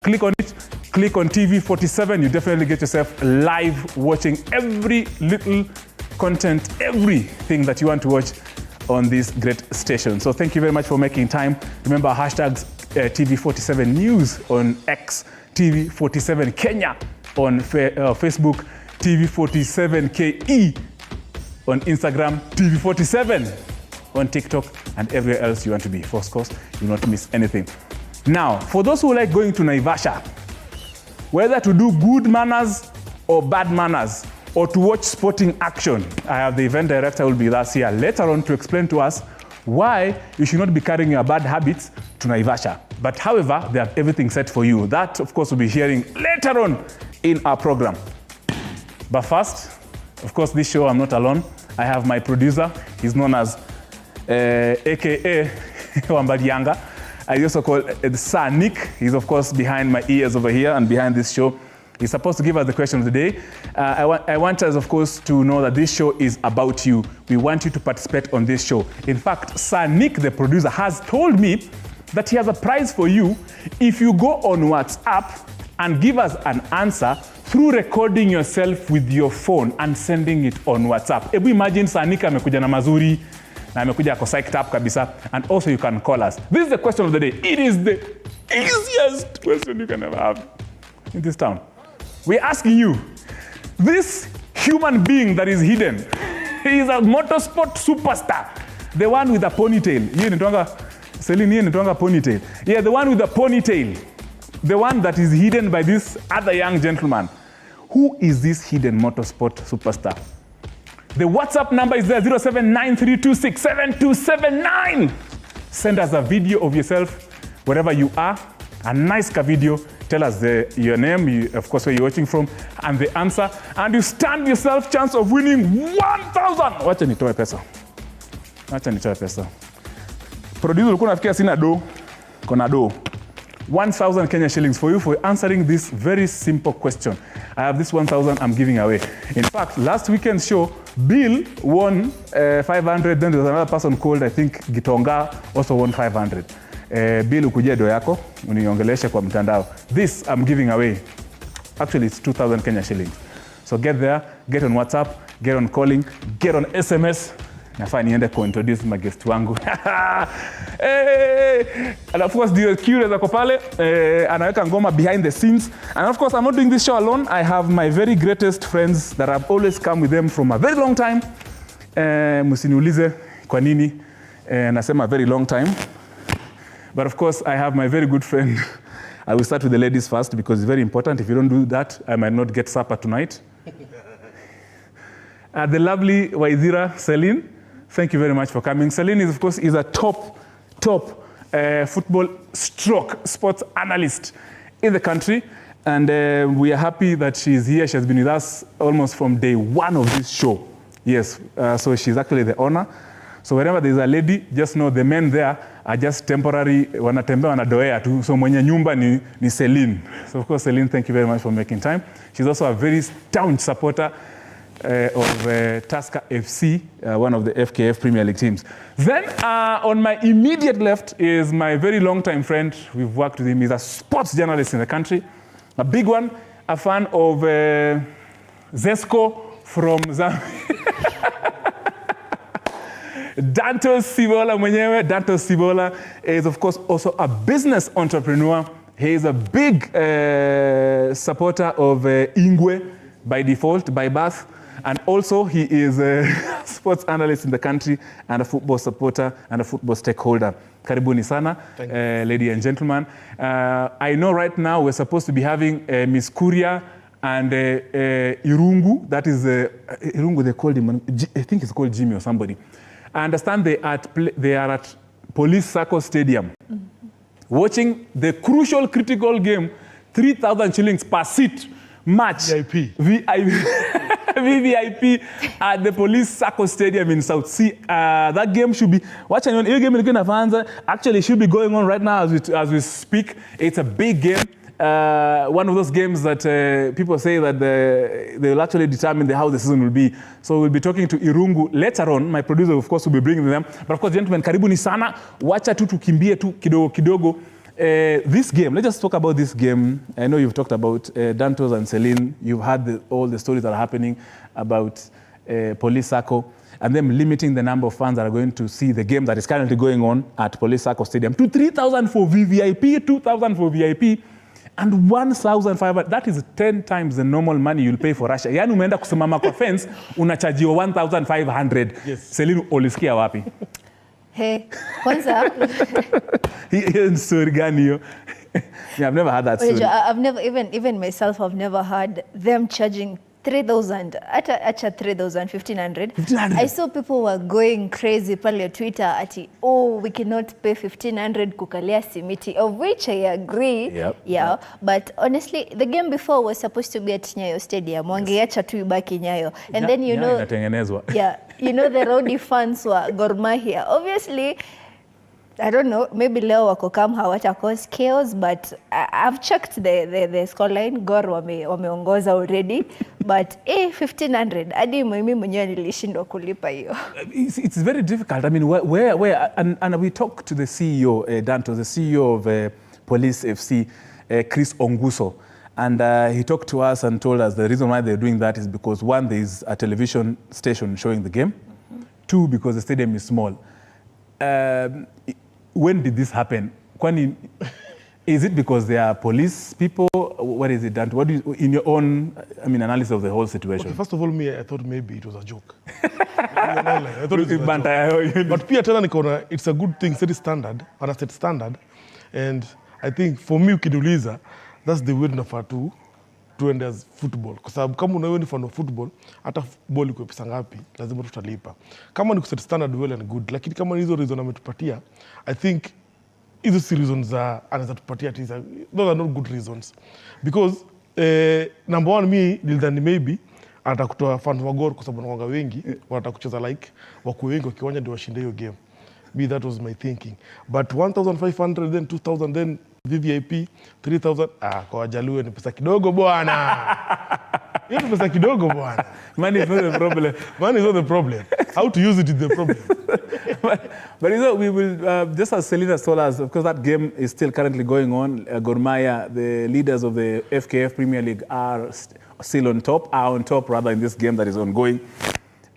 Click on it, click on TV47, you definitely get yourself live watching every little content, everything that you want to watch on this great station. So thank you very much for making time. Remember hashtags TV47 News on X, TV47 Kenya on Facebook, TV47KE on Instagram, TV47 on TikTok, and everywhere else you want to be. Of course, you will not miss anything. Now, for those who like going to Naivasha, whether to do good manners or bad manners, or to watch sporting action, I have the event director who will be with us here later on to explain to us why you should not be carrying your bad habits to Naivasha. But however, they have everything set for you. That, of course, we'll be hearing later on in our program. But first, of course, this show, I'm not alone. I have my producer. He's known as AKA Wambadianga. I also call Sir Nick. He's, of course, behind my ears over here and behind this show. He's supposed to give us the question of the day. I want us, of course, to know that this show is about you. We want you to participate on this show. In fact, Sir Nick, the producer, has told me that he has a prize for you if you go on WhatsApp and give us an answer through recording yourself with your phone and sending it on WhatsApp. Ebu imagine Sir Nick amekuja na mazuri, na amekuja ako psyched up kabisa, and also you can call us. This is the question of the day. It is the easiest question you can ever have in this town. We're asking you, this human being that is hidden, he is a motorsport superstar. The one with a ponytail. Celine, ponytail. Yeah, the one with a ponytail. The one that is hidden by this other young gentleman. Who is this hidden motorsport superstar? The WhatsApp number is there, 0793267279. Send us a video of yourself, wherever you are, a nice video. Tell us your name, of course, where you're watching from, and the answer, and you stand yourself chance of winning 1,000. Wacha nitoe pesa. Producer, ulikuwa unafikia sina do, kona do. 1,000 Kenya shillings for you for answering this very simple question. I have this 1,000 I'm giving away. In fact, last weekend's show, Bill won 500. Then there was another person called, I think, Gitonga, also won 500. Bill, ukuje do yako, uniongeleshe kwa mtandao. This I'm giving away. Actually, it's 2,000 Kenya shillings. So get there, get on WhatsApp, get on calling, get on SMS. Nafaa niende introduce my guest wangu. Hey! And of course, the curious ako pale, anaweka ngoma behind the scenes. And of course, I'm not doing this show alone. I have my very greatest friends that I've always come with them from a very long time. Musiniulize kwa nini nasema very long time. But of course, I have my very good friend. I will start with the ladies first because it's very important. If you don't do that, I might not get supper tonight. The lovely Waithira Celine. Thank you very much for coming. Celine is, of course, a top football sports analyst in the country. And we are happy that she's here. She has been with us almost from day one of this show. Yes, so she's actually the owner. So wherever there's a lady, just know the men there are just temporary, wanatembea wanadoea tu. So mwenye nyumba ni Celine. So of course, Celine, thank you very much for making time. She's also a very staunch supporter of Tusker FC, one of the FKF Premier League teams. Then on my immediate left is my very long-time friend. We've worked with him. He's a sports journalist in the country. A big one, a fan of Zesco from Zambia. Dantos Sibola mwenyewe. Dantos Sibola is, of course, also a business entrepreneur. He is a big supporter of Ingwe by default, by birth. And also, he is a sports analyst in the country and a football supporter and a football stakeholder. Karibuni sana, ladies and gentlemen. I know right now we're supposed to be having Miss Kuria and Irungu. That is, Irungu, they called him, I think it's called Jimmy or somebody. I understand they are at Police Circle Stadium, watching the crucial, critical game, 3,000 shillings per seat match. VVIP at the Police Circle Stadium in South Sea. That game should be, actually should be going on right now as we speak. It's a big game. One of those games that people say that they will actually determine how the season will be. So we'll be talking to Irungu later on. My producer, of course, will be bringing them. But of course, gentlemen, karibuni sana. Wacha tu tukimbie tu kidogo. This game, let's just talk about this game. I know you've talked about Dantos and Celine. You've had all the stories that are happening about Police Sacco and them limiting the number of fans that are going to see the game that is currently going on at Police Sacco Stadium to 3,000 for VVIP, 2,000 for VIP, and 1,500. That is 10 times the normal money you'll pay for Russia. Yani umeenda kusimama kwa fence, unachajiwa 1,500. Yes. Celine, ulisikia wapi? Hey, kwanza. Story gani hiyo? Yeah, I've never had that story. I've never, even myself, I've never heard them charging 3,000. Acha 3,000, 1,500. 1,500. I saw people were going crazy pale Twitter ati, oh, we cannot pay 1,500 kukalia simiti, of which I agree. Yep. Yeah, but honestly, the game before was supposed to be at Nyayo Stadium. Wangeacha tu ibaki Nyayo. And then you know, yeah, you know the rowdy fans were Gor Mahia. Obviously, I don't know, maybe leo wako kama hawata cause chaos, but I've checked the scoreline. Gor wameongoza already, but 1,500 hadi mimi mwenyewe nilishindwa kulipa hiyo. It's very difficult. I mean, where and we talked to the CEO, Dantos, the CEO of Police FC, Chris Onguso, and he talked to us and told us the reason why they're doing that is because, one, there is a television station showing the game. Two, because the stadium is small. When did this happen? Kwani, is it because they are police people? What is it, Dante? What do you, in your own, analysis of the whole situation? Okay, first of all, I thought maybe it was a joke. I thought it was a joke. But pia tena nikaona it's a good thing, set standard, and a set standard. And I think for me, ukiduliza, that's the way tunafaa tuende as football. Kwa sababu kama unawe ni fan of football, hata football iko pesa ngapi, lazima tutalipa. Kama ni kuset standard well and good, lakini kama hizo reason ametupatia, I think hizo si reasons anaweza tupatia, those are not good reasons. Because number one, me nilidhani maybe anataka kutoa fans wa Gor kwa sababu wanakuanga wengi, wanataka kucheza like wako wengi wakiwanja ndio washinde hiyo game. Me, that was my thinking. But 1,500, then 2,000, then VVIP 3,000. Kwa Wajaluo ni pesa kidogo bwana. Hiyo ni pesa kidogo bwana. Money is not the problem. Money is not the problem. How to use it is the problem. But you know, we will, just as Selena told us, of course, that game is still currently going on. Gor Mahia, the leaders of the FKF Premier League, are still on top, in this game that is ongoing.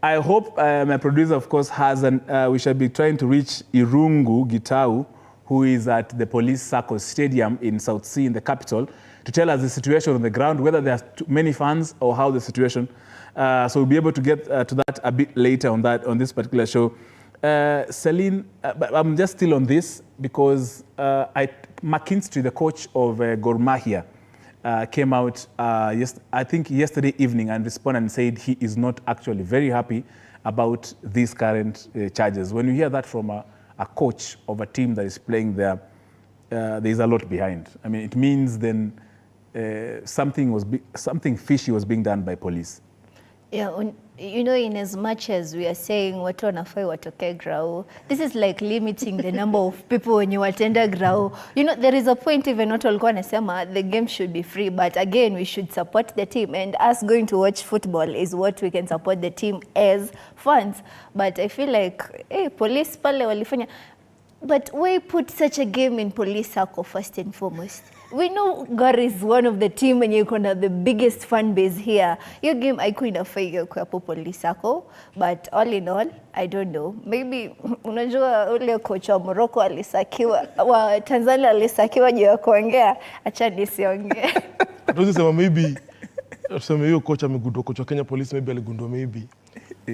I hope my producer, of course, has we shall be trying to reach Irungu Gitau, who is at the Police Sacco Stadium in South Sea in the capital, to tell us the situation on the ground, whether there are many fans or how the situation. So we'll be able to get to that a bit later on this particular show. Celine, I'm just still on this because McKinstry, the coach of Gor Mahia, came out, I think yesterday evening, and responded and said he is not actually very happy about these current charges. When you hear that from a coach of a team that is playing there, there is a lot behind. I mean, it means then something fishy was being done by police. Yeah, you know, in as much as we are saying watu wanafai watoke grau, this is like limiting the number of people when you watenda grau. You know, there is a point even watu walikuwa wanasema the game should be free, but again, we should support the team, and us going to watch football is what we can support the team as fans. But I feel like, police pale walifanya, but why put such a game in Police Sacco first and foremost? We know Gor is one of the team when you have the biggest fan base here. Your game haikuwa inafaa kwa Police Sacco, but all in all, I don't know. Maybe unajua ule coach wa Morocco alisakiwa, wa Tanzania alisakiwa juu ya kuongea, acha nisiongee. Tunasema maybe tuseme hiyo coach amegundua, coach wa Kenya Police maybe aligundua maybe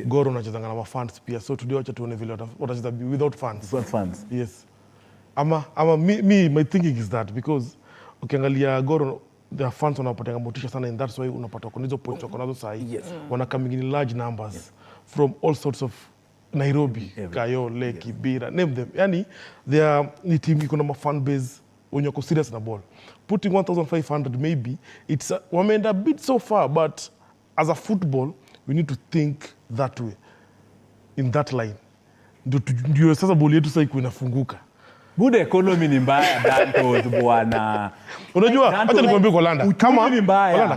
Gor unacheza na fans pia, so today wacha tuone vile watacheza without fans. Without fans. Yes. My thinking is that because ukiangalia Gor, their fans wanapata motisha sana, and that's why unapata kuna hizo points wako nazo sahi. Yes. Wana coming in large numbers from all sorts of Nairobi, Kayo, Leki, Bira, name them. Yani ni team iko na fan base when you're serious na ball. Putting 1,500 maybe it's wameenda a bit so far, but as a football we need to think that way, in that line. Ndio sasa boli yetu sasa iko inafunguka. Bude economy ni mbaya Dantos bwana. Unajua hata nikwambie kwa London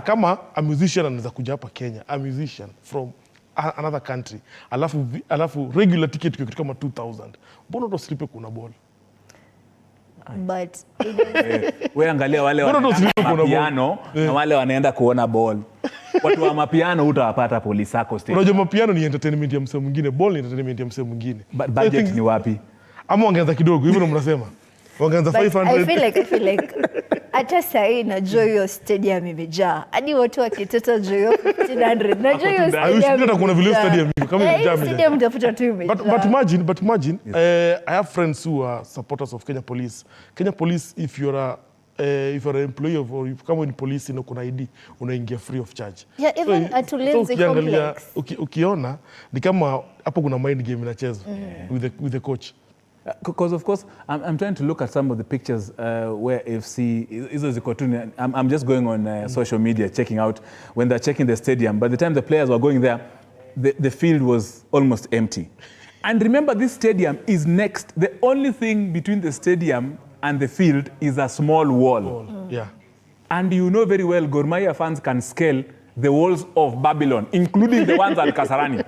kama a musician anaweza kuja hapa Kenya, a musician from another country, alafu regular ticket kitu kama 2,000. Mbona ndo slipe kuna ball? but we angalia wale wa piano na wale wanaenda kuona ball. Watu wa mapiano utawapata polisi sako stage. Unajua mapiano ni entertainment ya msee mwingine, ball ni entertainment ya msee mwingine. Budget ni wapi? Ama wangeanza kidogo hivyo ndo mnasema. Wangeanza 500. I feel like hata sahi najua hiyo stadium imejaa. Hadi watu wakiteta juu hiyo 1500. Najua hiyo stadium. Hata kuna vile stadium kama imejaa. Stadium utafuta tu imejaa. But imagine I have friends who are supporters of Kenya Police. Kenya Police, if you're an employee or if kama ni polisi na kuna ID unaingia free of charge. Yeah, even at Ulinzi complex. Ukiona ni kama hapo kuna mind game inachezwa with the coach. Because of course I'm trying to look at some of the pictures where FC is a cartoon. I'm just going on social media checking out when they're checking the stadium. By the time the players were going there, the field was almost empty. And remember, this stadium is next. The only thing between the stadium and the field is a small wall. Yeah. And you know very well, Gor Mahia fans can scale the walls of Babylon, including the ones at Kasarani.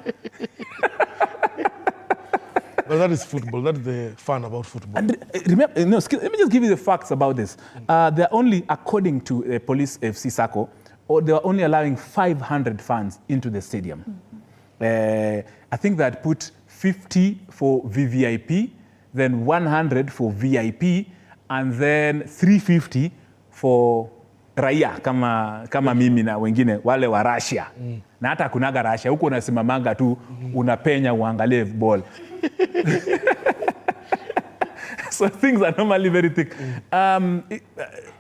Well, that is football. That's the fun about football. And remember, let me just give you the facts about this. They're only, according to Police FC Sacco, or they are only allowing 500 fans into the stadium. I think that put 50 for VVIP, then 100 for VIP, and then 350 for raia kama mimi na wengine wale wa Russia. Na hata kunaga Russia huko unasimamanga tu unapenya uangalie ball. So things are normally very thick.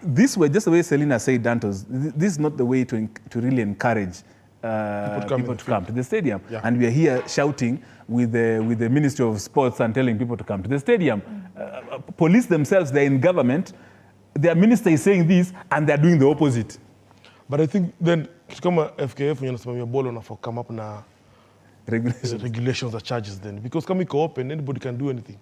This way, just the way Selina said, Dantos, this is not the way to really encourage people to come to the stadium. Yeah. And we are here shouting with the Ministry of Sports and telling people to come to the stadium. Police themselves, they're in government. Their minister is saying this and they're doing the opposite. But I think then, kama FKF when unasimamia ball unafaa come up na regulations or charges then. Because kama iko open, anybody can do anything.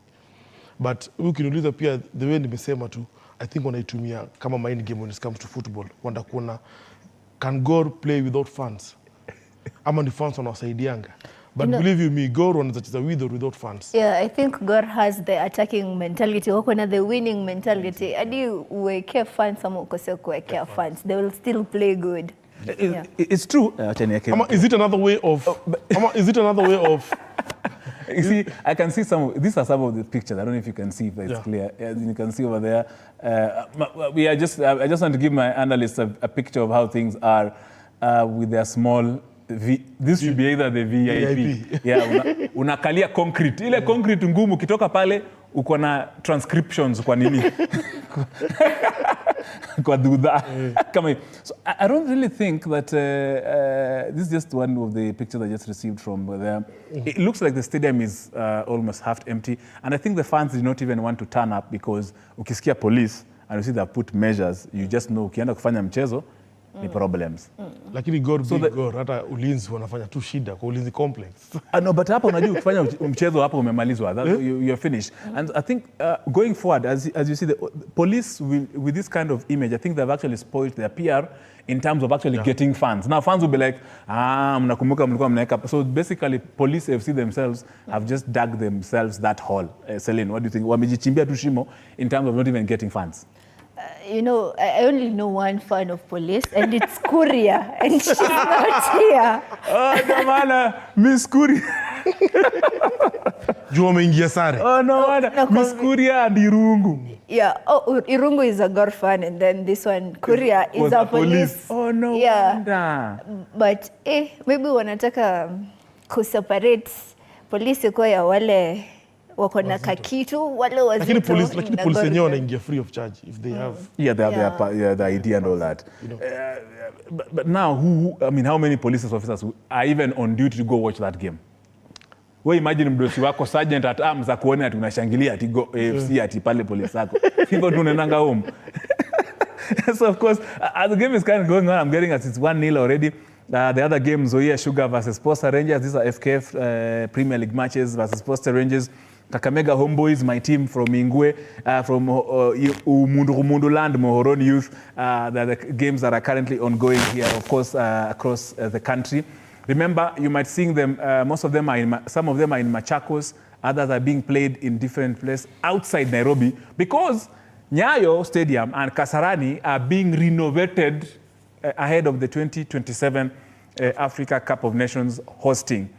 But ukiniuliza pia, the way nimesema tu, I think wanaitumia kama mind game when it comes to football. Wanda kuona, can Gor play without fans? Ama ni fans wanawasaidianga. But believe you me, Gor wanaweza cheza with or without fans. Yeah, I think Gor has the attacking mentality. Wako na the winning mentality. Hadi uweke fans ama ukose kuwekea fans, they will still play good. Yeah. It's true. Is it another way of You see, I can see these are some of the pictures. I don't know if you can see if it's clear. You can see over there. I just want to give my analysts a picture of how things are with their small this should be either the VIP. Yeah, unakalia concrete. Ile concrete ngumu kitoka pale uko na transcriptions kwa nini? Kwa dudha. So I don't really think that this is just one of the pictures I just received from there. It looks like the stadium is almost half empty, and I think the fans did not even want to turn up because ukisikia police and you see they put measures, you just know ukienda kufanya mchezo ni problems. Lakini Gor hata Ulinzi wanafanya tu shida kwa Ulinzi complex. No, but hapa unajua ukifanya mchezo hapa umemalizwa. You're finished. And I think going forward, as you see, the police with this kind of image, I think they've actually spoiled their PR in terms of actually getting fans. Now fans will be like, mnakumbuka mlikuwa mnaeka. So basically, Police FC themselves have just dug themselves that hole. Celine, what do you think? Wamejichimbia tu shimo in terms of not even getting fans. You know, I only know one fan of Police, and it's Kuria, and she's not here. Oh, Damana, Miss Kuria. Juu wameingia sare. Oh, no, Miss Kuria and Irungu. Yeah, Irungu is a Gor fan, and then this one, Kuria, is a police. Oh, no wonder. But, maybe wanataka kuseparate polisi kwa ya wale wako na kakitu wale wazito. Lakini police wenyewe wanaingia free of charge if they have. Yeah, they have the idea and all that. But now, how many police officers are even on duty to go watch that game? We imagine mdosi wako sergeant at arms akuone ati unashangilia ati go AFC ati pale police yako. Hivyo tunaenda home. So of course, as the game is kind of going on, I'm getting at it's 1-0 already. The other games, Zoya Sugar versus Posta Rangers. These are FKF Premier League matches versus Posta Rangers. Kakamega Homeboys, my team from Ingwe, from Umunduland, Mohoroni Youth. The games that are currently ongoing here, of course, across the country. Remember, you might see them, some of them are in Machakos, others are being played in different places outside Nairobi, because Nyayo Stadium and Kasarani are being renovated ahead of the 2027 Africa Cup of Nations hosting.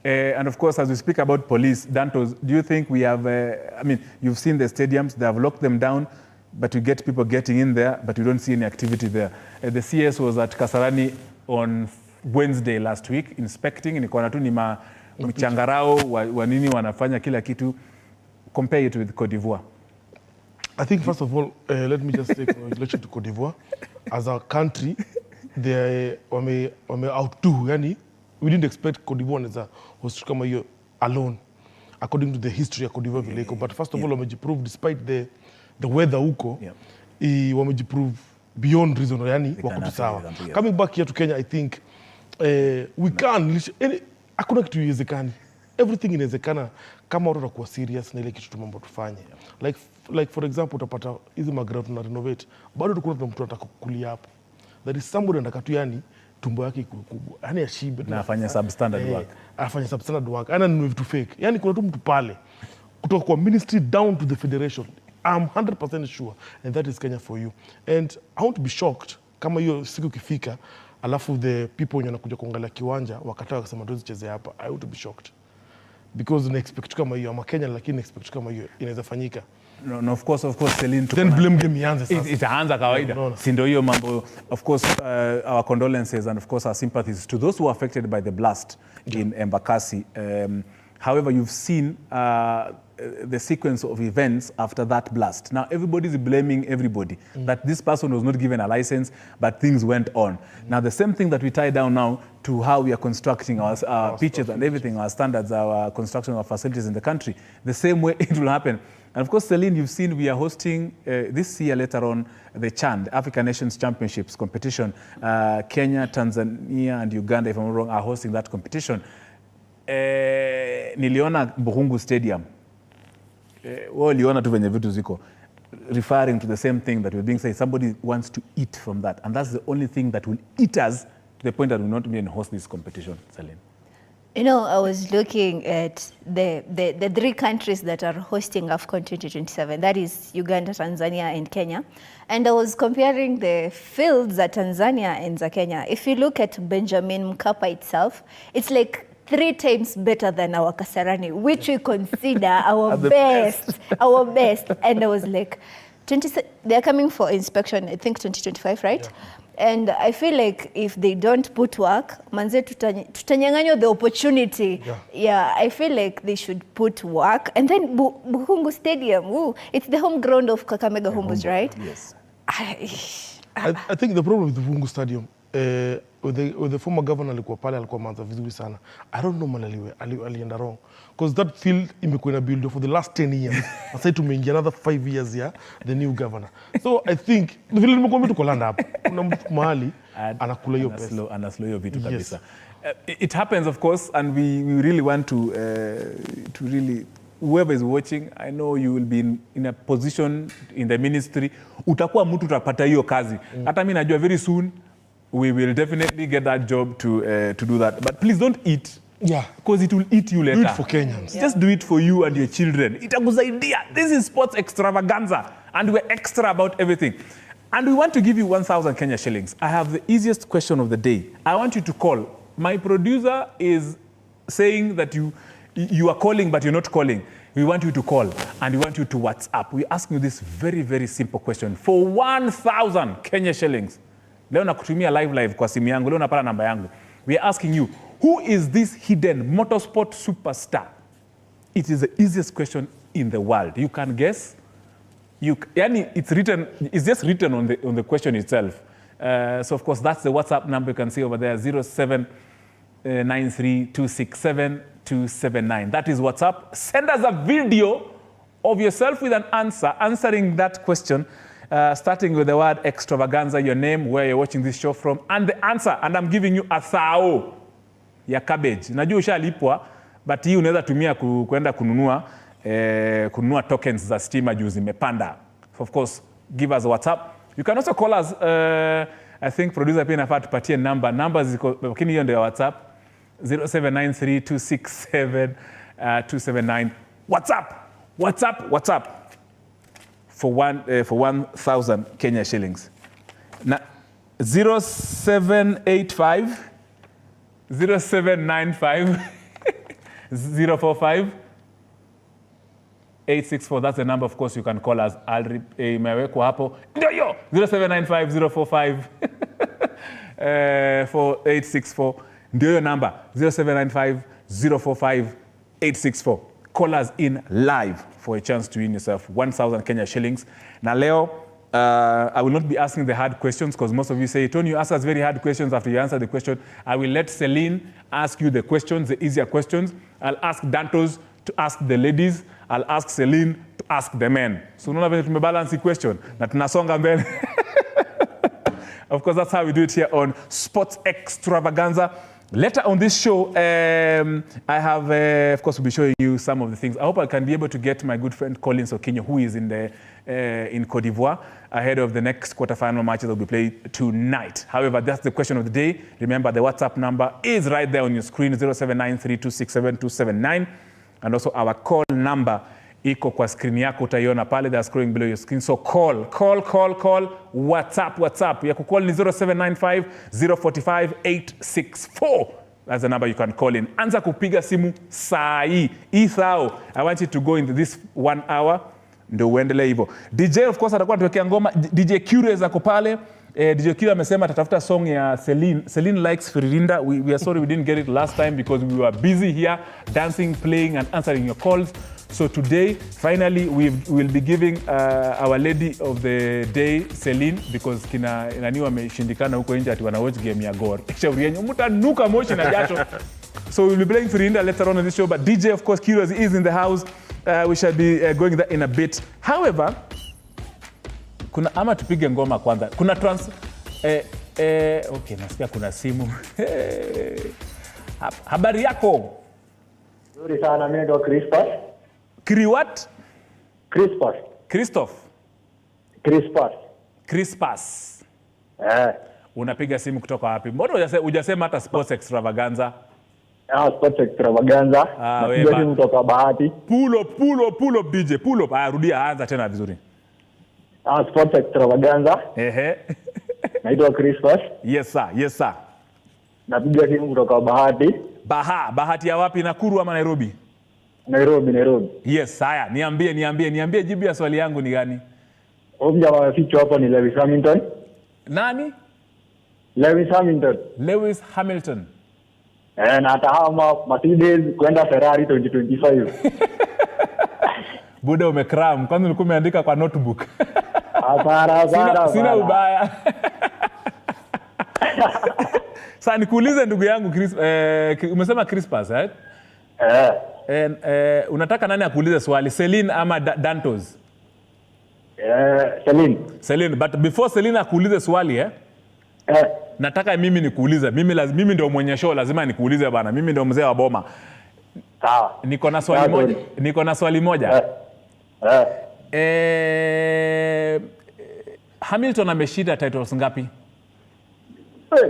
And of course, as we speak about police, Dantos, do you think we have, I mean, you've seen the stadiums, they have locked them down, but you get people getting in there, but you don't see any activity there. The CS was at Kasarani on Wednesday last week, inspecting, nikaona tu ni mchangarao, wanini wanafanya kila kitu. Compare it with Cote d'Ivoire. I think, first of all, let me just take congratulations to Cote d'Ivoire. As a country, they were out too. Yani, we didn't expect Cote d'Ivoire as a host kama hiyo alone, according to the history of Cote d'Ivoire vileko. But first of all, wamejiprove despite the weather huko, wamejiprove beyond reason. Yani, wako tu sawa. Coming back here to Kenya, I think we can. Hakuna kitu iwezekani. Everything inawezekana kama watu watakuwa serious na ile kitu tumambo tufanye. Like for example, utapata hizi magrao tuna renovate, bado tukuna mtu anataka kukulia hapo. There is somebody anataka tu yani tumbo yake kubwa. Yani ashibe na afanye substandard work. Afanye substandard work. Ana ni vitu fake. Yani kuna tu mtu pale kutoka kwa ministry down to the federation. I'm 100% sure, and that is Kenya for you. And I won't be shocked kama hiyo siku kifika, alafu the people wenye wanakuja kuangalia kiwanja wakataka kusema tuweze cheze hapa. I won't be shocked. Because na expect kama hiyo ama Kenya, lakini expect kama hiyo inaweza fanyika. No, of course Celine, then blame game ianze sasa. Itaanza kawaida. Si ndio hiyo mambo. Of course our condolences and of course our sympathies to those who were affected by the blast in Embakasi. However, you've seen the sequence of events after that blast. Now everybody's blaming everybody that this person was not given a license, but things went on. Now the same thing that we tie down now to how we are constructing our pitches and everything, our standards, our construction of facilities in the country, the same way it will happen. And of course, Celine, you've seen we are hosting this year later on the CHAN, the African Nations Championships competition. Kenya, Tanzania and Uganda, if I'm not wrong, are hosting that competition. Niliona Buhungu Stadium. Liona tu venye vitu ziko, referring to the same thing that we're being said. Somebody wants to eat from that, and that's the only thing that will eat us to the point that we'll not be able to host this competition. Celine. You know, I was looking at the three countries that are hosting AFCON 2027. That is Uganda, Tanzania, and Kenya. And I was comparing the fields at Tanzania and Kenya. If you look at Benjamin Mkapa itself, it's like 3 times better than our Kasarani, which we consider our best, our best. And I was like, they're coming for inspection, I think 2025, right? Yeah. And I feel like if they don't put work, manze tutanyang'anywa the opportunity. Yeah, I feel like they should put work. And then Buhungu Stadium, it's the home ground of Kakamega Homeboyz, right? Yes. I think the problem with the Buhungu Stadium, with the former governor alikuwa pale alikuwa manza vizuri sana. I don't know mali alienda wrong. Because that field imekuwa na build for the last 10 years. Sasa tumeingia another 5 years ya the new governor. So I think vile nimekuambia tuko land hapo. Kuna mtu mahali anakula hiyo pesa. Anaslo hiyo vitu kabisa. It happens of course, and we really want to really, whoever is watching, I know you will be in a position in the ministry. Utakuwa mtu utapata hiyo kazi. Hata mimi najua very soon we will definitely get that job to do that. But please don't eat. Yeah. Because it will eat you later. Do it for Kenyans. Just do it for you and your children. Itakusaidia. This is sports extravaganza. And we're extra about everything. And we want to give you 1,000 Kenya shillings. I have the easiest question of the day. I want you to call. My producer is saying that you are calling, but you're not calling. We want you to call and we want you to WhatsApp. We're asking you this very, very simple question. For 1,000 Kenya shillings. Leo nakutumia live kwa simu yangu. Leo napata namba yangu. We are asking you, who is this hidden motorsport superstar? It is the easiest question in the world. You can guess. It's just written on the question itself. So of course, that's the WhatsApp number you can see over there, 0793267279. That is WhatsApp. Send us a video of yourself with an answer, answering that question, starting with the word extravaganza, your name, where you're watching this show from, and the answer. And I'm giving you 1,000 ya cabbage. Najua ushalipwa, but hii unaweza tumia kwenda kununua tokens za stima juu zimepanda. So of course, give us a WhatsApp. You can also call us. I think producer pia nafaa tupatie numbers ziko, lakini hiyo ndio WhatsApp 0793267279. WhatsApp. for 1,000 Kenya shillings. Now 0785 0795 045 864. That's the number, of course, you can call us. Imewekwa hapo. Ndio hiyo 0795 045 4864. Ndio hiyo number 0795 045 864. Call us in live for a chance to win yourself 1,000 Kenya shillings. Now, Leo, I will not be asking the hard questions because most of you say, Tony, you ask us very hard questions after you answer the question. I will let Celine ask you the questions, the easier questions. I'll ask Dantos to ask the ladies. I'll ask Celine to ask the men. So unaona vile tumebalance question na tunasonga mbele. Of course, that's how we do it here on Sports Extravaganza. Later on this show, I have, of course, we'll be showing you some of the things. I hope I can be able to get my good friend Colin Sokinyo, who is in Cote d'Ivoire, ahead of the next quarterfinal matches that will be played tonight. However, that's the question of the day. Remember, the WhatsApp number is right there on your screen, 0793267279. And also our call number iko kwa screen yako, utaiona pale, they're scrolling below your screen. So call. WhatsApp. Ya kucall ni 0795 045 864. That's the number you can call in. Anza kupiga simu saa hii. Ithao, I want you to go into this 1 hour. Ndio uendelee hivyo. DJ, of course, atakuwa tuwekea ngoma. DJ Curious ako pale. DJ Curious amesema atatafuta song ya Celine. Celine likes Firirinda. We are sorry we didn't get it last time because we were busy here dancing, playing and answering your calls. So today, finally, we'll be giving our lady of the day, Celine, because nani wameshindikana huko nje ati wana watch game ya Gor. Shauri yenu mtanuka moshi na jasho. So we'll be playing Firirinda later on in this show, but DJ, of course, Curious is in the house. We shall be going there in a bit. However, ama tupige ngoma kwanza. Kuna okay, nasikia kuna simu. Habari yako? Nzuri sana, mimi ndo Crispus. What? Crispus. Christoph. Crispus. Unapiga simu kutoka wapi? Mbona hujasema hata Sports Extravaganza? Sports Extravaganza. Napiga simu kutoka Bahati. Pull up DJ, pull up. Rudia, anza tena vizuri. Sports Extravaganza. Naitwa Crispus. Yes sir. Napiga simu kutoka Bahati. Bahati ya wapi, Nakuru ama Nairobi? Nairobi. Yes, haya. Niambie jibu ya swali yangu ni gani? Mja waficho hapo ni Lewis Hamilton. Nani? Lewis Hamilton. Na atahama Mercedes kwenda Ferrari 2025. Buda umekram. Kwanza nilikuwa nimeandika kwa notebook. Sina ubaya. Sasa nikuulize ndugu yangu umesema Crispus, right? Unataka nani akuulize swali, Celine ama Dantos? Celine. But before Celine akuulize swali, nataka mimi nikuulize. Mimi ndio mwenye show, lazima nikuulize bana. Mimi ndio mzee wa boma. Sawa. Niko na swali moja. Hamilton ameshinda titles ngapi?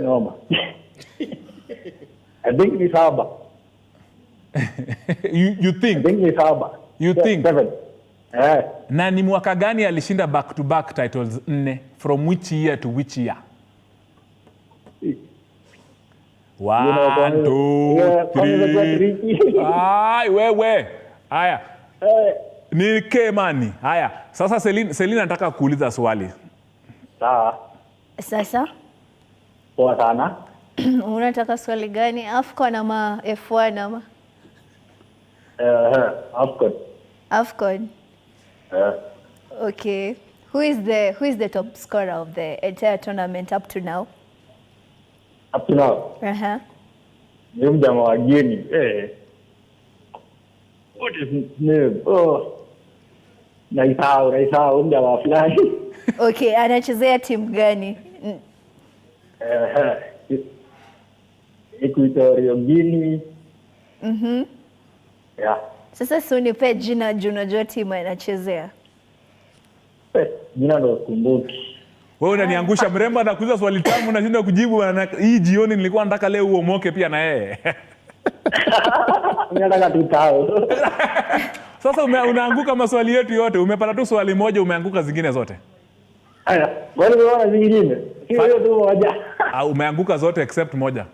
Noma. I think ni 7. You think? I think ni 7. You think? 7. Na ni mwaka gani alishinda back to back titles 4? From which year to which year? 1, 2, 3. Wewe. Haya. Ni Kemani. Haya. Sasa Celine nataka kuuliza swali. Sawa. Sasa? Poa sana. Unataka swali gani? AFCON ama F1 ama? AFCON. Okay. Who is the top scorer of the entire tournament up to now? Up to now? Ni mjamaa wa Guinea. What is his name? Naisahau mjamaa fulani. Okay, anachezea timu gani? Equatorial Guinea. Yeah. Sasa si unipe jina juu unajua timu anachezea. Jina ndo kumbuki. Wewe unaniangusha, mrembo anakuuliza swali tamu unashinda kujibu. Hii jioni nilikuwa nataka leo uomoke pia na yeye. Mimi nataka tutao. Sasa unaanguka maswali yetu yote. Umepata tu swali moja, umeanguka zingine zote. Haya, wale unaona zingine. Hiyo tu moja. Umeanguka zote except moja.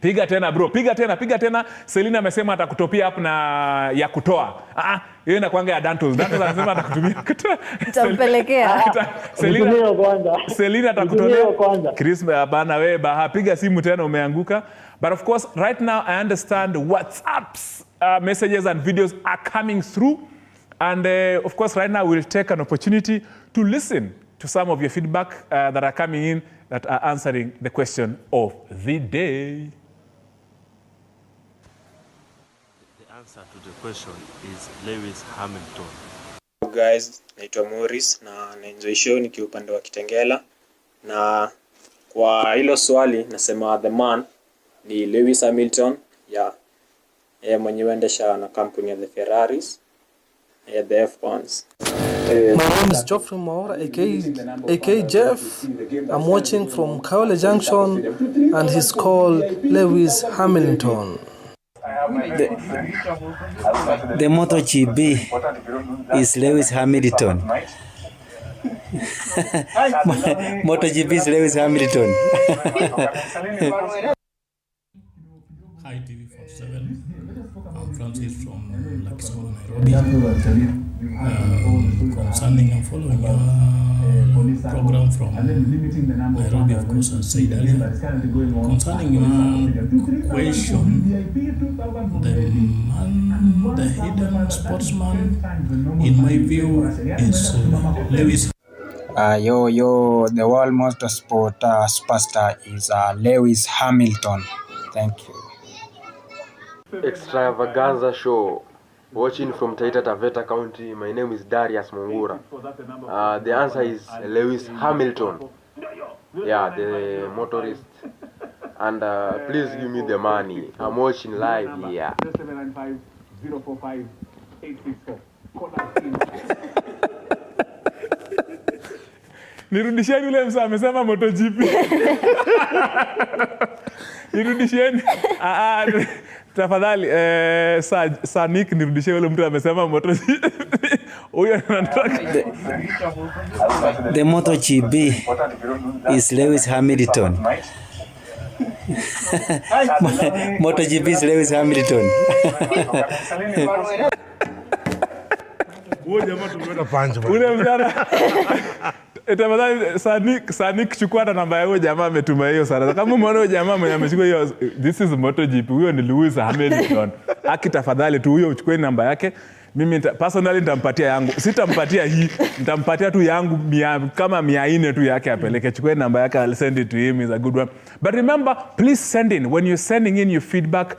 Piga tena bro, piga tena. Selina amesema atakutopia hapo na ya kutoa. Hiyo inakuanga ya Dantos. Dantos anasema atakutumia kutoa. Nitampelekea. Selina atakutolea kwanza. Chris bana wewe piga simu tena umeanguka. But of course right now I understand WhatsApp's messages and videos are coming through, and of course right now we'll take an opportunity to listen to some of your feedback that are coming in that are answering the question of the day. Answer to the question is Lewis Hamilton. Hello guys, naitwa Morris na naenjoy show nikiwa upande wa Kitengela, na kwa hilo swali nasema the man ni Lewis Hamilton. Yeye mwenyewe endesha na kampuni ya the Ferraris, the F1s. My name is Geoffrey Maura, aka Jeff. I'm watching from Kaole Junction, and he's called Lewis Hamilton. The MotoGP is Lewis Hamilton. MotoGP is Lewis Hamilton. Hi TV47. I'm Francis from Lakisoro, Nairobi. I'm following your program from Nairobi, of course, as said earlier. Concerning your question, the hidden sportsman, in my view, is Lewis. The world motorsport superstar is Lewis Hamilton. Thank you. Extravaganza show, watching from Taita Taveta County. My name is Darius Mungura. The answer is Lewis Hamilton. Yeah, the motorist. And please give me the money. I'm watching live here. Nirudisheni yule msa amesema MotoGP. Nirudisheni. Tafadhali Sanik nirudishie yule mtu amesema MotoGP. Huyo anataka. The MotoGP is Lewis Hamilton. MotoGP is Lewis Hamilton. Huyo jamaa tumeona panja. Ule mjana. Tafadhali Sanik chukua namba ya huyo jamaa ametuma hiyo sana. Kama umeona huyo jamaa mwenye amechukua hiyo, this is MotoGP, huyo ni Lewis Hamilton. Tafadhali tu huyo uchukue namba yake. Mimi personally nitampatia yangu. Sitampatia hii, nitampatia tu yangu kama 400 tu yake apeleke. Chukue namba yake, I'll send it to him. Is a good one. But remember, please send in. When you're sending in your feedback,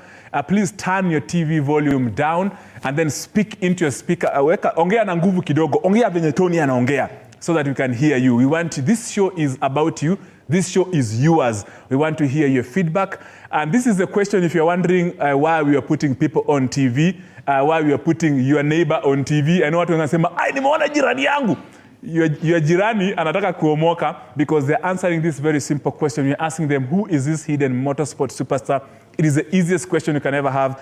please turn your TV volume down and then speak into your speaker. Ongea na nguvu kidogo. Ongea venye Tony anaongea, so that we can hear you. We want to, this show is about you. This show is yours. We want to hear your feedback. And this is the question, if you're wondering why we are putting people on TV, why we are putting your neighbor on TV. I know watu wanasema, nimeona jirani yangu. Your jirani anataka kuomoka, because they're answering this very simple question. You're asking them, who is this hidden motorsport superstar? It is the easiest question you can ever have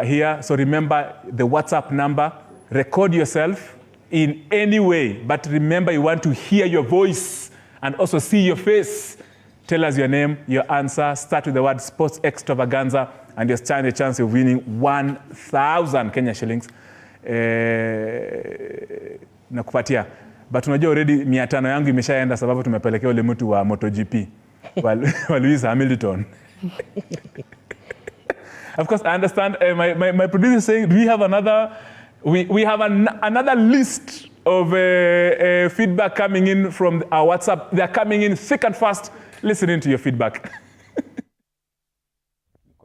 here. So remember the WhatsApp number. Record yourself in any way, but remember you want to hear your voice and also see your face. Tell us your name, your answer. Start with the word Sports Extravaganza, and you stand a chance of winning 1,000 Kenya shillings. Nakupatia. But unajua already 500 yangu imeshaenda sababu tumepelekea ule mtu wa MotoGP. wa Lewis Hamilton. Of course, I understand. My producer is saying, do we have another... We have another list of feedback coming in from our WhatsApp. They're coming in thick and fast. Listening to your feedback.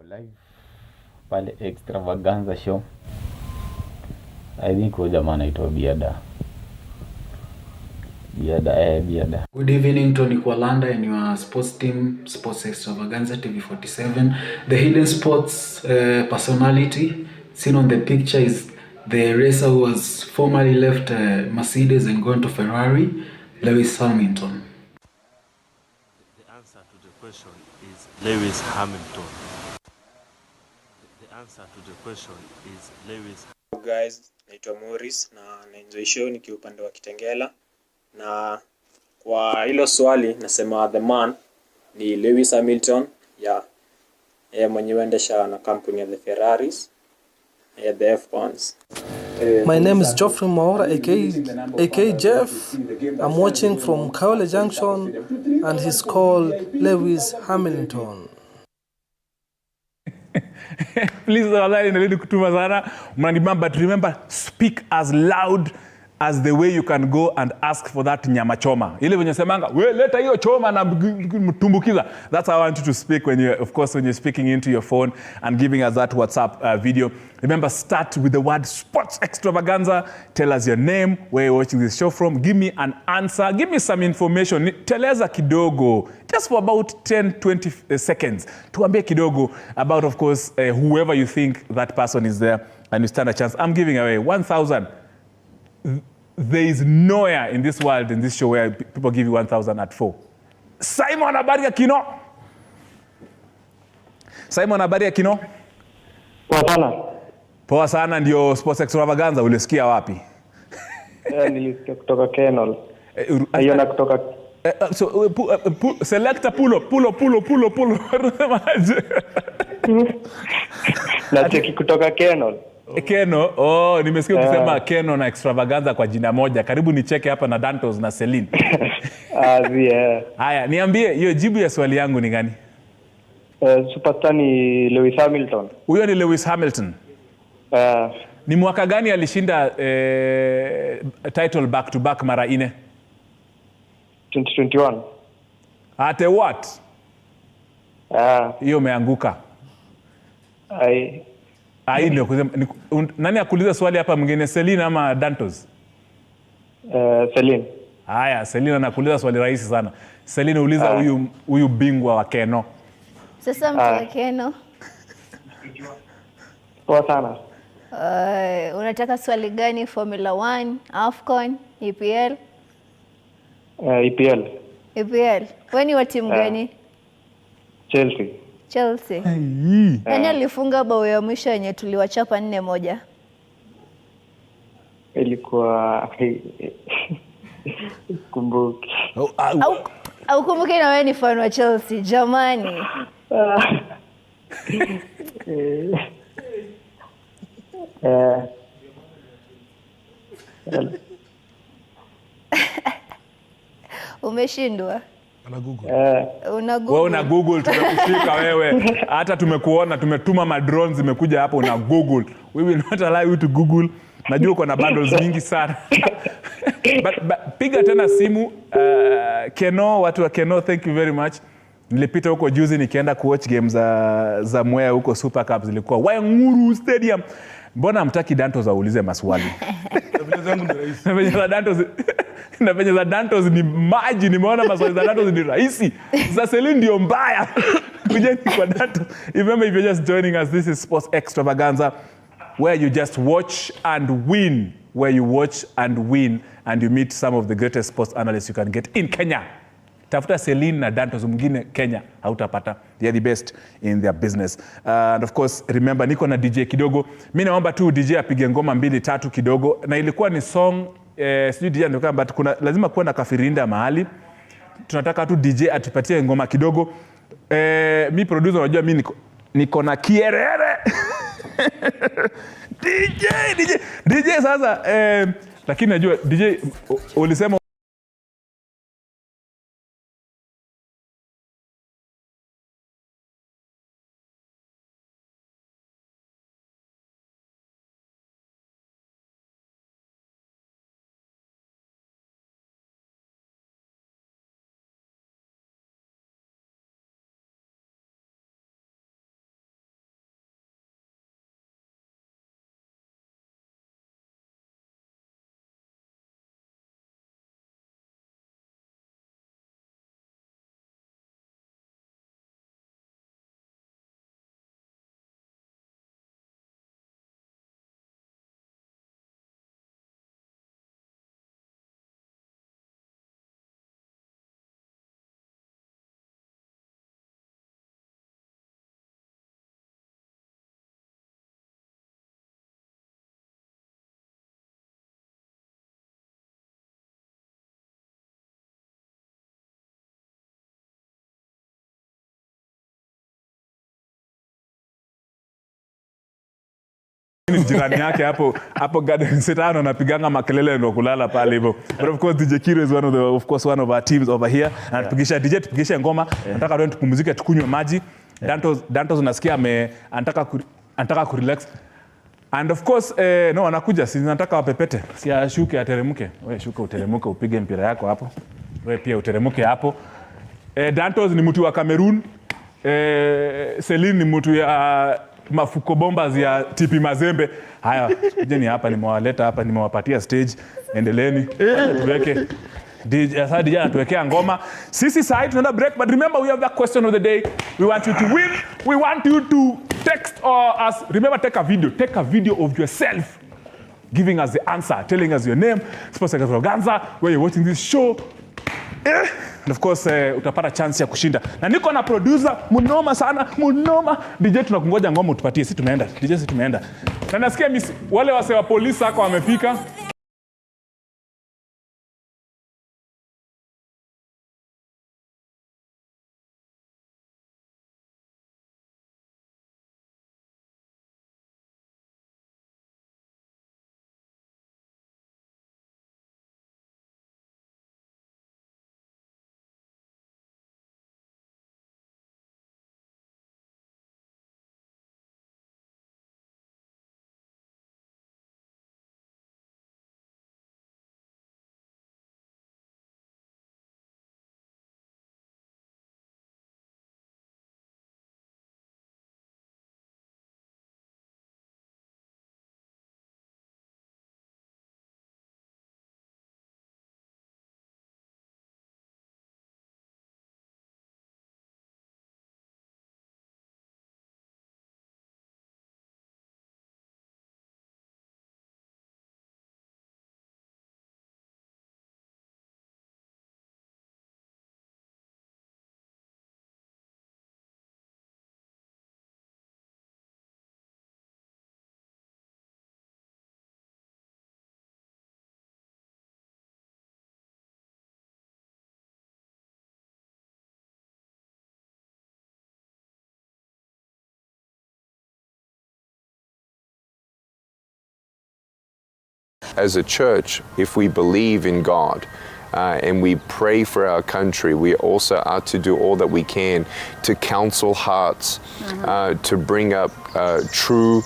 Live pale Extravaganza show. I think huyo jamaa anaitwa Biada. Good evening, Tony Kwalanda and your sports team, Sports Extravaganza TV47. The hidden sports personality seen on the picture is the racer who was formerly left Mercedes and gone to Ferrari, Lewis Hamilton. The answer to the question is Lewis Hamilton. The the answer to the question is Lewis. Guys, naitwa Morris na naenjoy show nikiwa upande wa Kitengela, na kwa hilo swali nasema the man ni Lewis Hamilton. Yeye mwenyewe endesha na kampuni ya the Ferraris, the F1s. My name is Geoffrey Maura, aka Jeff. I'm watching from Kaole Junction, and he's called Lewis Hamilton. Please, nalidi kutuma sana mnanibamba, but remember, speak as loud as the way you can go and ask for that nyama choma. Ile venye semanga, we leta hiyo choma na mtumbukiza. That's how I want you to speak when you, of course, when you're speaking into your phone and giving us that WhatsApp video. Remember, start with the word Sports Extravaganza. Tell us your name, where you're watching this show from. Give me an answer. Give me some information. Teleza kidogo, just for about 10-20 seconds. Tuambie kidogo about, of course, whoever you think that person is there, and you stand a chance. I'm giving away 1,000. There is nowhere in this world, in this show, where people give you 1,000 at 4. Simon, habari ya kino? Simon, habari ya kino? Poa sana. Poa sana, ndio Sports Extravaganza. Ulisikia wapi? Nilisikia kutoka Kenol. Aiona kutoka selector pulo. Na cheki kutoka Kenol. Keno, nimesikia ukisema Keno na Extravaganza kwa jina moja. Karibu nicheke hapa na Dantos na Celine. Haya, niambie hiyo jibu ya swali yangu ni gani? Superstar ni Lewis Hamilton. Huyo ni Lewis Hamilton. Ni mwaka gani alishinda title back to back mara 4? 2021. Ate what? Hiyo umeanguka. Ndio kusema, nani akuuliza swali hapa mwingine, Celine ama Dantos? Celine. Haya, Celine anakuuliza swali rahisi sana. Celine, uliza huyu bingwa wa Keno. Sasa mtu wa Keno. Poa sana. Unataka swali gani? Formula 1, AFCON, EPL? EPL. EPL. Wewe ni wa timu gani? Chelsea. Nani alifunga bao ya mwisho yenye tuliwachapa 4-1? Ilikuwa kumbuki. Au kumbuki, na wewe ni fan wa Chelsea jamani. Ana Umeshindwa. Google. Wewe una Google, tunakushika wewe. Hata tumekuona, tumetuma madrones zimekuja hapo, una Google. We will not allow you to Google. Najua uko na bundles mingi sana. but piga tena simu. Keno, watu wa Keno, thank you very much. Nilipita huko juzi nikienda kuwatch games za Mwea huko Super Cup, zilikuwa Wainguru Stadium. Mbona hamtaki Dantos aulize maswali? Na venye za Dantos ni maji, nimeona maswali za Dantos ni rahisi. Za Celine ndio mbaya. Kujeni kwa Dantos. Remember, if you're just joining us, this is Sports Extravaganza, where you just watch and win. Where you watch and win, and you meet some of the greatest sports analysts you can get in Kenya. Tafuta Celine na Dantos mwingine Kenya hautapata. They are the best in their business. And of course, remember, niko na DJ kidogo. Mimi naomba tu DJ apige ngoma 2-3 kidogo. Na ilikuwa ni song, sijui DJ ndio, but lazima kuwa na kafirinda mahali. Tunataka tu DJ atupatie ngoma kidogo. Mi producer, unajua mimi niko na kierere. DJ sasa, lakini najua DJ ulisema Ni jirani yake hapo garden setano anapiganga makelele ndio kulala pale hivyo. But of course DJ Kiro is one of our teams over here. Anatupigisha DJ tupigishe ngoma. Nataka leo tupumzike tukunywe maji. Dantos unasikia anataka ku relax. And of course no anakuja si nataka wapepete. Si ashuke ateremke. Wewe shuka uteremke upige mpira yako hapo. Wewe pia uteremke hapo. Dantos ni mtu wa Cameroon. Celine ni mtu ya mafuko bombas ya TP Mazembe. Haya, kujeni hapa nimewaleta hapa nimewapatia stage. Endeleeni. Tuweke DJ anatuwekea ngoma. Sisi sasa tunaenda break, but remember we have that question of the day. We want you to win. We want you to text us. Remember, take a video of yourself giving us the answer, telling us your name, Sports Extravaganza, where you're watching this show. And of course utapata chance ya kushinda. Na niko na producer munoma sana, munoma. DJ tunakungoja ngoma utupatie, sisi tumeenda. DJ sisi tumeenda. Na nasikia wale wase wa polisi hako wamefika. As a church, if we believe in God and we pray for our country, we also are to do all that we can to counsel hearts, to bring up true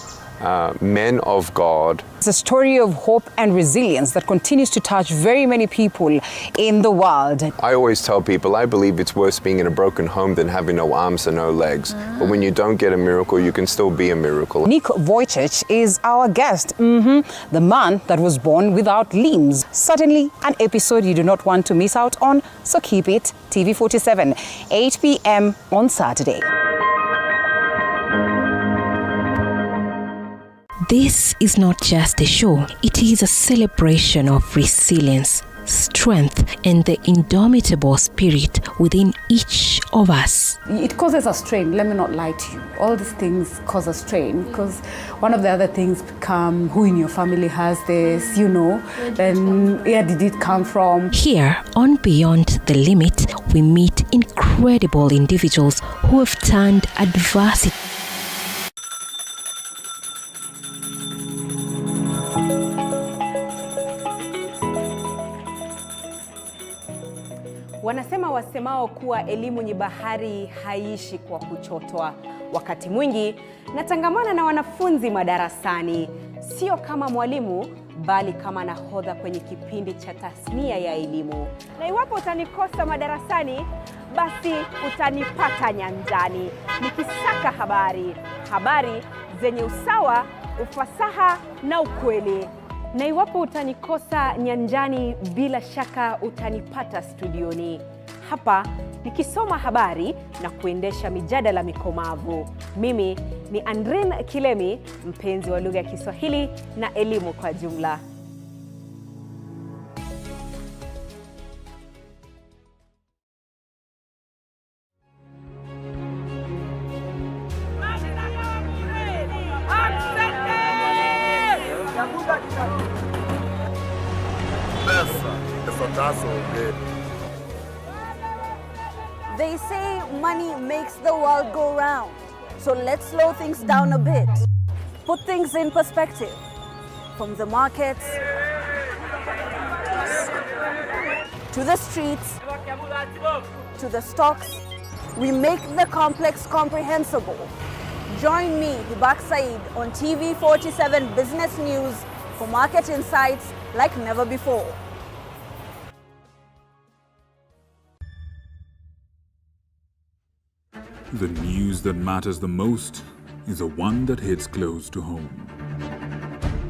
men of God. It's a story of hope and resilience that continues to touch very many people in the world. I always tell people, I believe it's worse being in a broken home than having no arms and no legs. But when you don't get a miracle, you can still be a miracle. Nick Vujicic is our guest, the man that was born without limbs. Certainly an episode you do not want to miss out on, so keep it TV47, 8 p.m. on Saturday. This is not just a show, it is a celebration of resilience, strength, and the indomitable spirit within each of us. It causes a strain, let me not lie to you. All these things cause a strain because one of the other things become who in your family has this, then where did it come from? Here on Beyond the Limit, we meet incredible individuals who have turned adversity Wanasema wasemao kuwa elimu ni bahari haishi kwa kuchotwa. Wakati mwingi natangamana na wanafunzi madarasani, sio kama mwalimu bali kama nahodha kwenye kipindi cha tasnia ya elimu. Na iwapo utanikosa madarasani, basi utanipata nyanjani nikisaka habari zenye usawa, ufasaha na ukweli. Na iwapo utanikosa nyanjani, bila shaka utanipata studioni hapa nikisoma habari na kuendesha mijadala mikomavu. Mimi ni Andrin Kilemi, mpenzi wa lugha ya Kiswahili na elimu kwa jumla. They say money makes the world go round. So let's slow things down a bit. put things in perspective. From the markets to the streets to the stocks, we make the complex comprehensible. Join me, Hibak Said, on TV47 Business News for market insights like never before. The news that matters the most is the one that hits close to home.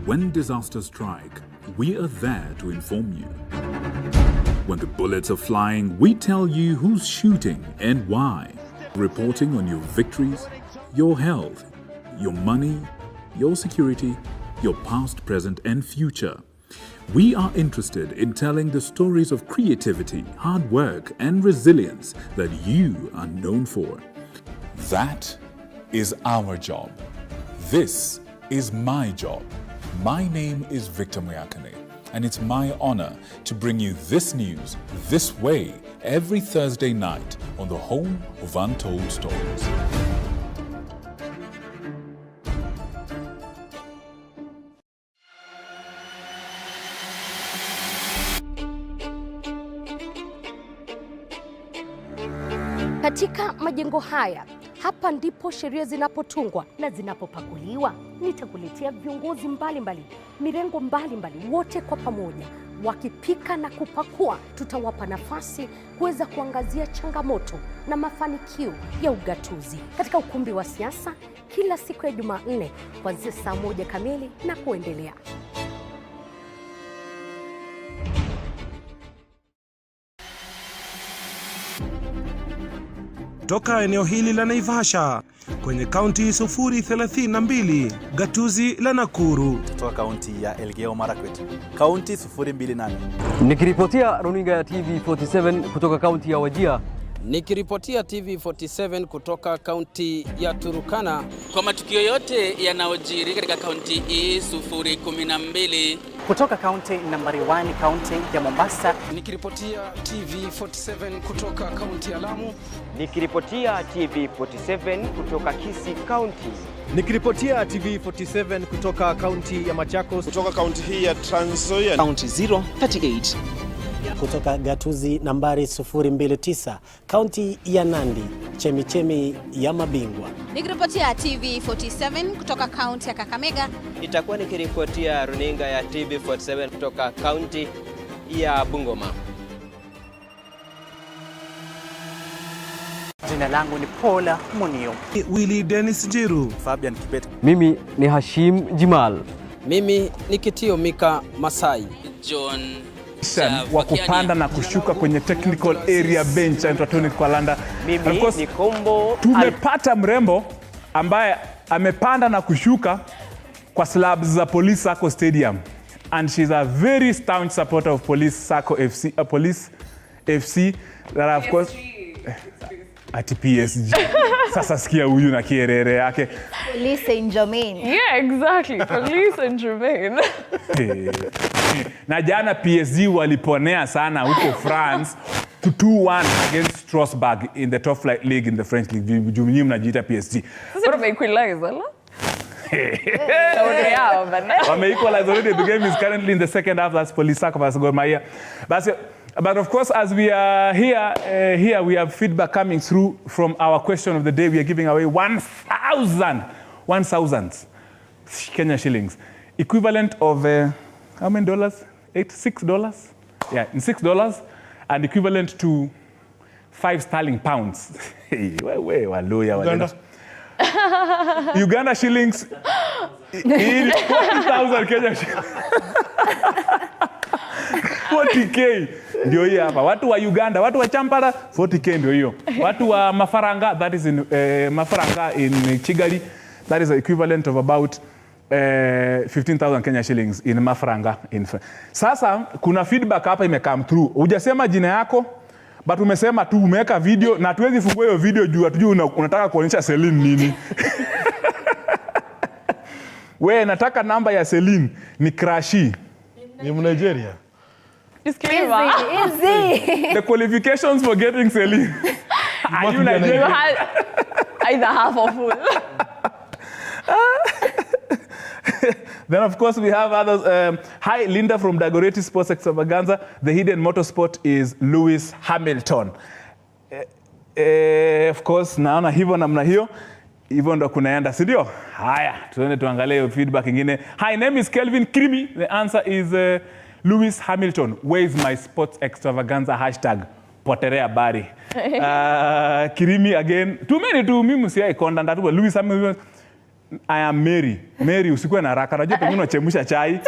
When disasters strike, we are there to inform you. When the bullets are flying, we tell you who's shooting and why. Reporting on your victories, your health, your money, your security, your past, present, and future. We are interested in telling the stories of creativity, hard work, and resilience that you are known for. That is our job. This is my job. My name is Victor Muyakane, and it's my honor to bring you this news this way every Thursday night on the home of Untold Stories. Katika majengo haya, hapa ndipo sheria zinapotungwa na zinapopakuliwa. Nitakuletea viongozi mbalimbali, mirengo mbalimbali, wote kwa pamoja wakipika na kupakua. Tutawapa nafasi kuweza kuangazia changamoto na mafanikio ya ugatuzi katika ukumbi wa siasa kila siku ya Jumanne kuanzia saa 1 kamili na kuendelea. Toka eneo hili la Naivasha kwenye kaunti 032, gatuzi la Nakuru. Kutoka kaunti ya Elgeyo Marakwet, kaunti 028. Nikiripotia runinga ya TV47 kutoka kaunti ya Wajir. Nikiripotia TV47 kutoka kaunti ya Turukana. Kwa matukio yote yanayojiri katika kaunti hii 012. Kutoka kaunti nambari 1, kaunti ya Mombasa. Nikiripotia TV47 kutoka kaunti ya Lamu. Nikiripotia TV47 kutoka Kisii County. Nikiripotia TV47 kutoka kaunti ya Machakos. Kutoka kaunti hii ya Trans Nzoia. Kaunti 038. Kutoka gatuzi nambari 029, kaunti ya Nandi, chemichemi ya mabingwa. Nikiripotia TV47 kutoka kaunti ya Kakamega. Itakuwa nikiripotia runinga ya TV47 kutoka kaunti ya Bungoma. Jina langu ni Paula Munio. Willy Dennis Jiru. Fabian Kibet. Mimi ni Hashim Jimal. Mimi ni Kitio Mika Masai. John wa kupanda na kushuka kwenye technical area bench and Tony kwa Landa. Mimi ni Kombo. Tumepata mrembo ambaye amepanda na kushuka kwa slabs za Police Sacco Stadium, and she's a very staunch supporter of Police Sacco FC, Police FC that of course at PSG. Sasa sikia huyu na kierere yake. Police Saint-Germain. Yeah, exactly. Police Saint-Germain. Na jana PSG waliponea sana huko France 2-1 against Strasbourg in the top flight league in the French league. Jumni mnajiita PSG. Sasa wameequalize ala? Wameequalize already. The game is currently in the second half. That's Police Sacco versus Gor Mahia. But of course, as we are here we have feedback coming through from our question of the day. We are giving away 1,000 Kenya shillings, equivalent of how many dollars? $6? Yeah, in $6, and equivalent to 5 sterling pounds. Uganda shillings in 40,000 Kenya shillings. 40K ndio hii hapa. Watu wa Uganda, watu wa Champara 40K ndio hiyo. Watu wa Mafaranga, that is in Mafaranga in Kigali, that is the equivalent of about 15,000 Kenya shillings in Mafaranga in. Sasa kuna feedback hapa imecome through. Hujasema jina yako, but umesema tu umeweka video na tuwezi fungua hiyo video juu hatujui unataka kuonyesha Celine nini. Wewe nataka namba ya Celine ni Krashi. Ni Nigeria. Disclaimer. Easy. The qualifications for getting Celine. Are you Nigerian? Either half or full. Then, of course, we have others. Hi, Linda from Dagoretti Sports Extravaganza. The hidden motorsport is Lewis Hamilton. Of course, naona hivyo namna hiyo. Hivyo ndo kunaenda, si ndio? Haya, tuende tuangalie feedback ingine. Hi, name is Kelvin Krimi. The answer is Lewis Hamilton. Where is my sports extravaganza hashtag? Poterea bari. Krimi again. Too many to mimi siya ikonda ndatu. Lewis Hamilton. I am Mary. Mary, usikuwe na haraka. Najua pengine unachemusha chai.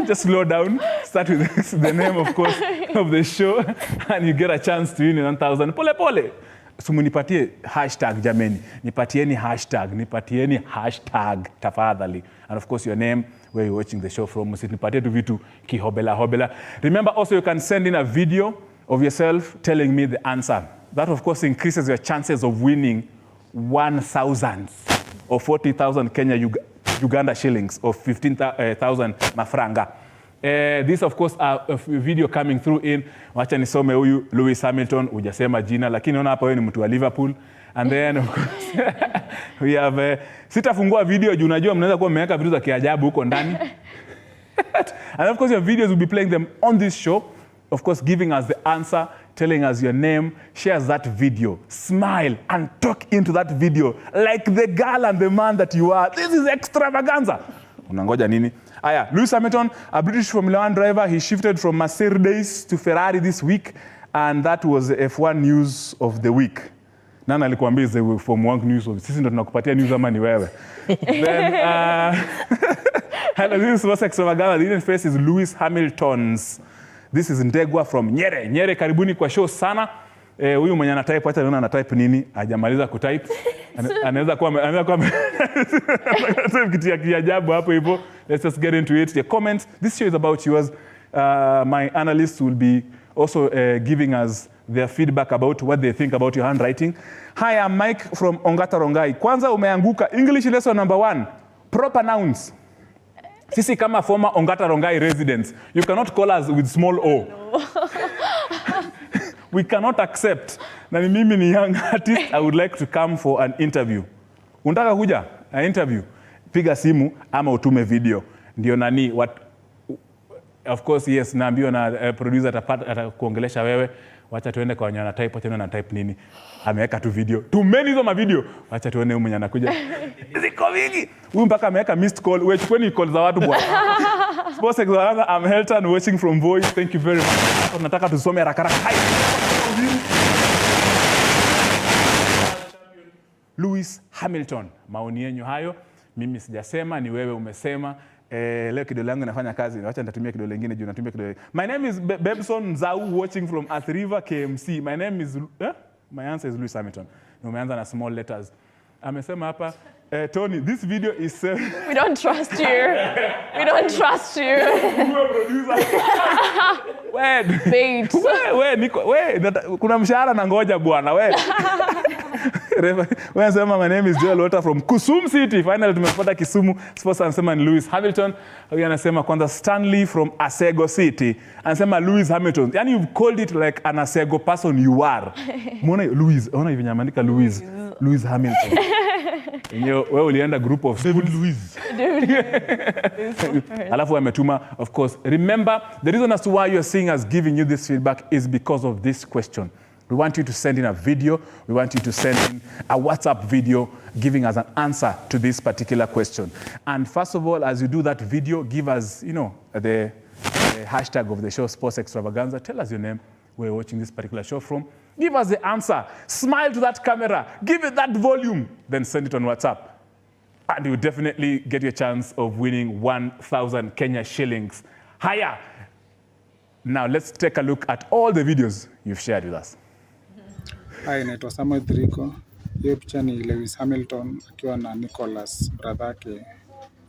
Just slow down. Start with the name, of course, of the show. And you get a chance to win 1,000. Pole pole. So munipatie hashtag jameni. Nipatieni hashtag tafadhali. And of course your name, where you're watching the show from. Nipatie tu vitu kihobela. Remember also you can send in a video of yourself telling me the answer. That of course increases your chances of winning 1,000 or 40,000 Uganda shillings or 15,000 mafranga. This of course a video coming through in wacha nisome huyu Lewis Hamilton, hujasema jina lakini unaona hapa wewe ni mtu wa Liverpool. And then of course we have sitafungua video juu unajua mnaweza kuwa mmeweka vitu za kiajabu huko ndani. And of course your videos will be playing them on this show, of course giving us the answer, telling us your name, shares that video, smile and talk into that video like the girl and the man that you are. This is extravaganza. Unangoja nini? Aya, Lewis Hamilton, a British Formula 1 driver, he shifted from Mercedes to Ferrari this week, and that was the F1 news of the week. Nana alikuambia is the Formula 1 news of sisi ndo tunakupatia news ama ni wewe. Then this was extravaganza. The Indian face is Lewis Hamilton's. This is Ndegwa from Nyere. Nyere, karibuni kwa show sana. Huyu mwenye anatype, hata naona anatype nini, hajamaliza kutype. Anaweza kuwa kitu ya kiajabu hapo hivyo. Let's just get into it. The comments. This show is about yours. My analysts will be also giving us their feedback about what they think about your handwriting. Hi, I'm Mike from Ongata Rongai. Kwanza umeanguka. English lesson number 1. Proper nouns. Sisi kama former Ongata Rongai residents, you cannot call us with small o. No. We cannot accept. Na ni mimi ni young artist, I would like to come for an interview. Unataka kuja? An interview. Piga simu ama utume video. Ndio nani what of course yes, naambiwa na producer atakuongelesha wewe. Wacha tuende kwa nyana type, wacha na type nini. Ameweka tu video. Tumeni hizo ma video. Wacha tuone mwenye anakuja. Ziko vingi. Huyu mpaka ameweka missed call. Wewe chukweni call za watu bwana. Sports Extravaganza, I'm Helton watching from Voice. Thank you very much. Tunataka tusome haraka. Lewis Hamilton. Maoni yenu hayo. Mimi sijasema, ni wewe umesema. Leo kidole yangu inafanya kazi. Wacha nitatumia kidole lingine juu natumia kidole. My name is Bebson Zau watching from Athi River KMC. My name is my answer is Lewis Hamilton. Umeanza na small letters. Amesema hapa Tony, this video is we don't trust you. We don't trust you. Kuna mshahara na ngoja bwana we. Wewe sema my name is Joel Walter from Kisumu City. Finally tumepata Kisumu. Sports anasema ni Lewis Hamilton. Huyu anasema kwanza Stanley from Asego City. Anasema Lewis Hamilton. Yani you've called it like an Asego person you are. Muone Lewis, ona hivi nyaandika Lewis Hamilton. Wewe ulienda group of David Lewis. Alafu ametuma, of course. Remember, the reason as to why you're seeing us giving you this feedback is because of this question. We want you to send in a video. We want you to send in a WhatsApp video giving us an answer to this particular question. And first of all, as you do that video, give us, the hashtag of the show, Sports Extravaganza. Tell us your name, where you're watching this particular show from. Give us the answer. Smile to that camera. Give it that volume. Then send it on WhatsApp. And you definitely get your chance of winning 1,000 Kenya shillings. Higher. Now let's take a look at all the videos you've shared with us. Hi, naitwa Samuel Thiriko. Hiyo picha ni Lewis Hamilton akiwa na Nicholas brother yake.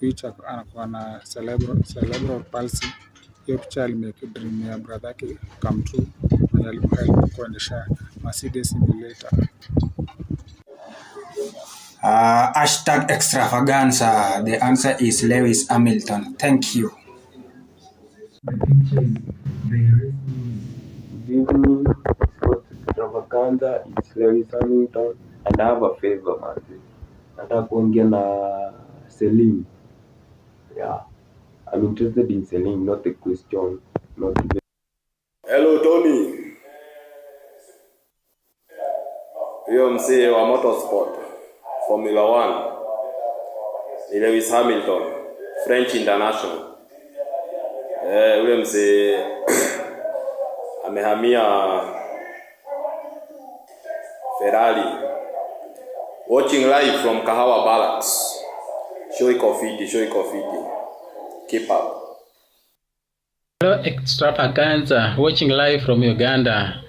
Picha anakuwa na cerebral palsy. Hiyo picha alimake dream ya brother yake come true. Alipokuwa kuendesha Mercedes simulator. Hashtag extravaganza. The answer is Lewis Hamilton. Thank you. Good evening, Sports Extravaganza. It's Lewis Hamilton, and I have a favor, man. Nataka kuongea na Selim. Yeah. I'm interested in selling, not the question. Not the... Hello Tony. Huyo msee wa motorsport Formula 1 ni Lewis Hamilton, French International. Ule msee amehamia Ferrari. Watching live from Kahawa Barracks. Show iko fiti. Keep up. Hello Extravaganza, watching live from Uganda.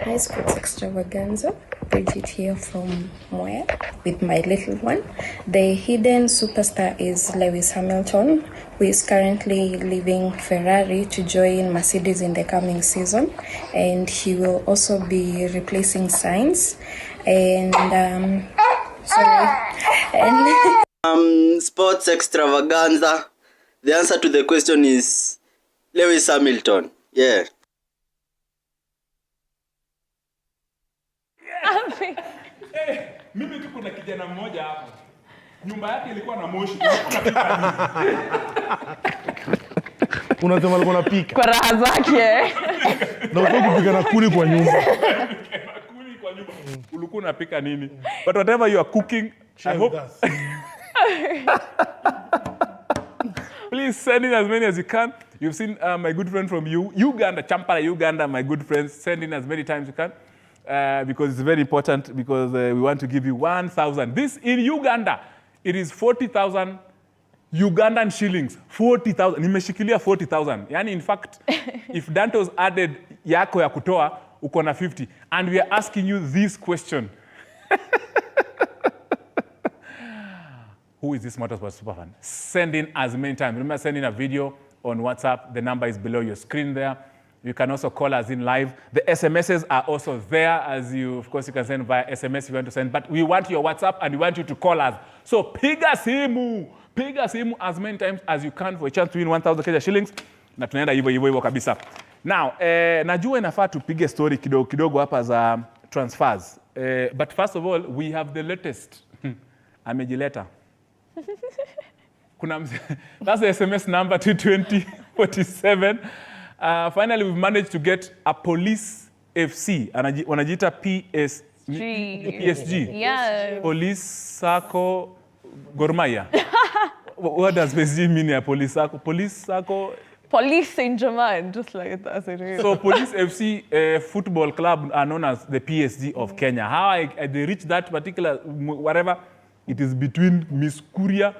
Hi, Sports Extravaganza. Bridget here from Moya with my little one. The hidden superstar is Lewis Hamilton, who is currently leaving Ferrari to join Mercedes in the coming season, and he will also be replacing Sainz. And Sports Extravaganza. The answer to the question is Lewis Hamilton. Yeah. Mimi tu kuna kijana mmoja hapo. Nyumba yake ilikuwa na moshi. Unasema alikuwa anapika. Kwa raha zake. Na uko kupika na kuni kwa nyumba. Kuni kwa nyumba. Ulikuwa unapika nini? But whatever you are cooking, I hope please send in as many as you can. You've seen my good friend from Uganda, Champala, Uganda, my good friends. Send in as many times you can. Because it's very important, because we want to give you 1,000. This in Uganda, it is 40,000 Ugandan shillings. 40,000. Nimeshikilia 40,000. Yani, in fact, if Dantos added yako ya kutoa, uko na 50. And we are asking you this question. Who is this Motorsport Superfan? Send in as many times. Remember, send in a video on WhatsApp. The number is below your screen there. You can also call us in live. The SMSs are also there, as you, of course, you can send via SMS if you want to send. But we want your WhatsApp and we want you to call us. So piga simu as many times as you can for a chance to win 1,000 Kenya shillings. Na tunaenda hivyo kabisa. Now, najua inafaa tupige story kidogo hapa za transfers. But first of all, we have the latest. Amejileta. That's the SMS number 22047. Finally, we've managed to get a police FC. Wanajiita PSG. Yeah. Police Sako Gormaya. What does PSG mean, a police Sako? Police Sako? Police Saint-Germain, just like that as it is. So Police FC football club are known as the PSG of Kenya. How they reach that particular, whatever, it is between Miss Kuria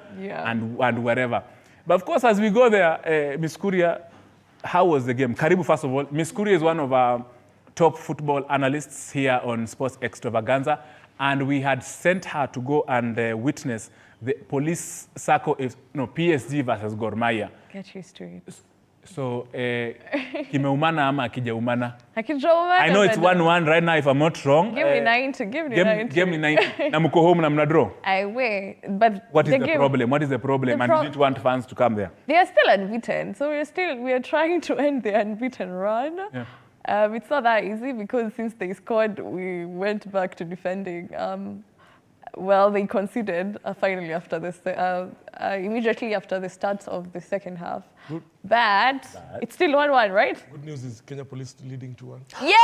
and wherever. But of course, as we go there, Miss Kuria, how was the game? Karibu, first of all. Miss Kuria is one of our top football analysts here on Sports Extravaganza, and we had sent her to go and witness the Police Sako, PSG versus Gor Mahia. Get used to it. So, kimeumana ama akijaumana? Akijaumana. I know it's 1-1 right now, if I'm not wrong. Give me 90, give me 90. Give me 90. Na mko home na mna draw? I will, but what is the problem? What is the problem? And you didn't want fans to come there? They are still unbeaten, so we are trying to end the unbeaten run. Yeah. It's not that easy, because since they scored, we went back to defending. Well, they conceded finally after this, immediately after the start of the second half. Good. But it's still 1-1, right? Good news is Kenya Police leading 2-1. Yeah!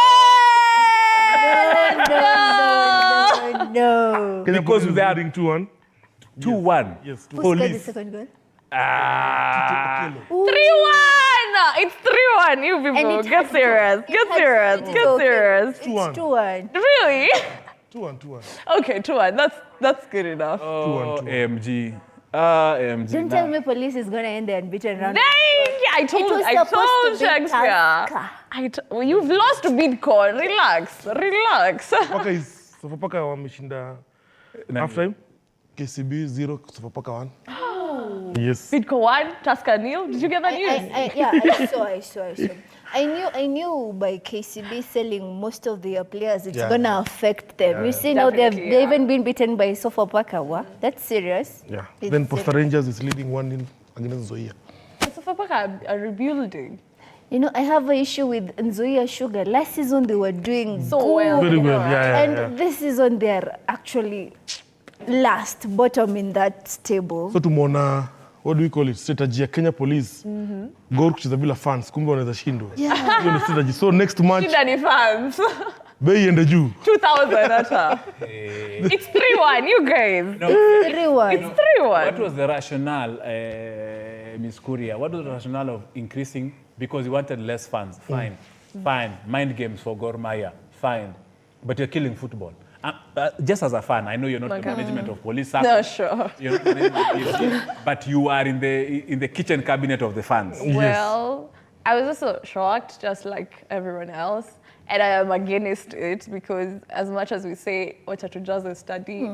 No. Kenya Because Police they are leading 2-1. 2-1. Yes. Who scored the second goal? 3-1! It's 3-1, you people. Get serious. Get serious. Get serious. It's 2-1. Really? 2-1. Okay, 2-1. That's good enough. Oh, AMG. Don't tell me Police is going to end the unbeaten round. I told Shakespeare. You've lost Bidco. Relax. Paka is Sofapaka wameshinda half time. KCB 0, Sofapaka 1. Oh. Yes. Bidco 1, Tusker 0. Did you get that news? I saw. I knew by KCB selling most of their players, it's going to affect them. You see, now they've even been beaten by Sofapaka. That's serious. Yeah. Then Posta Rangers is leading 1-0 against Nzoia. Sofapaka are rebuilding. You know, I have an issue with Nzoia Sugar. Last season they were doing so well. Very well, and this season they're actually last bottom in that table. So tumeona, what do we call it, strategy ya Kenya Police. Gor kucheza bila fans, kumbe wanaweza shindwa. Yeah. Hiyo ni strategy. So next match Shida ni fans. bei iende juu. 2,000 hata. It's 3-1, you guys. No, it's 3-1. It's 3-1. What was the rationale, Ms. Kuria? What was the rationale of increasing? Because you wanted less fans. Fine. Fine. Mind games for Gor Mahia. Fine. But you're killing football. Just as a fan, I know you're not the management of police. No, sure. You're not but you are in the kitchen cabinet of the fans. Well, I was also shocked, just like everyone else. And I am against it because as much as we say, wacha tujaze study,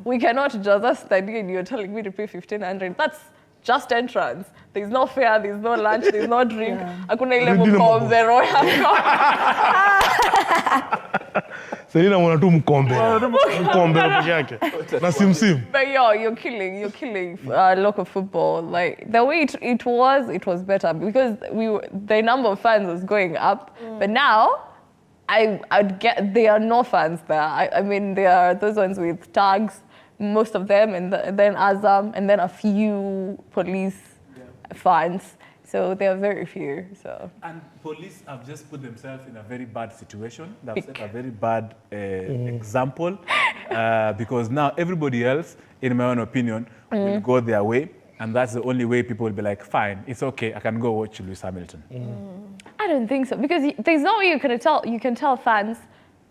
we cannot just study and you're telling me to pay 1,500. That's just entrance. There's no fare, there's no lunch, there's no drink. Hakuna ile mkombe royal. Selina mwana tu mkombe. Mkombe peke yake. Na simsim. But you're killing local football. Like the way it was better because the number of fans was going up. But now I'd get there are no fans there. I mean there are those ones with tags, most of them, and then Azam, and then a few police fans. So there are very few. So and police have just put themselves in a very bad situation. They've set a very bad example because now everybody else, in my own opinion, will go their way. And that's the only way people will be like, fine, it's okay, I can go watch Lewis Hamilton. I don't think so, because there's no way you can tell fans,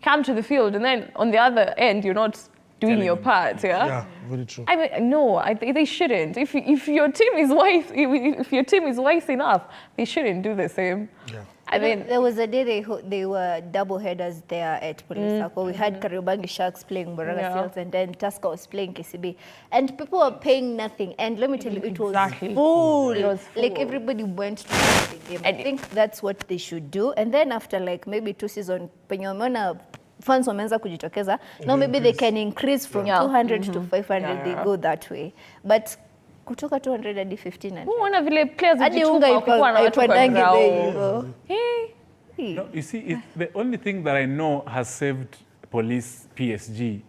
come to the field, and then on the other end, you're not doing your part, yeah? Yeah, very true. I mean, no, they shouldn't. If your team is wise enough, they shouldn't do the same. Yeah. I mean, there was a day they were double headers there at Police Circle. We had Kariobangi Sharks playing Moraga Seals, and then Tusker was playing KCB. And people were paying nothing. And let me tell you, it was full. It was full. Like everybody went to the game. I think that's what they should do. And then after like maybe 2 seasons, penye wameona fans wameanza kujitokeza, now maybe they can increase from 200 to 500. They go that way. But kutoka 200 hadi 1,500. Unaona vile players hadi unga ipandangi hivyo. No, you see, it's the only thing that I know has saved police PSG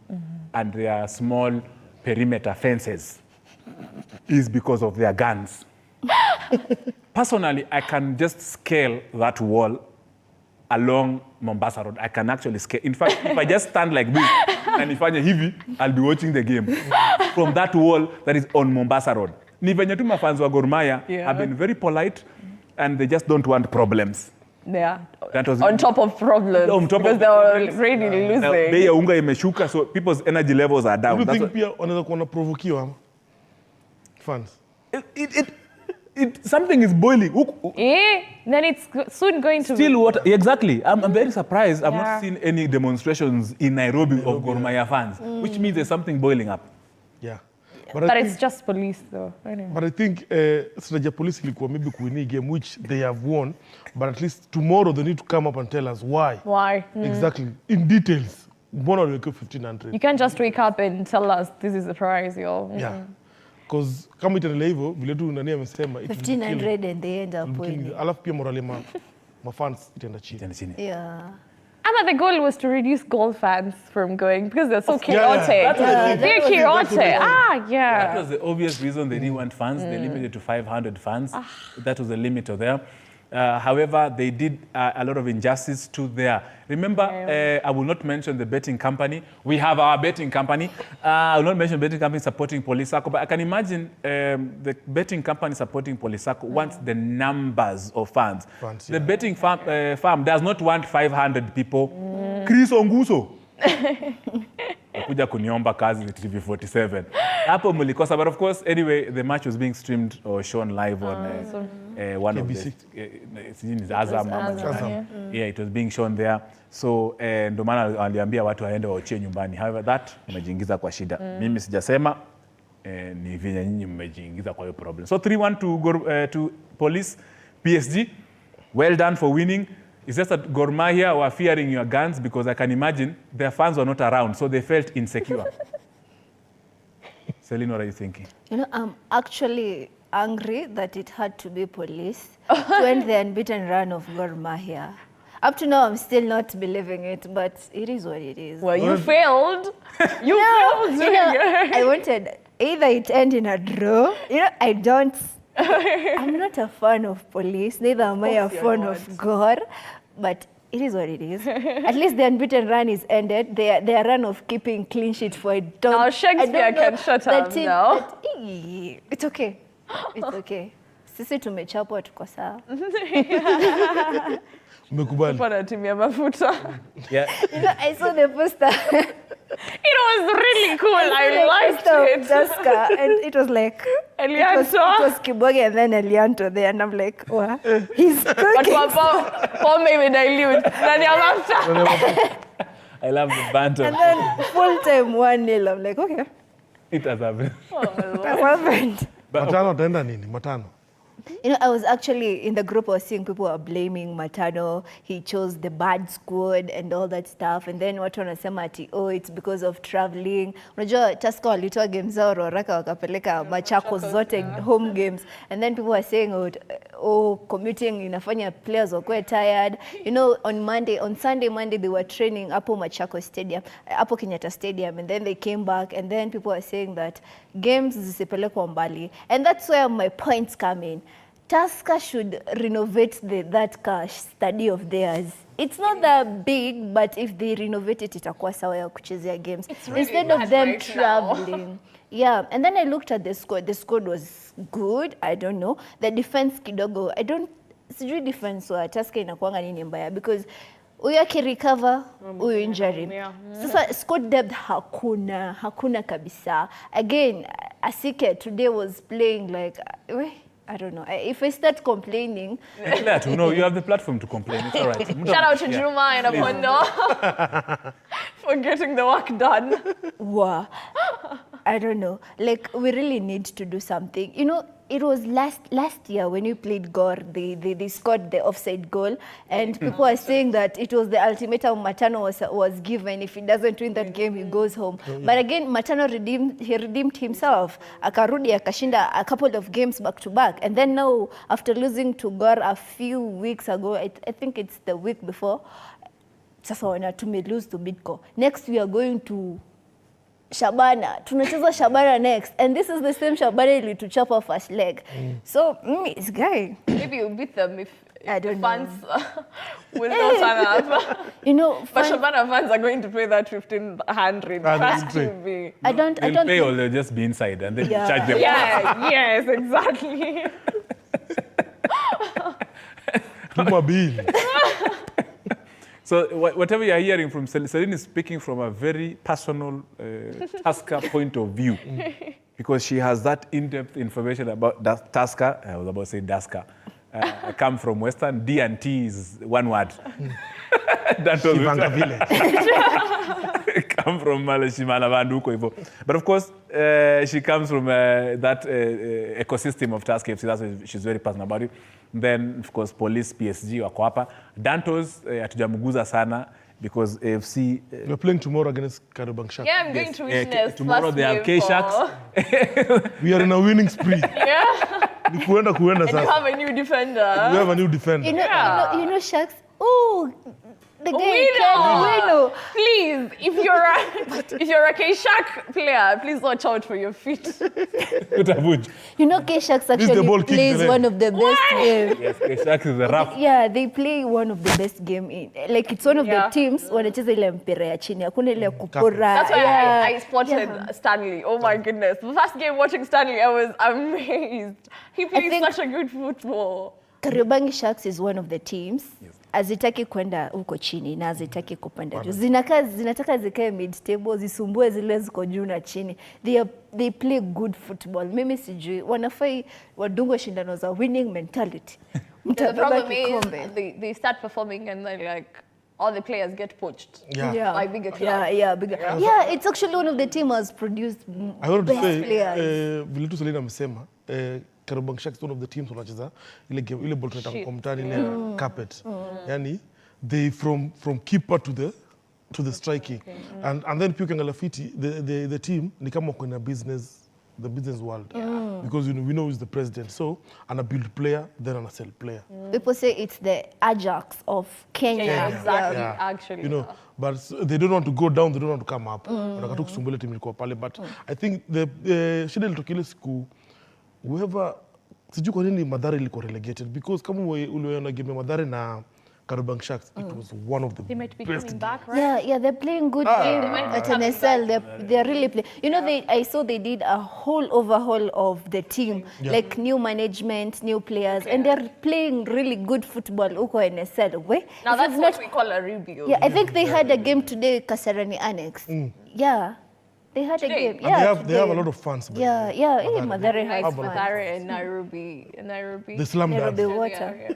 and their small perimeter fences is because of their guns. Personally, I can just scale that wall along Mombasa Road. I can actually scale. In fact, if I just stand like this and if I'm heavy, I'll be watching the game from that wall that is on Mombasa Road. Ni venye tu mafans wa Gor Mahia have been very polite and they just don't want problems. Yeah, that was on top of problems, because they were really losing. Bei ya unga imeshuka, so people's energy levels are down. Do you think pia wanaweza kuwa provokiwa fans? Something is boiling. Then it's soon going to still what exactly. I'm very surprised. I've not seen any demonstrations in Nairobi of Gor Mahia fans, which means there's something boiling up. Yeah. But it's just police though. Anyway. But I think strategy police ilikuwa maybe kuwin game which they have won, but at least tomorrow they need to come up and tell us why. Why? Exactly. In details. Mbona waliweka 1,500? You can't just wake up and tell us this is the price, yo. Yeah. Because kama itaendelea hivyo vile tu nani amesema 1,500 and they end up winning. Alafu pia morale mafans itaenda chini. Yeah. And the goal was to reduce goal fans from going because they're so chaotic. They're chaotic. That was the obvious reason they didn't want fans. They limited to 500 fans. That was the limit there. However, they did a lot of injustice to their... Remember, I will not mention the betting company. We have our betting company. I will not mention betting company supporting Police Circle, but I can imagine the betting company supporting Police Circle wants the numbers of fans. The betting farm does not want 500 people. Chris Onguso. Kuja kuniomba kazi TV47. Hapo mulikosa, but of course, anyway, the match was being streamed or shown live on one of the Azam. Yeah, it was being shown there. So ndo maana aliambia watu waende waochie nyumbani. However, that umejiingiza kwa shida. Mimi sijasema ni vile nyinyi mmejiingiza kwa hiyo problem. So 3-1 to Police PSG. Well done for winning. It's just that Gor Mahia were fearing your guns because I can imagine their fans were not around, so they felt insecure. Celine, what are you thinking? You know, I'm actually angry that it had to be Police to end the unbeaten run of Gor Mahia. Up to now, I'm still not believing it, but it is what it is. Well, you failed. You failed. I wanted either it end in a draw. I'm not a fan of police. Neither am I a fan of God. But it is what it is. At least the unbeaten run is ended. Their run of keeping clean sheet for Now Shakespeare can shut up now. It's okay. It's okay. Sisi tumechapwa tuko sawa. Umekubali. Pana timu ya mafuta. Yeah. I saw the poster. It was really cool. I liked it. Tusker, and it was like Elianto. It was Kiboge and then Elianto there, and I'm like, what? He's cooking. But Paul made me dilute. Nani ya mafuta. I love the banter. And then full time 1-0. I'm like, okay. It has happened. It happened. Matano tenda nini? Matano. You know, I was actually in the group, I was seeing people were blaming Matano. He chose the bad squad and all that stuff. And then watu wanasema ati, oh, it's because of traveling. Unajua, Tusker walitoa games zao Roraka wakapeleka Machakos zote home games. And then people were saying, oh, commuting inafanya players wakwe tired. You know, on Sunday, Monday, they were training hapo Machakos Stadium, hapo Kenyatta Stadium. And then they came back. And then people were saying that games zisipelekwa mbali. And that's where my points come in. Tusker should renovate that car study of theirs. It's not that big, but if they renovate it, itakuwa sawa ya kuchezea games. Really instead of them right traveling. Yeah, and then I looked at the squad. The squad was good. I don't know. The defense kidogo, sijui defense wa Tusker inakuanga nini mbaya because huyu akirecover, huyu injury. Sasa squad depth hakuna kabisa. Again, Asike today was playing like, I don't know. If I start complaining... No, you have the platform to complain. It's all right. Shout out to Juma and Apondo for getting the work done. Wow. I don't know. Like, we really need to do something. You know, it was last year when we played Gor, they scored the offside goal, and people are saying that it was the ultimatum Matano was given. If he doesn't win that game, he goes home. But again, Matano redeemed himself. Akarudi akashinda a couple of games back to back, and then now after losing to Gor a few weeks ago, I think it's the week before, sasa wana lose to Bidco. Next we are going to Shabana. Tunacheza Shabana next. And this is the same Shabana ilituchapa first leg. So, it's guy. Maybe you beat them if fans will not turn up. You know, but Shabana fans are going to pay that 1,500. Trust me. I don't pay or they'll just be inside and then charge them. Yeah, yes, exactly. So whatever you are hearing from Celine is speaking from a very personal Tusker point of view because she has that in-depth information about Tusker. I was about to say Tusker. I come from Western. D and T is one word. Shivanga village. Come from Malashimalavanduko. But of course, she comes from that ecosystem of Tusker FC. That's why she's very passionate about it. Then, of course, police, PSG, wako hapa. Dantos, hatujamuguza sana because AFC... We're playing tomorrow against Kariobangi. Yeah, I'm going to witness. Tomorrow they have K-Sharks. We are in a winning spree. Yeah. And you have a new defender. We have a new defender. You know Sharks? Oh, the guy Please, if you're a K-Shark player, please watch out for your feet. You know K-Sharks actually plays one of the best games. Yes, K-Sharks is a rough. Yeah, they play one of the best game in. Like it's one of the teams wanacheza ile mpira ya chini. Hakuna ile kupora. That's why I spotted Stanley. Oh my goodness. The first game watching Stanley, I was amazed. He plays such a good football. Kariobangi Sharks is one of the teams. Hazitaki kwenda huko chini na hazitaki kupanda juu. Zinataka zikae mid table, zisumbue zile ziko juu na chini. They play good football. Mimi sijui wanafai wadungwe shindano za winning mentality. The problem is they start performing and then like all the players get poached. By bigger clubs. Yeah, it's actually one of the team has produced best players. Vile tu Selina amesema, Kariobangi Sharks one of the teams wanacheza ile game ile ball tunataka kwa mtani ile carpet. Yani they from keeper to the striking. And then pia ukiangalia fiti the team ni kama kuna business the business world. Because we know he's the president. So, and a build player, then and a sell player. People say it's the Ajax of Kenya. Exactly, actually. You know, but they don't want to go down, they don't want to come up. But I think the shida ilitokea siku whoever sijui kwa nini Mathare ilikuwa relegated because kama uliona game Mathare na Kariobangi Sharks, it was one of the they might be best coming back, right? Yeah, they're playing good game at NSL. They're really playing. You know, I saw they did a whole overhaul of the team, like new management, new players, and they're playing really good football. Uko NSL. Now that's what we call a rebuild. Yeah, I think they had a game today, Kasarani Annex. Yeah. They had a game. Yeah, they have a lot of fans. Yeah. Mathare has fans. Mathare and Nairobi. The slum Nairobi water.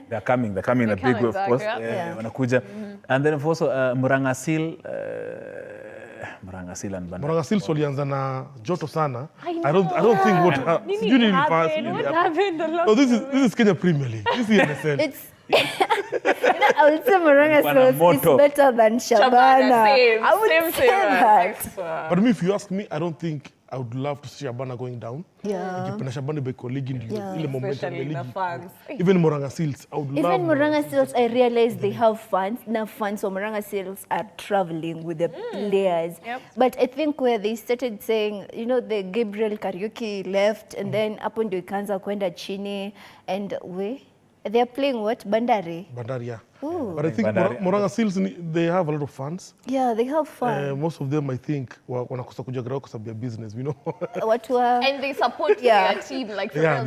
They're coming a big way, of course. Wanakuja. And then also Murang'a Seal and Bandari. Murang'a Seal walianza na joto sana. I don't think what happened. No, this is Kenya Premier League. This is NSL. I would say Murang'a Seal is better than Shabana. I would say that. But if you ask me, I don't think I would love to see Shabana going down. Yeah. Shabana beko league in ile momentum Especially the fans. Even Murang'a Seals, I would love. Even Murang'a Seals, I realize they have fans. Now fans so Murang'a Seals are traveling with the players. Yep. But I think where they started saying, you know, the Gabriel Kariuki left, and then hapo ndio ikaanza kwenda chini, and they're playing what? Bandari? Bandari, yeah. Ooh. But I think Murang'a Seals, they have a lot of fans. Yeah, they have fun. Most of them, I think, wanakosa kuja grao kwa sababu ya business, you know. And they support their team, like for real.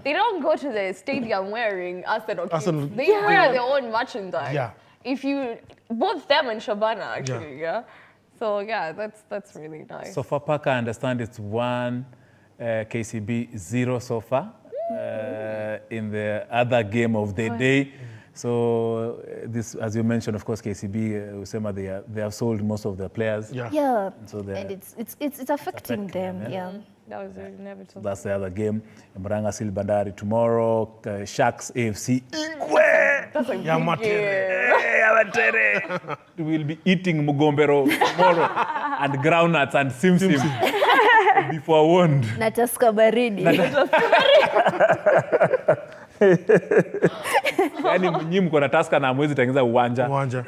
They don't go to the stadium wearing Arsenal kits. They wear their own merchandise. Yeah. Both them and Shabana, actually, So, that's really nice. So for Park, I understand it's 1 KCB 0 so far. In the other game of the day. So this, as you mentioned, of course, KCB, Usema, they have sold most of their players. Yeah. So and it's affecting them. Yeah. That was inevitable. That's the other game. Murang'a Seal Bandari tomorrow. Sharks AFC. That's a Yamatere. We will be eating mugombero tomorrow and groundnuts and simsim. Be forewarned. Nataska baridi. Yani nyinyi mko na Tusker na mwezi tengeneza uwanja.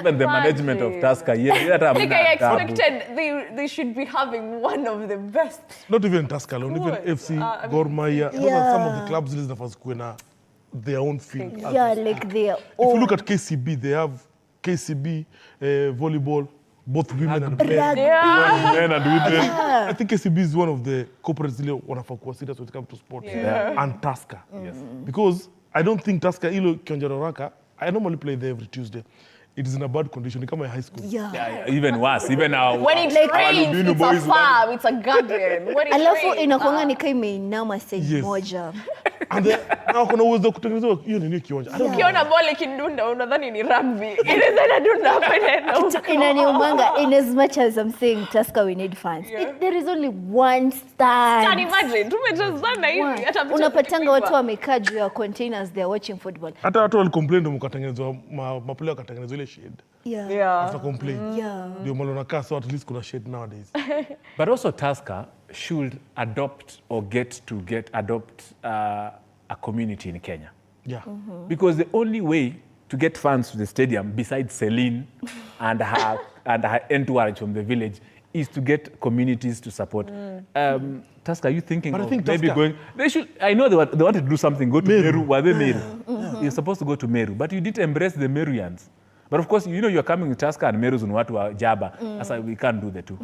Even the management of Tusker, I expected they should be having one of the best. Not even Tusker alone, even FC, Gor Mahia. Those are some of the clubs that have their own field. Yeah, like their own. If you look at KCB, they have KCB volleyball, both women and men. Men and women. I think KCB is one of the corporates really want to consider when it comes to sport. And Tusker. Yes. Because I don't think Tusker, I normally play there every Tuesday. It is in a bad condition. It's like my high school. Yeah, even worse. Even our when it rains, it's a farm, it's a garden. When it alafu inakuanga ni kama imeinama stage moja. And now kuna uwezo kutengeneza hiyo nini kiwanja. Ukiona ball ikidunda unadhani ni rugby. Inaweza inadunda hapa na inaniumanga in as much as I'm saying Tusker we need fans. There is only one stand. Can imagine tumejazana hivi hata unapatanga watu wamekaa juu ya containers they are watching football. Hata watu walikomplain ndio mkatengenezwa maplayer wakatengenezwa ile shade. After complain. Ndio malo nakaa so at least kuna shade nowadays. But also Tusker should adopt or adopt a community in Kenya. Yeah. Because the only way to get fans to the stadium besides Celine and her entourage from the village is to get communities to support. Tusker, are you thinking of maybe going? They should. I know they wanted to do something. Go to Meru. Were they Meru? You're supposed to go to Meru, but you didn't embrace the Meruyans. But of course, you know you're coming with Tusker and Meru's on watu wa Jaba. That's why we can't do the two.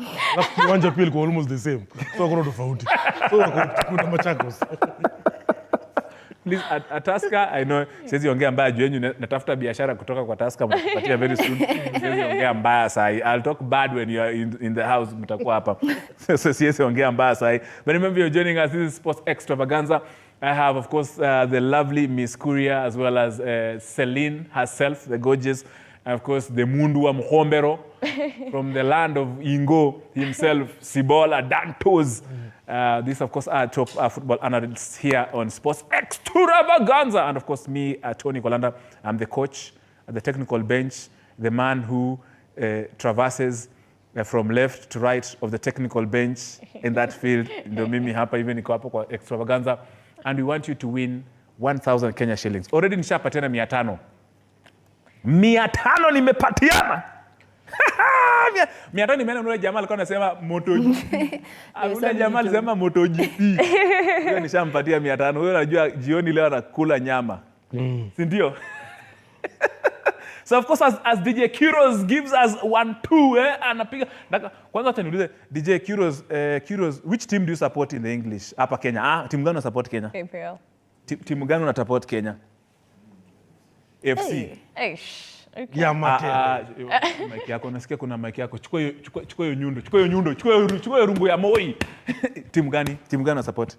Kiwanja pia iko almost the same. So kuna tofauti. So kuna Machakos. Please, at Tusker, I know, siwezi ongea mbaya juu yenu, natafuta biashara kutoka kwa Tusker, mtapatia very soon. Siwezi ongea mbaya sahi. I'll talk bad when you are in the house, mtakuwa hapa. So siwezi ongea mbaya sahi. But remember you're joining us, this is Sports Extravaganza. I have, of course, the lovely Miss Kuria, as well as Celine herself, the gorgeous, and of course, the Mundu wa Mhombero, from the land of Ingo himself, Sibola Dantos. This, of course, are top football analysts here on Sports Extravaganza. And, of course, me, Tony Kolanda. I'm the coach at the technical bench, the man who traverses from left to right of the technical bench in that field. Ndio mimi hapa hivi niko hapo kwa Extravaganza. And we want you to win 1,000 Kenya shillings. Already nishapatiana 500. 500 nimepatiana. 500 nimeona yule jamaa alikuwa anasema MotoGP. Yule jamaa alisema MotoGP. Hiyo nishampatia 500. Wewe unajua jioni leo anakula nyama. Si ndio? So of course as DJ Kiros gives us 1-2 anapiga. Kwanza acha niulize DJ Kiros, which team do you support in the English hapa Kenya? Team gani unasupport Kenya? KPL. Team gani unasupport Kenya? FC. Okay. Ya mate. Mic yako nasikia kuna mic yako. Chukua hiyo nyundo. Chukua hiyo rungu ya Moi. Team gani unasupport?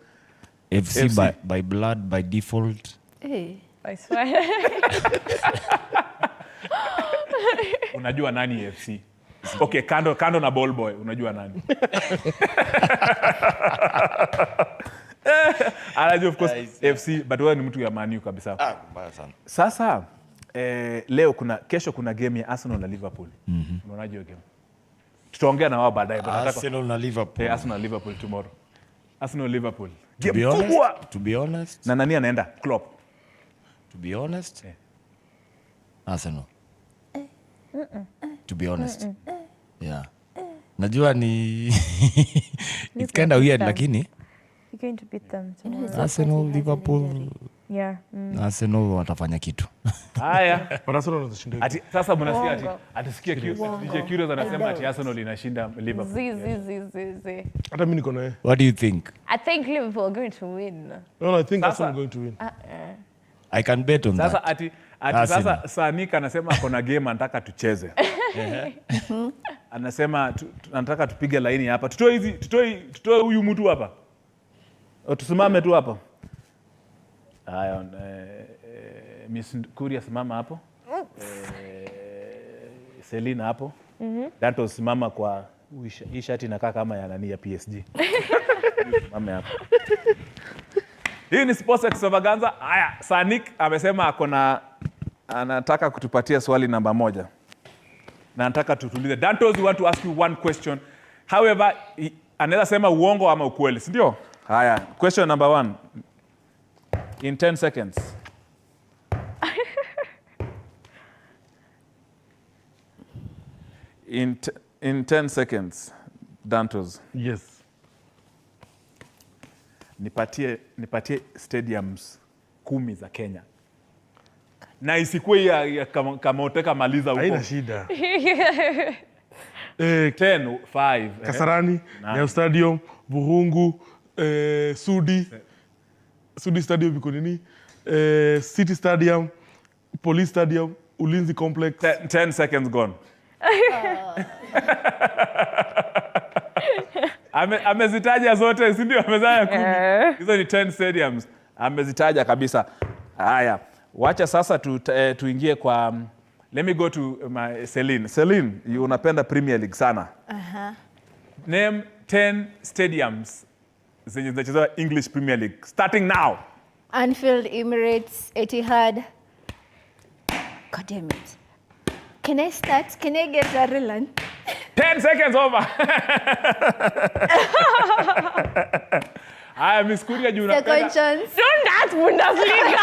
FC. By blood, by default. I swear. Unajua nani FC? Okay, kando na ball boy, unajua nani? Anajua of course FC, but wewe ni mtu ya Man U kabisa. Mbaya sana. Sasa kesho kuna game ya Arsenal na Liverpool. Unaonaje hiyo game? Tutaongea na wao baadaye. Arsenal na Liverpool. Arsenal Liverpool tomorrow. Arsenal Liverpool. To be honest. Na nani anaenda? Klopp. To be honest. Arsenal. To be honest. Yeah. Najua ni it's kind of weird lakini You're going to beat them tomorrow. Arsenal, Liverpool. Yeah. Arsenal watafanya kitu. Haya. Arsenal watashinda. Sasa mnasikia atasikia DJ Curious anasema ati Arsenal inashinda Liverpool. Hata mimi niko naye. What do you think? I think Liverpool are going to win. No, I think Arsenal are going to win. I can bet on sasa that. Sasa Sanika anasema akona game anataka tucheze. Anasema anataka tupige laini hapa. Tutoe huyu mtu hapa. Tusimame tu hapa. Haya, Miss Kuria simama hapo. Selina hapo. Danto simama kwa hii shati inakaa kama ya nani ya PSG. Simame hapo. Hii ni Sports Extravaganza. Haya, Sanik amesema anataka kutupatia swali namba 1. Na nataka tutulize. Dantos, we want to ask you one question. However, anaweza sema uongo ama ukweli, si ndio? Haya, question number 1. In 10 seconds. In 10 seconds, Dantos. Yes. Nipatie stadiums 10 za Kenya. Na isikuwe ya kama utaka maliza huko. Haina shida. 10, 5. Kasarani, Nyayo Stadium, Buhungu, Sudi Stadium biko nini? City Stadium, Police Stadium, Ulinzi Complex. 10 seconds gone. Amezitaja zote, si ndio? Amezitaja 10. Hizo ni 10 stadiums. Amezitaja kabisa. Haya, wacha sasa tuingie kwa let me go to my Celine. Celine, unapenda Premier League sana. Name 10 stadiums zenye zinachezwa English Premier League. Starting now. Anfield, Emirates, Etihad. God damn it. Can I start? Can I get Ireland? 10 seconds over. Haya, Miss Kuria juu unapenda. Second chance. Don't ask Bundesliga.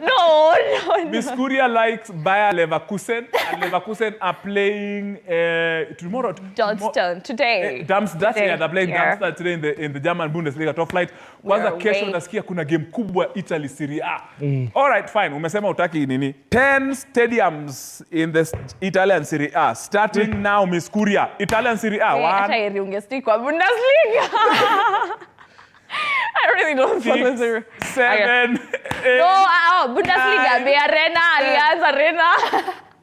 No. Miss Kuria likes Bayer Leverkusen, and Leverkusen are playing tomorrow. Darmstadt today. Darmstadt, yeah, they're playing Darmstadt today in the German Bundesliga top flight. Kwanza kesho nasikia kuna game kubwa Italy Serie A. All right, fine. Umesema utaki nini? 10 stadiums in the Italian Serie A. Starting now, Miss Kuria. Italian Serie A. Hata heri ungestick kwa Bundesliga. I really don't follow the 7. No, Bundesliga, the Arena, Allianz Arena.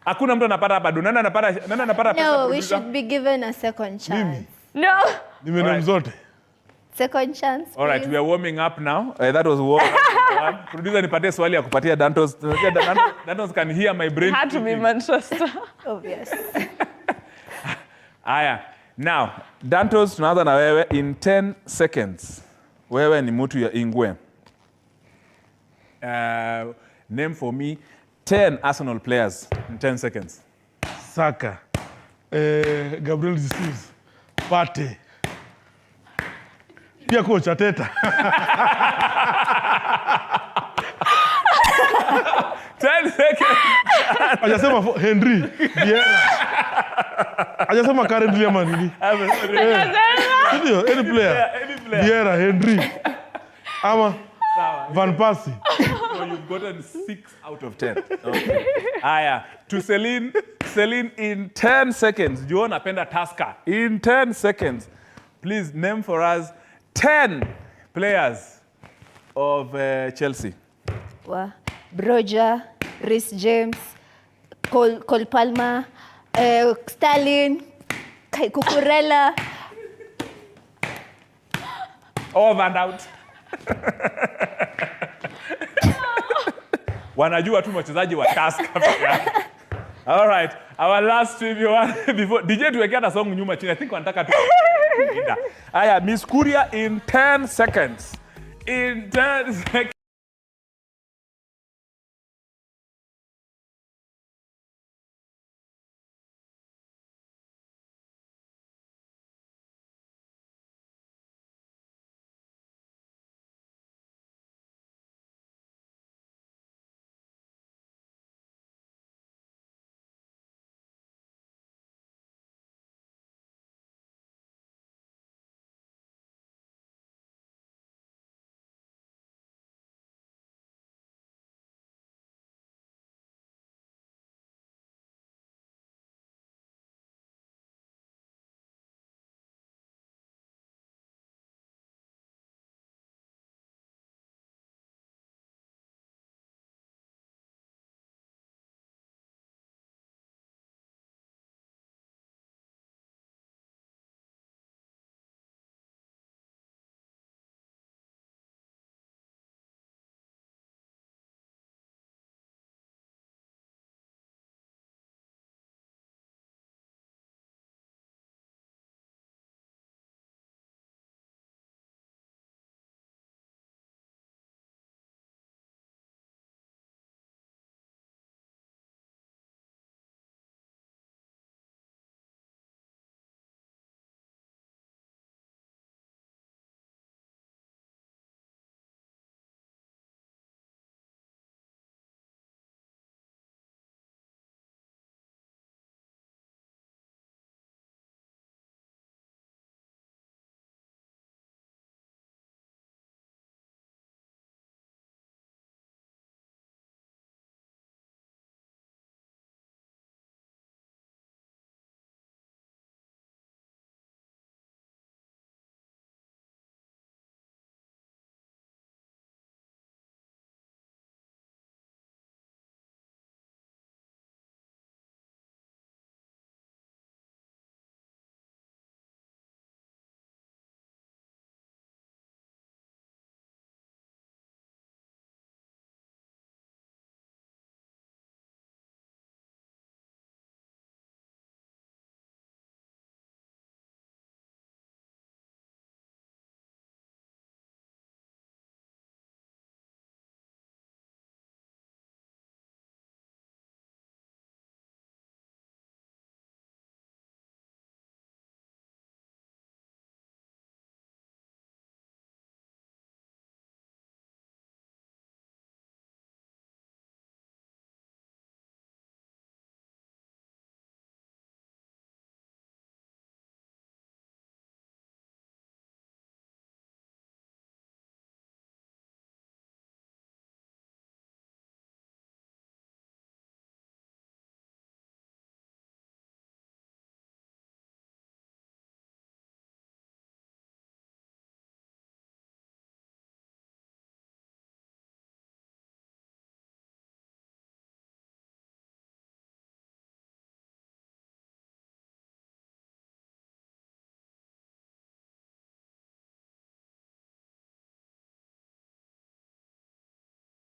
Hakuna mtu anapata hapa. Nani anapata pesa? No, we should be given a second chance. No. Nimenam zote. Second chance. Please. All right, we are warming up now. That was warm up. Producer nipatie swali ya kupatia Dantos. Dantos can hear my brain. Had to be Manchester. Obvious. Aya. Now, Dantos tunaanza na wewe in 10 seconds. Wewe ni mtu ya Ingwe. Name for me 10 Arsenal players in 10 seconds. Saka, Gabriel Jesus. Pate. Pia coach Ateta. 10 seconds. Hajasema Henry Vieira. Hajasema currently ama nini? Ndio, any player. Vieira, Henry. Ama Van Persie. So you've gotten 6 out of 10. Okay. Aya, to Celine in 10 seconds. Joe napenda Tusker. In 10 seconds, please name for us 10 players of Chelsea. Broja, Reece James, Cole Palmer, Sterling, Cucurella. All van out. Wanajua tu wachezaji wa Tusker. All right, our last trivia one before DJ tuwekea na song nyuma chini. I think wanataka tu. Aya, Miss Kuria in 10 seconds. In 10 seconds.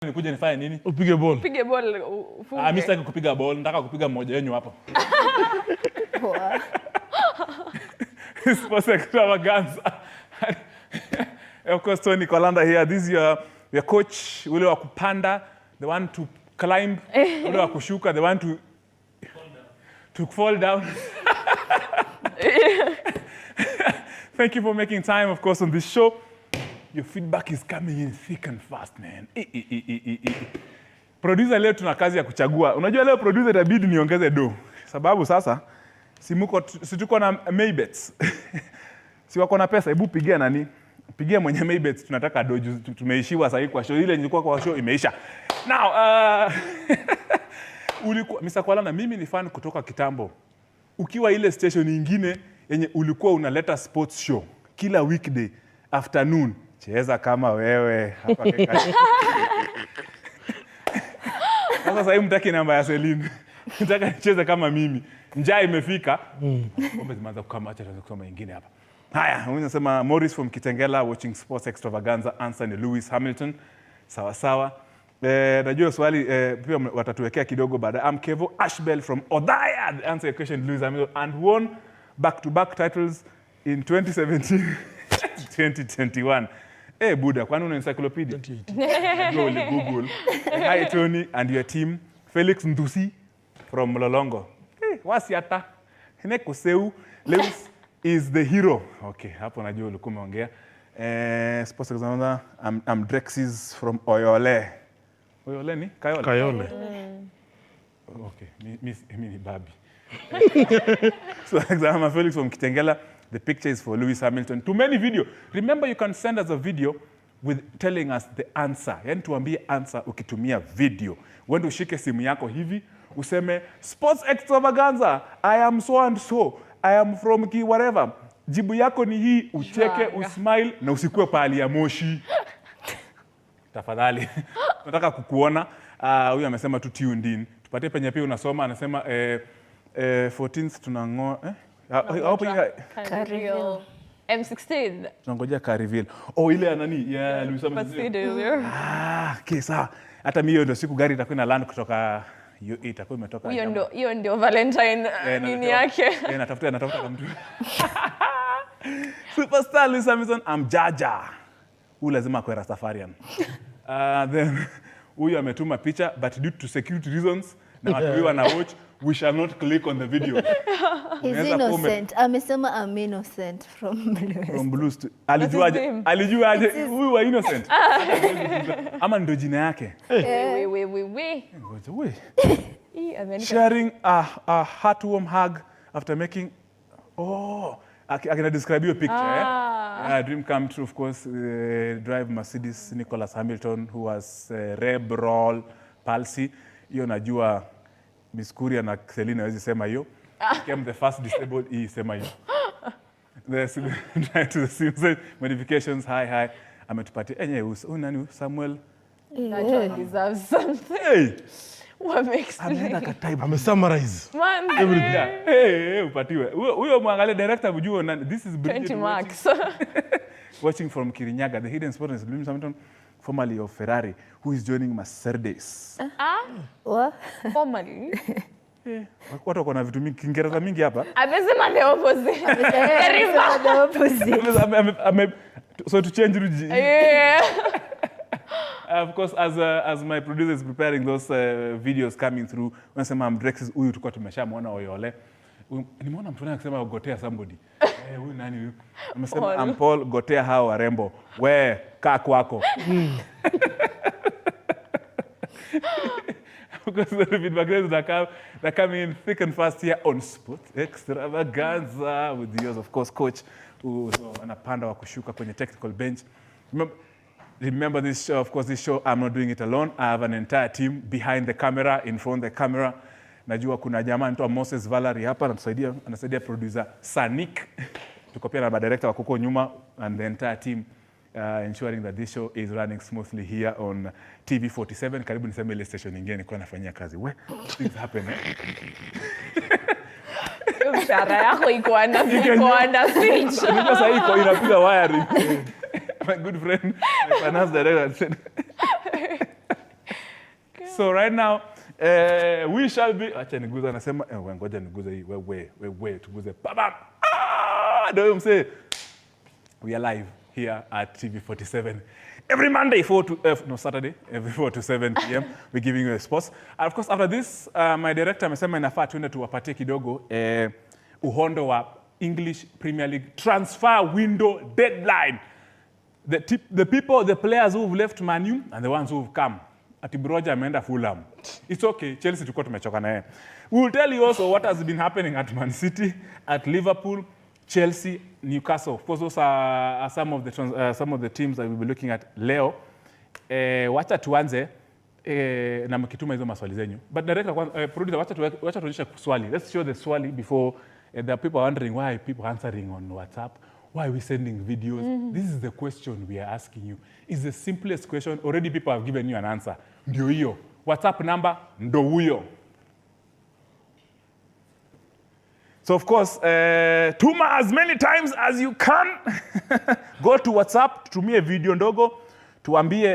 Nikuje nifanye nini? Upige ball. Upige ball ufunge. Mimi sitaki kupiga ball, nataka kupiga mmoja wenu hapo. Sports Extravaganza. Of course, Tony Kolanda here. This is your coach, ule wa kupanda, the one to climb, ule wa kushuka, the one to fall down. Thank you for making time, of course, on this show. Your feedback is coming in thick and fast, man. Producer, leo tuna kazi ya kuchagua. Unajua leo producer itabidi niongeze do. Sababu sasa si tuko na Maybets. Si wako na pesa, hebu pigia nani? Pigia mwenye Maybets, tunataka do. Tumeishiwa sasa kwa show ile nilikuwa kwa show imeisha. Now, ulikuwa Mr. Kwalana, mimi ni fan kutoka kitambo. Ukiwa ile station nyingine yenye ulikuwa unaleta sports show kila weekday afternoon, cheza kama wewe hapa keka. Sasa hivi mtaki namba ya Celine. Nataka nicheze kama mimi. Njaa imefika. Pombe zimeanza kukama, acha tuanze kusoma nyingine hapa. Haya, unasema Morris from Kitengela watching Sports Extravaganza, answer ni Lewis Hamilton. Sawa sawa. Najua swali pia watatuwekea kidogo baada. I'm Kevo Ashbel from Odaya. The answer question Lewis Hamilton and won back-to-back titles in 2017 2021. Buddha, kwani una encyclopedia? Google. Hi Tony and your team. Felix Ndusi from Mlolongo. Wasiata. Hinekoseu. Lewis is the hero. Okay, hapo najua ulikuwa umeongea. Sports Extravaganza. I'm Drexis from Oyole. Oyole ni? Kayole. Kayole. Okay, mimi ni Babi. So example Felix from Kitengela. The picture is for Lewis Hamilton. Too many video. Remember, you can send us a video with telling us the answer. Yani tuambie answer ukitumia video. Wende ushike simu yako hivi, useme Sports Extravaganza, I am so and so, I am from whatever. Jibu yako ni hii, ucheke, usmile na usikue pahali ya moshi. Tafadhali. Nataka kukuona. Huyu amesema tu tuned in. Tupatie penye pia unasoma, anasema 14th tunangoa Reveal. M16. Tunangojea ka reveal. Ile nani? Yeah, Lewis Hamilton. Okay, sawa. Hata mimi ndio siku gari itakuwa na land kutoka UAE itakuwa imetoka. Hiyo ndio Valentine nini yake. Natafuta kama mtu. Superstar Lewis Hamilton, I'm Jaja. Huyu lazima kwa Rastafarian. Then huyu ametuma picha but due to security reasons na watu wana watch, we shall not click on the video. He's innocent. Amesema I'm innocent from Blues. From Blues. Alijuaje huyu wa innocent? Ama ndo jina yake? We. Sharing a heartwarm hug after making I can describe your picture. Dream come true, of course. Drive Mercedes Nicholas Hamilton, who was cerebral palsy. Hiyo najua Miss Kuria na Selina hawezi sema hiyo. Became the first disabled, hii sema hiyo. Trying to the modifications, hi. Ametupatia huyu nani Samuel? That deserves something. Hey! What makes me? Summarize. Everything. Upatiwe. Huyo mwangalie director mjue nani. This is 20 marks. Watching from Kirinyaga, the hidden spot is Lewis Hamilton, formerly of Ferrari, who is joining Mercedes. What? Formerly? Watu wako na vitu mingi, Kiingereza mingi hapa. Amesema the opposite. So to change ruji. Yeah. Of course, as my producer is preparing those videos coming through, wanasema Drexis huyu tulikuwa tumeshamuona Oyole. Nimeona mtu anasema gotea somebody. Huyu nani huyu? Amesema I'm Paul, gotea hao warembo. Kaa kwako. Because the feedback that come in thick and fast here on Sports Extravaganza with yours, of course, coach who anapanda wa kushuka kwenye technical bench. Remember this show, of course, this show, I'm not doing it alone. I have an entire team behind the camera, in front of the camera. Najua kuna jamaa anaitwa Moses Valerie hapa, anasaidia producer Sanik. Tuko pia na director wa kuko nyuma and the entire team ensuring that this show is running smoothly here on TV47. Karibu niseme ile station nyingine nilikuwa nafanyia kazi. Things happen. Mshahara yako iko under switch. Ndio sasa iko inapiga wiring. My good friend, my finance director said. So right now, we shall be. Acha niguza anasema, ngoja niguza hii wewe tuguze. Bam. Ndio mse. We are live here at TV47 every Monday Saturday every 4 to 7 p.m. We're giving you a sports. And of course after this my director amesema inafaa tuende tuwapatie kidogo uhondo wa English Premier League transfer window deadline. The players who've left Man U and the ones who've come. Atibroja ameenda Fulham. It's okay, Chelsea tuko tumechoka naye. We will tell you also what has been happening at Man City, at Liverpool, Chelsea, Newcastle. Of course, those are some of the teams that we'll be looking at leo. Wacha tuanze na mkituma hizo maswali zenyu. But director, producer, wacha tuonyeshe swali. Let's show the swali before there are people wondering why people answering on WhatsApp. Why are we sending videos? This is the question we are asking you. It's the simplest question. Already people have given you an answer. Ndio hiyo. WhatsApp number, ndo huyo. So of course, tuma as many times as you can. Go to WhatsApp, tutumie video ndogo, tuambie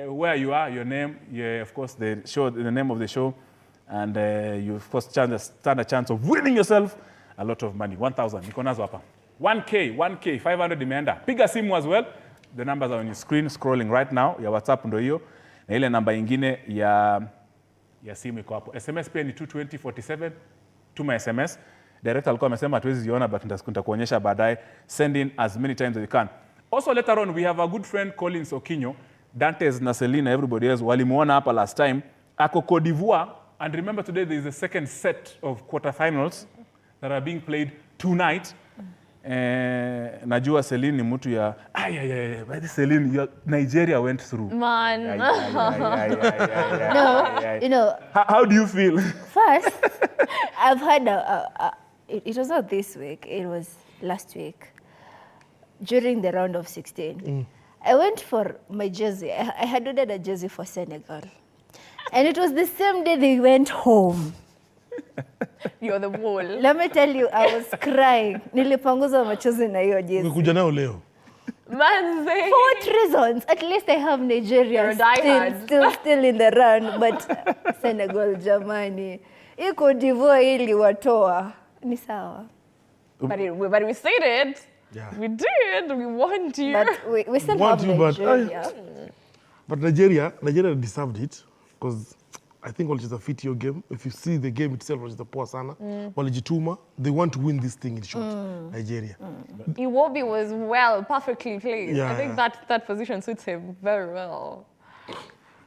where you are, your name, of course the name of the show, and you of course stand a chance of winning yourself a lot of money. 1,000, niko nazo hapa. 1K, 500 imeenda. Piga simu as well. The numbers are on your screen, scrolling right now. Ya WhatsApp ndo hiyo. Na ile namba ingine ya simu iko hapo. SMS pia ni 22047. Tuma SMS. Director alikuwa amesema hatuwezi ziona, but nitakuonyesha baadaye. Send in as many times as you can. Also later on, we have a good friend Collins Okinyo, Dantes na Selina, everybody else. Walimuona hapa last time. Ako Cote d'Ivoire. And remember today there is the second set of quarterfinals that are being played tonight. Najua Celine ni mtu ya by the Celine Nigeria went through. Man. No, you know. How do you feel? First, I've had it was not this week, it was last week during the round of 16. I went for my jersey. I had ordered a jersey for Senegal. And it was the same day they went home. You're the wall. Let me tell you, I was crying. Nilipanguza machozi na hiyo jezi. Umekuja nao leo. Manze. For what reasons? At least I have Nigeria still in the run, but Senegal, jamani. Hii Cote d'Ivoire ili watoa. Ni sawa. But we said it. Yeah. We did. We want you. But we still have Nigeria. But Nigeria deserved it because I think walicheza fit your game. If you see the game itself, walicheza poa sana. Walijituma. They want to win this thing in short. Nigeria. Iwobi was perfectly placed. Yeah, I think that position suits him very well.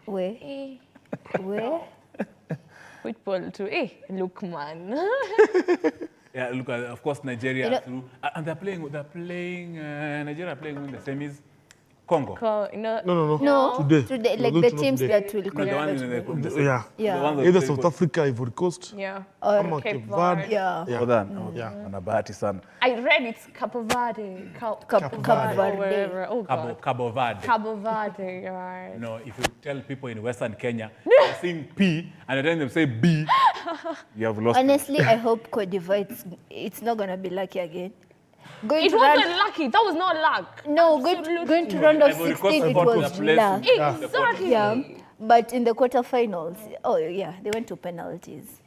Where? Which ball to? Look, man. Yeah, look, of course, Nigeria through. And they're playing Nigeria playing in the semis. Congo? No. Today, like the teams that will qualify. Either South Africa, Ivory Coast. Or Cape Verde. Wanabahati sana. I read it's Cabo Verde. Cabo Verde. Cabo Verde, right. No, if you tell people in Western Kenya, they're saying P, and then them say B, you have lost. Honestly, I hope Cote d'Ivoire, it's not going to be lucky again. It wasn't lucky. That was not luck. No, going to round of 16, it was luck. Exactly. Yeah, but in the quarterfinals, they went to penalties.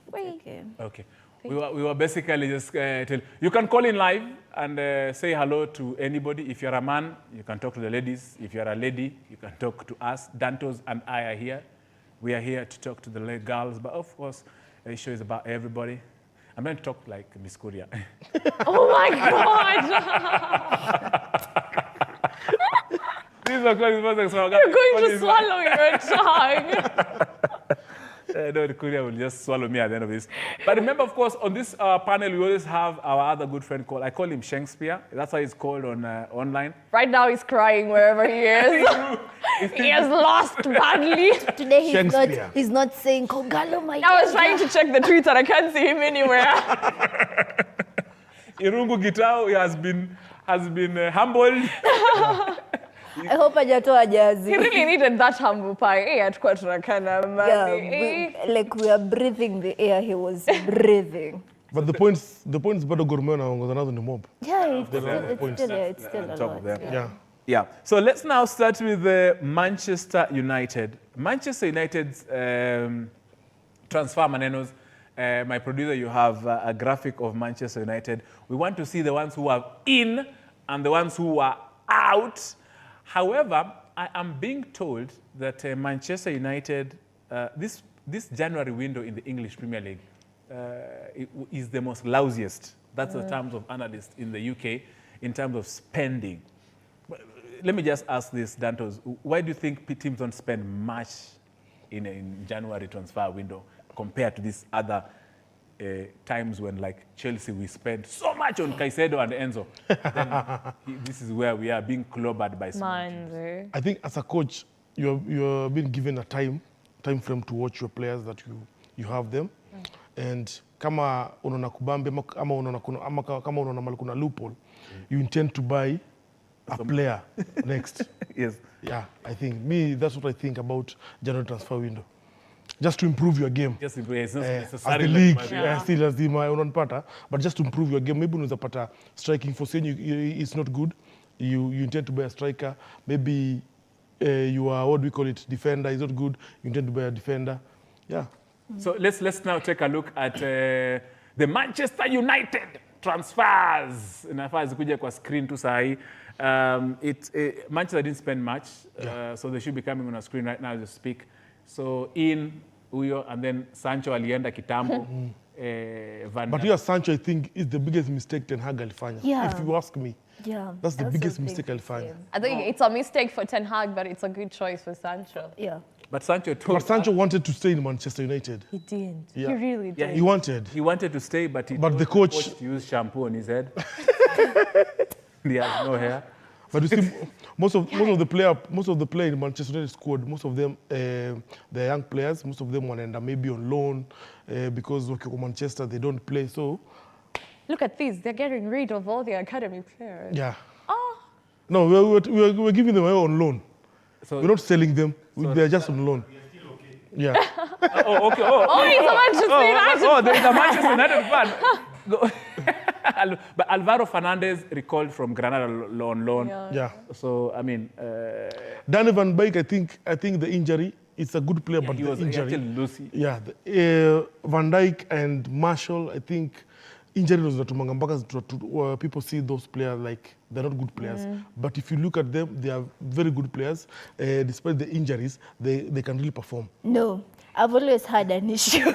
Okay. We were basically just tell you can call in live and say hello to anybody. If you're a man, you can talk to the ladies. If you're a lady, you can talk to us. Dantos and I are here. We are here to talk to the girls, but of course, the show is about everybody. I'm going to talk like Miss Korea. Oh my God! This is You're going to swallow your tongue. No, the Korea will just swallow me at the end of this. But remember, of course, on this panel, we always have our other good friend called, I call him Shakespeare. That's how he's called on online. Right now, he's crying wherever he is. He has lost badly. Today, he's not saying, Kogalo, my I was trying to check the tweets and I can't see him anywhere. Irungu Gitao has been humbled. I hope hajatoa jazi. He really needed that humble pie. Atukua tunakana mami. Like we are breathing the air he was breathing. But the points bado Gor Mahia wanaongoza nazo ni mob. Yeah, it's still a lot. Yeah. So let's now start with Manchester United. Manchester United's transfer manenos. My producer, you have a graphic of Manchester United. We want to see the ones who are in and the ones who are out. However, I am being told that Manchester United, this January window in the English Premier League, is the most lousiest. That's the terms of analysts in the UK in terms of spending. Let me just ask this, Dantos. Why do you think teams don't spend much in January transfer window compared to these other times when, like Chelsea, we spend so much on Caicedo and Enzo? Then this is where we are being clobbered by small teams. I think as a coach, you're being given a time frame to watch your players that you have them, and kama unaona kubambe ama unaona kama unaona mali kuna loophole, you intend to buy a player next. Yes. Yeah, I think that's what I think about January transfer window. Just to improve your game. Just improve, it's not as the league, still as the unanipata, but just to improve your game. Maybe unaweza pata striking force it's not good. You intend to buy a striker. Maybe you are, what do we call it, defender is not good. You intend to buy a defender. Yeah. So let's now take a look at the Manchester United transfers. Nafasi kuja kwa screen tu sahi. Manchester didn't spend much, so they should be coming on a screen right now as we speak. So in Uyo and then Sancho alienda kitambo. But here Sancho, I think, is the biggest mistake Ten Hag alifanya. Yeah. If you ask me. Yeah. That's the biggest mistake alifanya. I think it's a mistake for Ten Hag, but it's a good choice for Sancho. Yeah. But Sancho wanted to stay in Manchester United. He didn't. Yeah. He really did. Yeah, he wanted. He wanted to stay, but the coach used shampoo on his head. He has no hair. But you see, most of the players in Manchester United squad, most of them, they're young players. Most of them want to end up maybe on loan because Manchester, they don't play. So look at this. They're getting rid of all the academy players. Yeah. No, we're giving them away on loan. So we're not selling them. They're just on loan. Yeah. Okay. He's a Manchester United. There's a Manchester United fan. But Alvaro Fernandez recalled from Granada on loan. Yeah. So I mean, Danny Van Beek, I think the injury. It's a good player, but he the was injury. Lucy. Yeah. Van Dijk and Marshall, I think. Injury was not people see those players like they're not good players. But if you look at them, they are very good players. Despite the injuries, they can really perform. No, I've always had an issue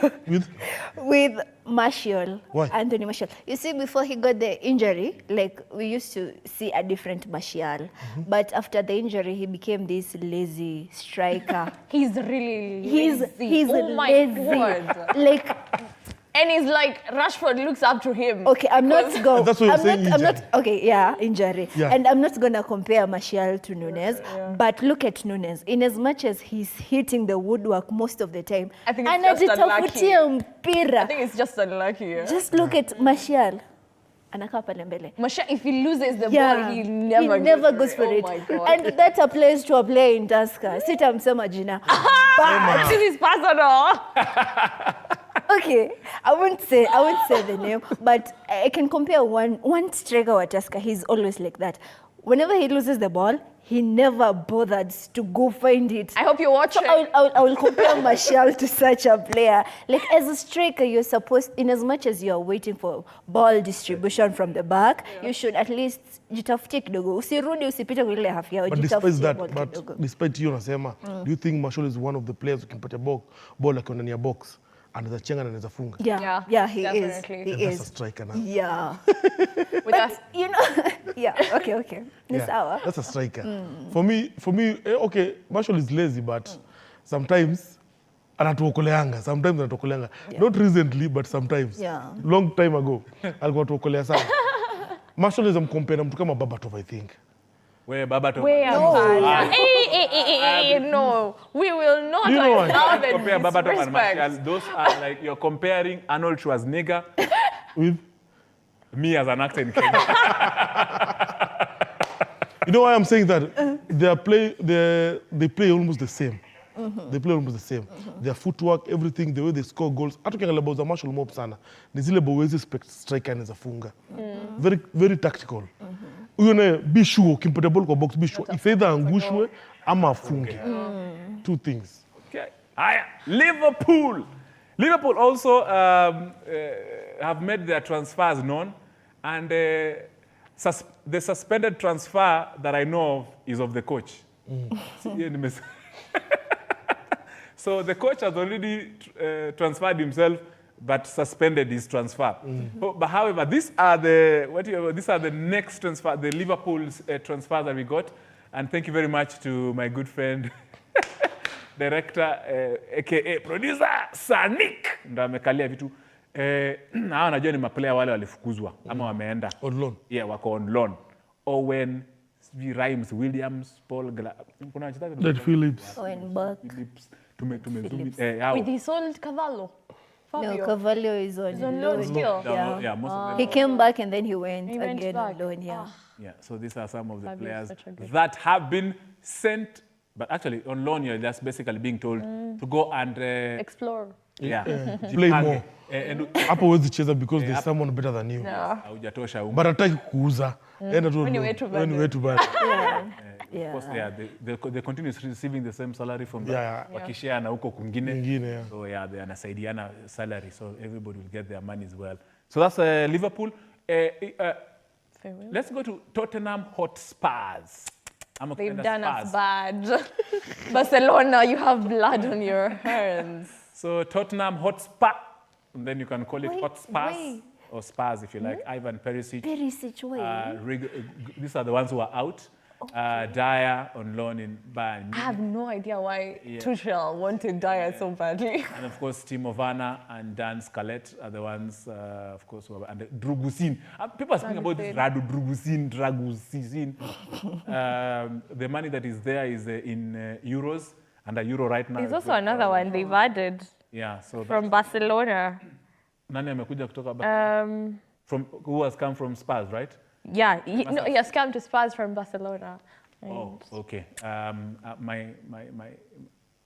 with Martial. Why? Anthony Martial. You see, before he got the injury, like we used to see a different Martial. But after the injury, he became this lazy striker. He's really lazy. He's oh my lazy. God. Like. And he's like, Rashford looks up to him. Okay, I'm not going. That's what you're saying. I'm not. Okay, yeah, injury. Yeah. And I'm not gonna compare Martial to Nunes. But look at Nunes. In as much as he's hitting the woodwork most of the time, I think it's just unlucky. I think it's just unlucky. Yeah? Just look at Martial. Anakaa pale mbele. Martial, if he loses the ball, he never goes for it. Oh my God. And that applies to a player in Tusker. Sitamsema jina. But this is personal. Okay, I won't say the name, but I can compare one striker or Tusker. He's always like that. Whenever he loses the ball, he never bothered to go find it. I hope you watch it. I will compare Martial to such a player. Like as a striker, you're supposed, in as much as you're waiting for ball distribution from the back, you should at least jitafutie kidogo. Usirudi usipite kwa ile half yao. But despite you unasema, do you think Martial is one of the players who can put a ball akiwa ndani ya box? Anaweza chenga na anaweza funga. Yeah, he definitely. is. That's a striker now. Yeah. But you know, yeah, okay. This hour. That's a striker. For me, okay, Marshall is lazy, but sometimes anatuokoleanga. Not recently, but sometimes. Yeah. Long time ago, alikuwa tuokolea sana. Marshall is compare na mtu kama Babatov, I think. Where Babatov? No, we will not allow them compare Babatov and Martial. Those are like you're comparing Arnold Schwarzenegger with me as an actor in Kenya. You know why I'm saying that? They play almost the same. They play almost the same. Their footwork, everything, the way they score goals. Hata ukiangalia bao za Martial mob sana. Ni zile bao wezi striker anaweza funga. Very very tactical. Huyo naye be sure ukimpata ball kwa box be sure if either angushwe ama afunge. Two things. Okay. Liverpool also have made their transfers known, and the suspended transfer that I know of is of the coach. So the coach has already transferred himself but suspended his transfer. But however, these are the next transfer, the Liverpool's transfer that we got. And thank you very much to my good friend, director, aka producer, Sanik. Ndo amekalia vitu. Na najua ni maplayer wale walifukuzwa ama wameenda. On loan. Yeah, wako on loan. Owen, Rhymes, Williams, Paul, kuna wachezaji Ned Phillips. Owen Buck. With his old Cavallo. No, Cavallo is on loan still. Yeah, most of them. He came back and then he went again back. on loan, yeah. Yeah, so these are some of the players that have been sent, but actually on loan you're just basically being told to go and explore. Yeah. Play more. Hapo huwezi cheza because there's someone better than you. Haujatosha But hataki kuuza. Anyway too bad. Of course, they continue receiving the same salary from wakishare na huko kwingine. So yeah, they anasaidiana salary, so everybody will get their money as well. So that's Liverpool. Let's go to Tottenham Hotspurs. They've done us bad. Barcelona, you have blood on your hands. So Tottenham Hotspur, and then you can call it Hotspurs or Spurs if you like. Ivan Perisic. These are the ones who are out. Dyer on loan in Bayern. I have no idea why Tuchel wanted Dyer so badly. And of course, Timo Werner and Dan Scarlett are the ones, of course, who are, and Drugusin. People are speaking about this Radu Drugusin. The money that is there is in euros, and a euro right now. There's also another one they've added. Yeah, so from Barcelona. Nani amekuja kutoka from who has come from Spurs, right? Yeah, he has come to Spurs from Barcelona. Oh, okay. My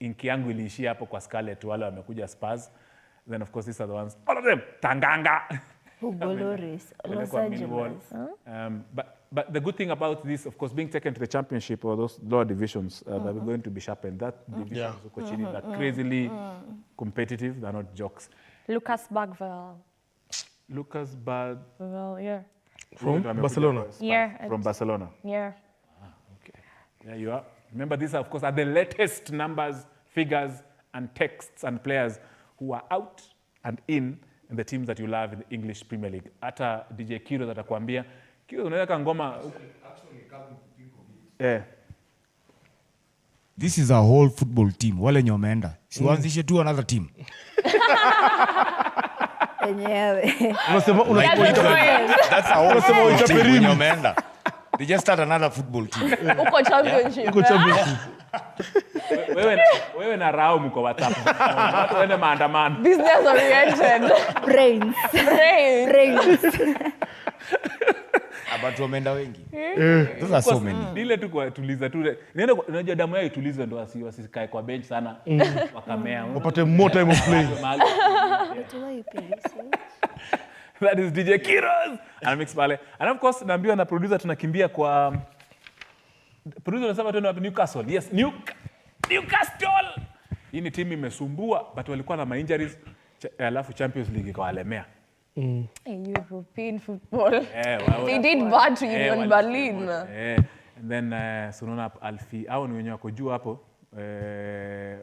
inki yangu iliishia hapo kwa Scarlett, wale wamekuja Spurs. Then of course these are the ones, all of them, Tanganga. Los Angeles. But the good thing about this, of course, being taken to the championship or those lower divisions, that we're going to be sharpened. That division is they're crazily competitive. They're not jokes. Lucas Bagwell. Well, yeah. From Barcelona? Yeah. From Barcelona? Yeah. Okay. There you are. Remember, these, of course, are the latest numbers, figures, and texts and players who are out and in the teams that you love in the English Premier League. Hata DJ Kiro atakwambia, Kiro unaweka ngoma. This is a whole football team. Wale nye wameenda. Siwanzishe tu another team. That's a whole football team when wameenda. They just start another football team. Uko championship. Uko championship. Wewe na Rao mko WhatsApp. Watu wende maandamano. Business oriented. Brains. But wameenda wengi. Those are so many. Dile tu kwa tuliza tu. Nenda unajua damu yao itulize ndo wasikae kwa bench sana wakamea. Wapate more time of playing. That is DJ Kiros. And mix pale. And of course naambiwa na producer tunakimbia kwa producer anasema tuende wapi? Newcastle. Yes, Newcastle. Hii ni timu imesumbua but walikuwa na injuries alafu Champions League ikawalemea. European football. They did bad to Union Berlin. And then sunaona Alfie au ni wenye wako juu hapo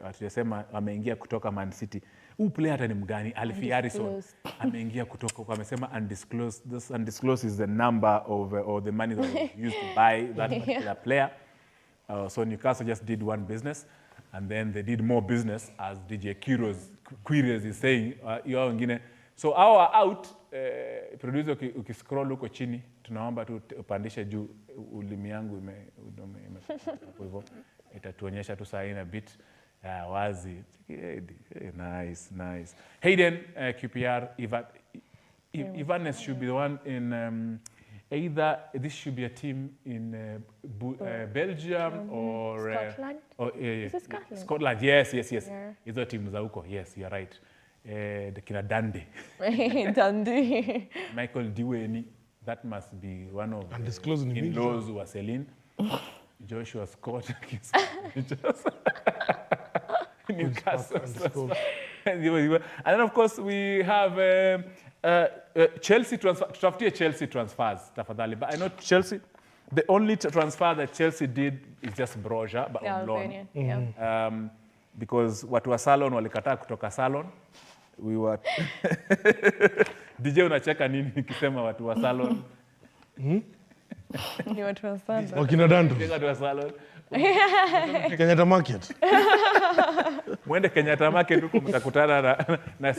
watasema wameingia kutoka Man City. Huu player hata ni mgani? Alfie Harrison ameingia kutoka huko, amesema undisclosed. This undisclosed is the number of or the money that was used to buy that particular player. So Newcastle just did one business and then they did more business as DJ Queries is saying. Yao wengine. So our out, producer ukiscroll huko chini, tunaomba tu upandishe juu ulimi yangu hivyo. Itatuonyesha tu saa ina bit wazi. Nice. Hayden, QPR, Ivanes should be the one in either this should be a team in Belgium or Scotland. Is it Scotland? Scotland. Yes. Yeah. Hizo teams za huko. Yes, you're right. The kina Dundee. Dundee. Michael Diweni, that must be one of the in-laws who are selling. Joshua Scott. Newcastle. And then of course we have Chelsea transfer. Tutafutie Chelsea transfers, tafadhali. But I know Chelsea, the only transfer that Chelsea did is just Broja, but on loan. Yeah. Because watu wa Salon walikataa kutoka Salon. we were DJ unacheka nini nikisema watu wa salon? Ni watu wa salon. Wakina Dando. Watu wa salon. Kenyatta Market. Mwende Kenyatta Market huko mtakutana na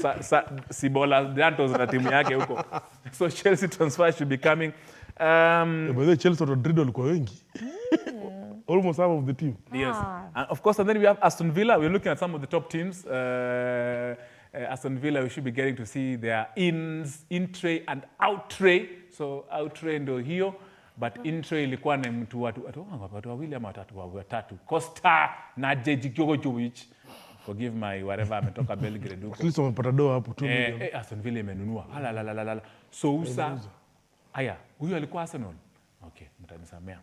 Sibola Dantos na timu yake huko. So Chelsea transfer should be coming. By the Chelsea or Madrid walikuwa wengi. Almost half of the team. Yes. And of course, and then we have Aston Villa. We're looking at some of the top teams. Aston Villa, we should be getting to see their in-tray and out-tray. So out-tray ndio hiyo, but in-tray ilikuwa na mtu watu wawili ama watatu. Costa na Jeji Jovic. Forgive my whatever ametoka Belgrade huko. At least wamepata doa hapo 2 million. Aston Villa imenunua. Sousa. Aya, huyu alikuwa Arsenal. Okay, mtanisamea.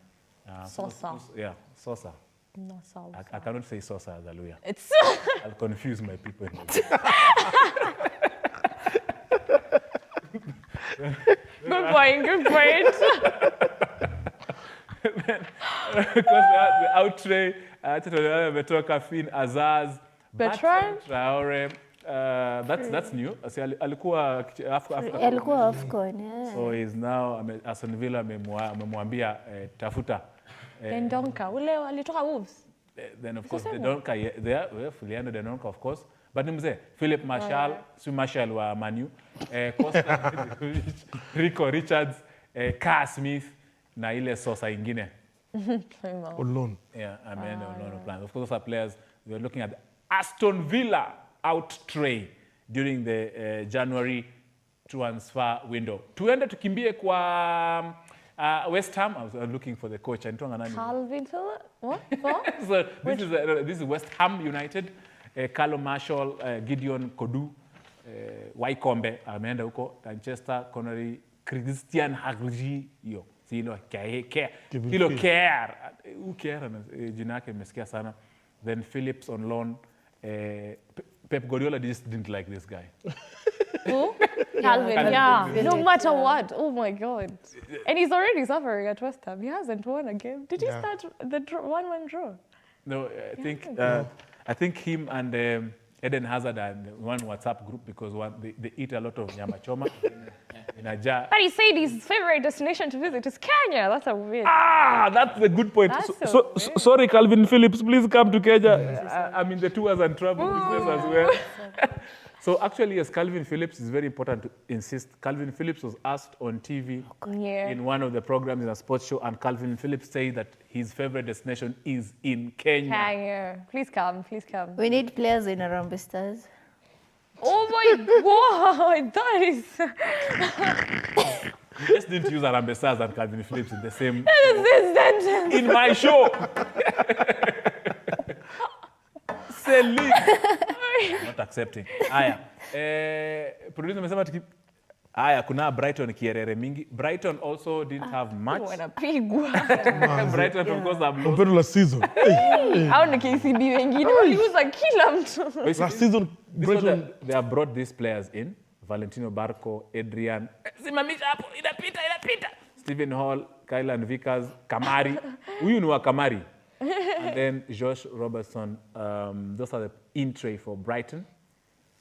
Sosa. Yeah, Sosa. No, Sosa. I cannot say Sosa as Hallelujah. It's I'll confuse my people. Good point, good point. Because the out-tray, ametoka Finn Azaz, Bertrand Traore. That's new. Alikuwa AFCON, yeah. So he's now Aston Villa amemwambia tafuta. Dendonka, ule alitoka Wolves. Then of course Dendonka, they Fuliano Dendonka of course. But nimze Philip Marshall, Marshall wa Manu, Costa, Rico Richards, Carl Smith na ile Sosa ingine. On loan. Yeah, I mean on loan plan. Of course, those are players. We are looking at the Aston Villa out-tray during the January transfer window. Tuende tukimbie kwa West Ham. I was looking for the coach. Calvin Phillips? What? So this is West Ham United. Carlo Marshall, Gideon Kodu, Wycombe, ameenda huko. Manchester, Connery, Christian Hagji, yo. Hilo care. Who care? Jina yake nimesikia sana. Then Phillips on loan. Pep Guardiola just didn't like this guy. Who? Calvin, yeah. No matter what. Oh my God. And he's already suffering at West Ham. He hasn't won a game. Did he start the 1-1 draw? No, I think him and Eden Hazard are in one WhatsApp group because they eat a lot of nyama choma in a jar. But he said his favorite destination to visit is Kenya. That's a weird. That's a good point. Sorry, Calvin Phillips, please come to Kenya. I mean, the tours and travel business as well. So actually, yes, Calvin Phillips is very important to insist. Calvin Phillips was asked on TV in one of the programs in a sports show, and Calvin Phillips said that his favorite destination is in Kenya. Please come, please come. We need players in Harambee Stars. Oh my God, that is... You just didn't use Harambee Stars and Calvin Phillips in the same... sentence. In my show. Selling. Not accepting. Aya. Producer amesema aya kuna Brighton kierere mingi. Brighton also didn't have much. Wanapigwa. Brighton of course have lost. Compared to last season. Hao ni KCB wengine waliuza kila mtu. Last season Brighton they have brought these players in. Valentino Barco, Adrian. Simamisha hapo, inapita. Stephen Hall, Kylan Vickers, Kamari. Huyu ni wa Kamari. And then Josh Robertson. Those are the in-tray for Brighton.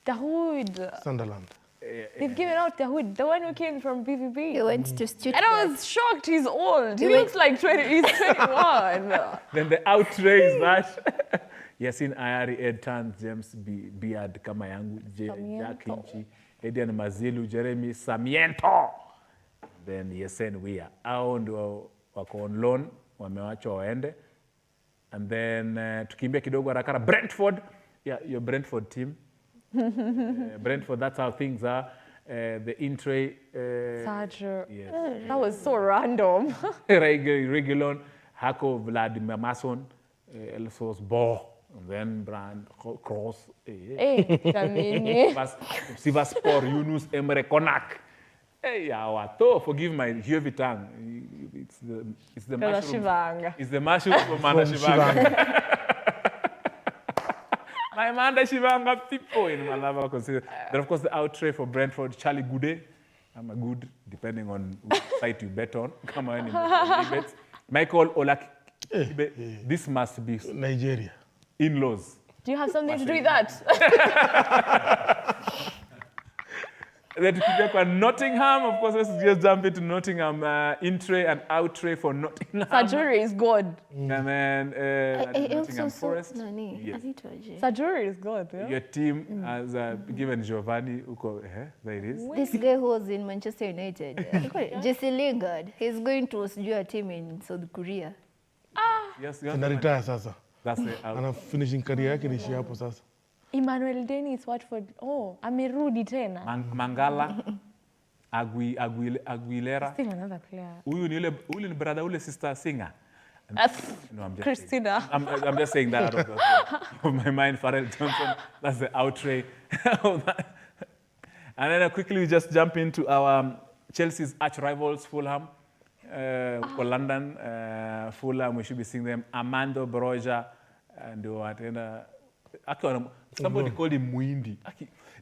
Dahoud. Sunderland. They've given out Dahoud, the one who came from PVP. He went to Stuttgart. And I was shocked, he's old. He looks like he's 21. Then the out-tray is that. Yasin Ayari, Ed Tan, James Beard, kama yangu, Jack Hinchi, Edian Mazilu, Jeremy Samiento. Then Yesen Wia. Hao ndio wako on loan, wamewachwa waende. And then tukimbia kidogo harakara Brentford. Yeah, your Brentford team. Brentford, that's how things are. The in-tray. Sergio. Yes. That was so random. Regulon, Hako, Vladimir Mason, Elsos Bo, and then Brand Cross. Sivaspor, Yunus Emre Konak. Hey, Yawato, forgive my Huey tongue. It's the mushroom. It's the mushroom from Manda Shivanga. My Manda Shivanga people in Malava consider. Then of course the out-tray for Brentford, Charlie Goode. I'm a good, depending on which site you bet on. Come on, bets. Michael Olak. This must be Nigeria. In-laws. Do you have something to do with that? Then tukija kwa Nottingham, of course, let's just jump into Nottingham. In-tray and out-tray for Nottingham. Sajuri is good. And then Nottingham Forest. Yes. Sajuri is good. Yeah? Your team has given Giovanni Uko. There it is. This guy who was in Manchester United, Jesse Lingard, he's going to a team in South Korea. Yes, Anaretire sasa. That's it. Ana finishing career yake ni hapo sasa. Emmanuel Dennis Watford. Oh, amerudi tena. Mangala, Aguilera. Still another player. Huyu ni brother ule sister singer. No, I'm just Christina. I'm just saying that out of my mind. Pharrell Johnson. That's the outtray. And then quickly we just jump into our Chelsea's arch rivals, Fulham. For London, Fulham, we should be seeing them. Armando Broja and what? Somebody called him Muindi.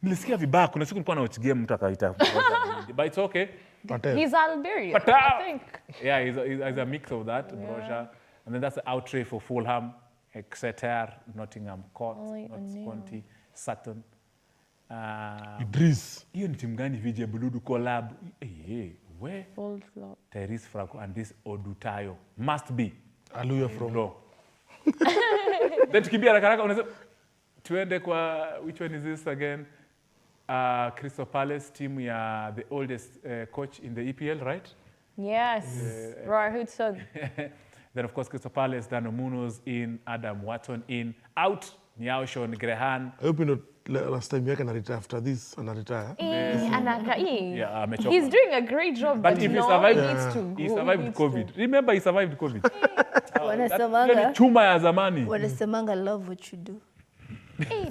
Nilisikia vibaya, kuna siku nilikuwa na game mtu akaita. But it's okay. He's Alberian, I think. Yeah, he's a mix of that, Broja. And then that's the outtray for Fulham, Exeter, Nottingham Notts County, Sutton. Idris. Hiyo ni timu gani VJ Buludu collab? Where? Tyrese Franco and this Odutayo must be. Aluya from. No. Then tukimbia haraka unaweza tuende kwa which one is this again? Crystal Palace team ya the oldest coach in the EPL, right? Yes. Roy Hodgson. Then of course Crystal Palace, Dano Munoz in, Adam Watson in, out Niao Sean Grehan. I hope you know last time yake retire after this retire. Yeah, he's doing a great job, but if no, he survived, he needs to he survived COVID. Remember, he survived COVID. Wanasemanga chuma ya zamani. Wanasemanga love what you do.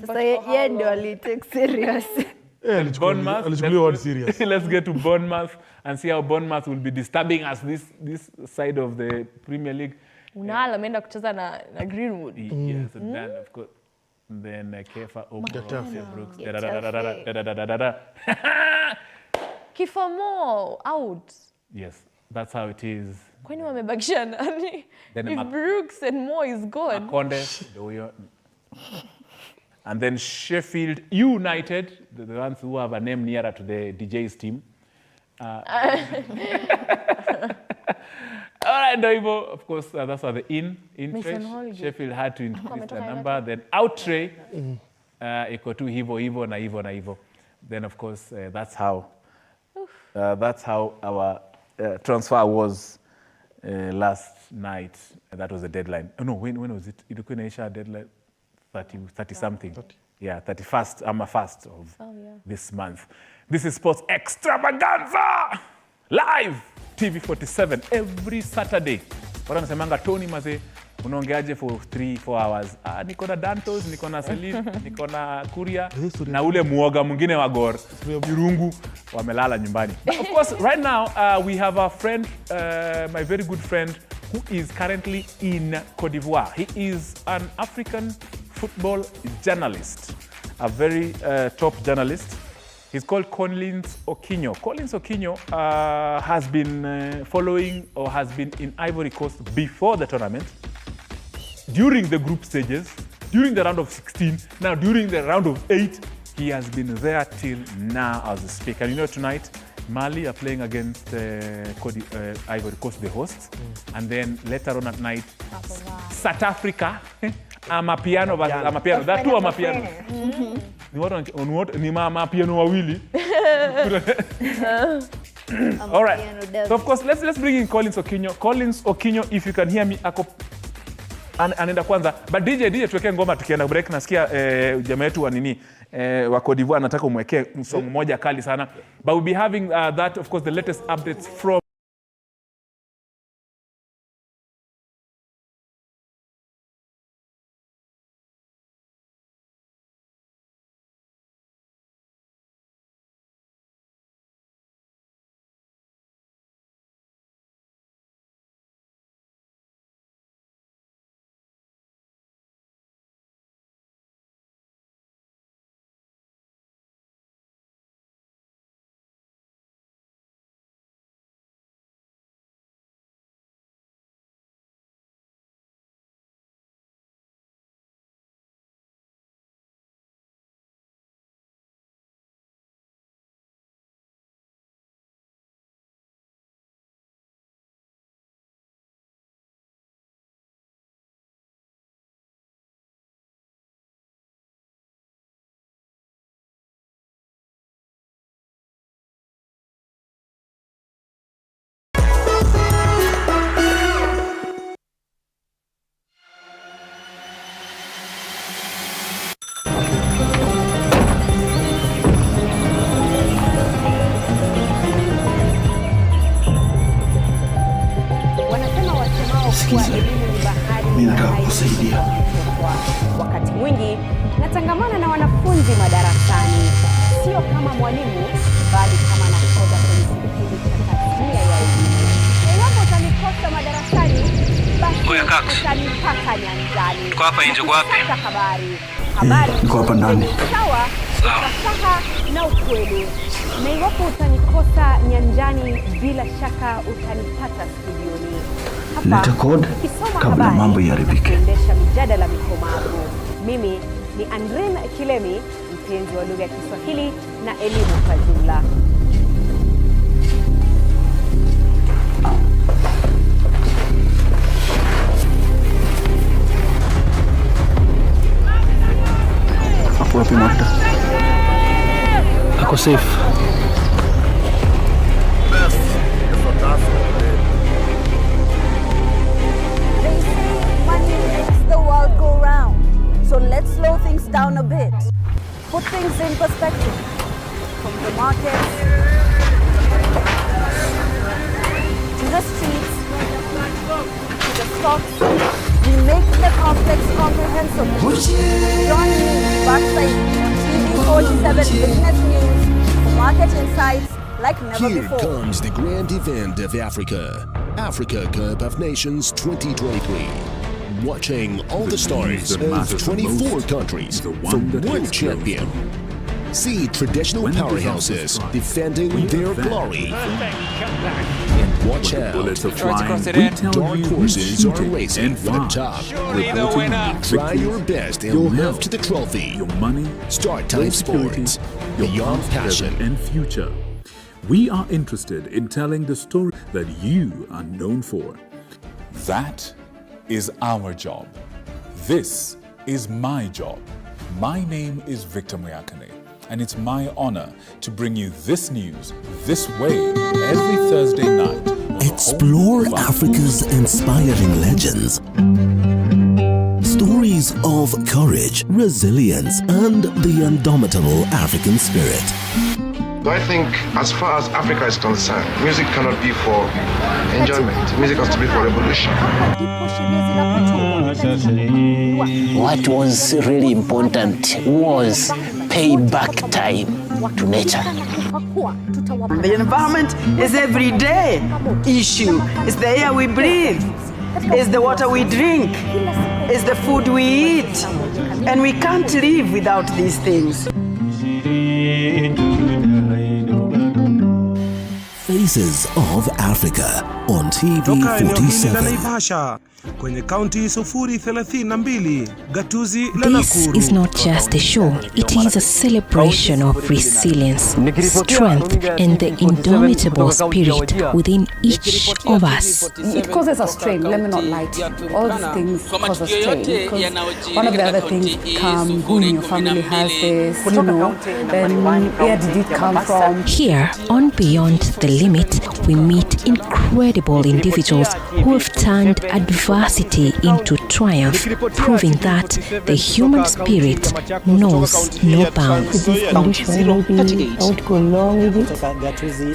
Sasa yeye ndio alitake serious. Bournemouth, serious. Let's get to Bournemouth and see how Bournemouth will be disturbing us this side of the Premier League. Unala ameenda kucheza na Greenwood. Yes, and then of course then Kefa Brooks. Kifamo out. Yes, that's how it is. Kwani wamebakisha nani? If Brooks and Mo is gone. Konde, and then Sheffield United, the ones who have a name nearer to the DJ's team. All right, Doivo, of course, that's how the in trade. Sheffield had to increase the number. Then out tray, iko tu hivo na hivo. Then, of course, that's how our transfer was last night. That was the deadline. Oh, no, when was it? Ilikuwa inaisha deadline 30 something. 30. Yeah, 31st. I'm a first of this month. This is Sports Extravaganza live TV47 every Saturday. Watu wanasemanga Tony maze unaongeaje for 3-4 hours. Niko na Dantos, niko na Celine, niko na Kuria na ule muoga mwingine wa Gor. Irungu wamelala nyumbani. Of course, right now we have a friend, my very good friend who is currently in Cote d'Ivoire. He is an African football journalist, a very top journalist. He's called Collins Okinyo. Collins Okinyo has been following or has been in Ivory Coast before the tournament, during the group stages, during the round of 16, now during the round of 8, he has been there till now as we speak. And you know, tonight, Mali are playing against Ivory Coast, the hosts. And then later on at night, South Africa, Amapiano versus Amapiano. There are two Amapianos. Ni Amapiano wawili. All right. So of course, let's bring in Collins Okinyo. Collins Okinyo, if you can hear me, anaenda kwanza. But DJ tuwekee ngoma tukienda break. Nasikia jamaa yetu wa nini wa Cote d'Ivoire anataka umwekee song moja kali sana. But we'll be having that, of course, the latest updates from sio kama mwalimu, bali kama nahodha kwenye kipindi cha tasnia ya elimu. Iwapo utanikosa madarasani, basi utanipata nyanjani. Uko hapa nje, uko wapi? Habari. Niko hapa ndani. Sawa, ufasaha na ukweli. Na iwapo utanikosa nyanjani, bila shaka utanipata studioni. Leta code kabla mambo yaharibike. Kuendesha mijadala mikomavu. Mimi ni Andrin Kilemi, mpenzi wa lugha ya Kiswahili na elimu kwa jumla. Hapo wapi Marta? Ako safe. So let's slow things down a bit. Put things in perspective. From the markets to the streets to the stocks, we make the complex comprehensible. Join me backside TV47 Business News for market insights like never before. Here comes the grand event of Africa. Africa Cup of Nations 2023. Watching all the stars of 24 countries for one champion. See traditional powerhouses defending their glory. And watch out, dark horses are racing for the top. Try your best and live to the trophy. Your money, StarTimes Sports, beyond passion and future. We are interested in telling the story that you are known for. That is our job. This is my job. My name is Victor Moyakane, and it's my honor to bring you this news this way every Thursday night. Explore Africa's inspiring legends. Stories of courage, resilience, and the indomitable African spirit. I think as far as Africa is concerned, music cannot be for enjoyment. Music has to be for revolution. What was really important was payback time to nature. The environment is everyday issue. It's the air we breathe. It's the water we drink. It's the food we eat. And we can't live without these things. Faces of Africa on TV47. Kwenye kaunti 032 gatuzi la This Nakuru. is not just a show, it is a celebration of resilience, strength, and the indomitable spirit within each of us. It causes us strain, let me not lie to you. All these things cause us strain because one of the other things come when your family has this, you know, then where did it come from? Here, on Beyond the Limit, we meet incredible individuals who have turned adversity into triumph, proving that the human spirit knows no bounds. With this condition, maybe I would go along with it.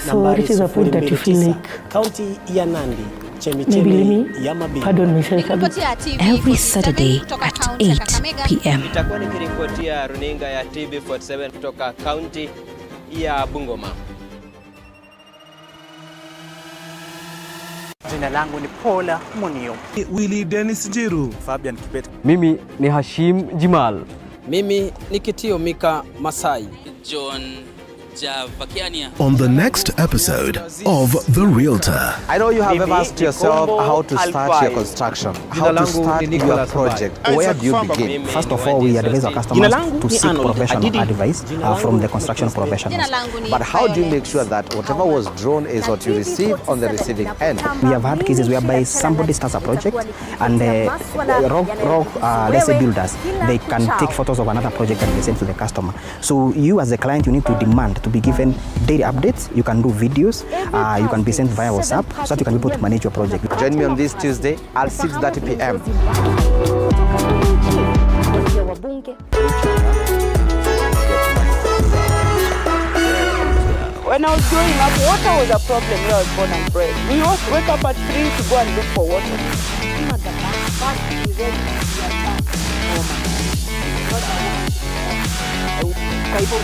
So it is a point that you feel like, maybe let me pardon myself a bit. Every Saturday at 8 p.m. Nitakuwa nikiripotia runinga ya TV47 kutoka kaunti ya Bungoma. Jina langu ni Paula Munio. Willy Dennis Jiru. Fabian Kipet. Mimi ni Hashim Jimal. Mimi ni Kitio Mika Masai. John Javakiania. On the next episode of The Realtor. I know you have ever asked yourself how to start your construction, how to start your project. Where do you begin? First of all, we advise our customers to seek professional advice from the construction professionals. But how do you make sure that whatever was drawn is what you receive on the receiving end? We have had cases whereby somebody starts a project and let's say builders, they can take photos of another project and they send to the customer. So you as a client, you need to demand to be given daily updates. You can do videos, you can be sent via WhatsApp so that you can be able to manage your project. Join me on this Tuesday at 6:30 p.m. When I was growing up, water was a problem where I was born and bred. We used to wake up at 3 to go and look for water. Kwa hivyo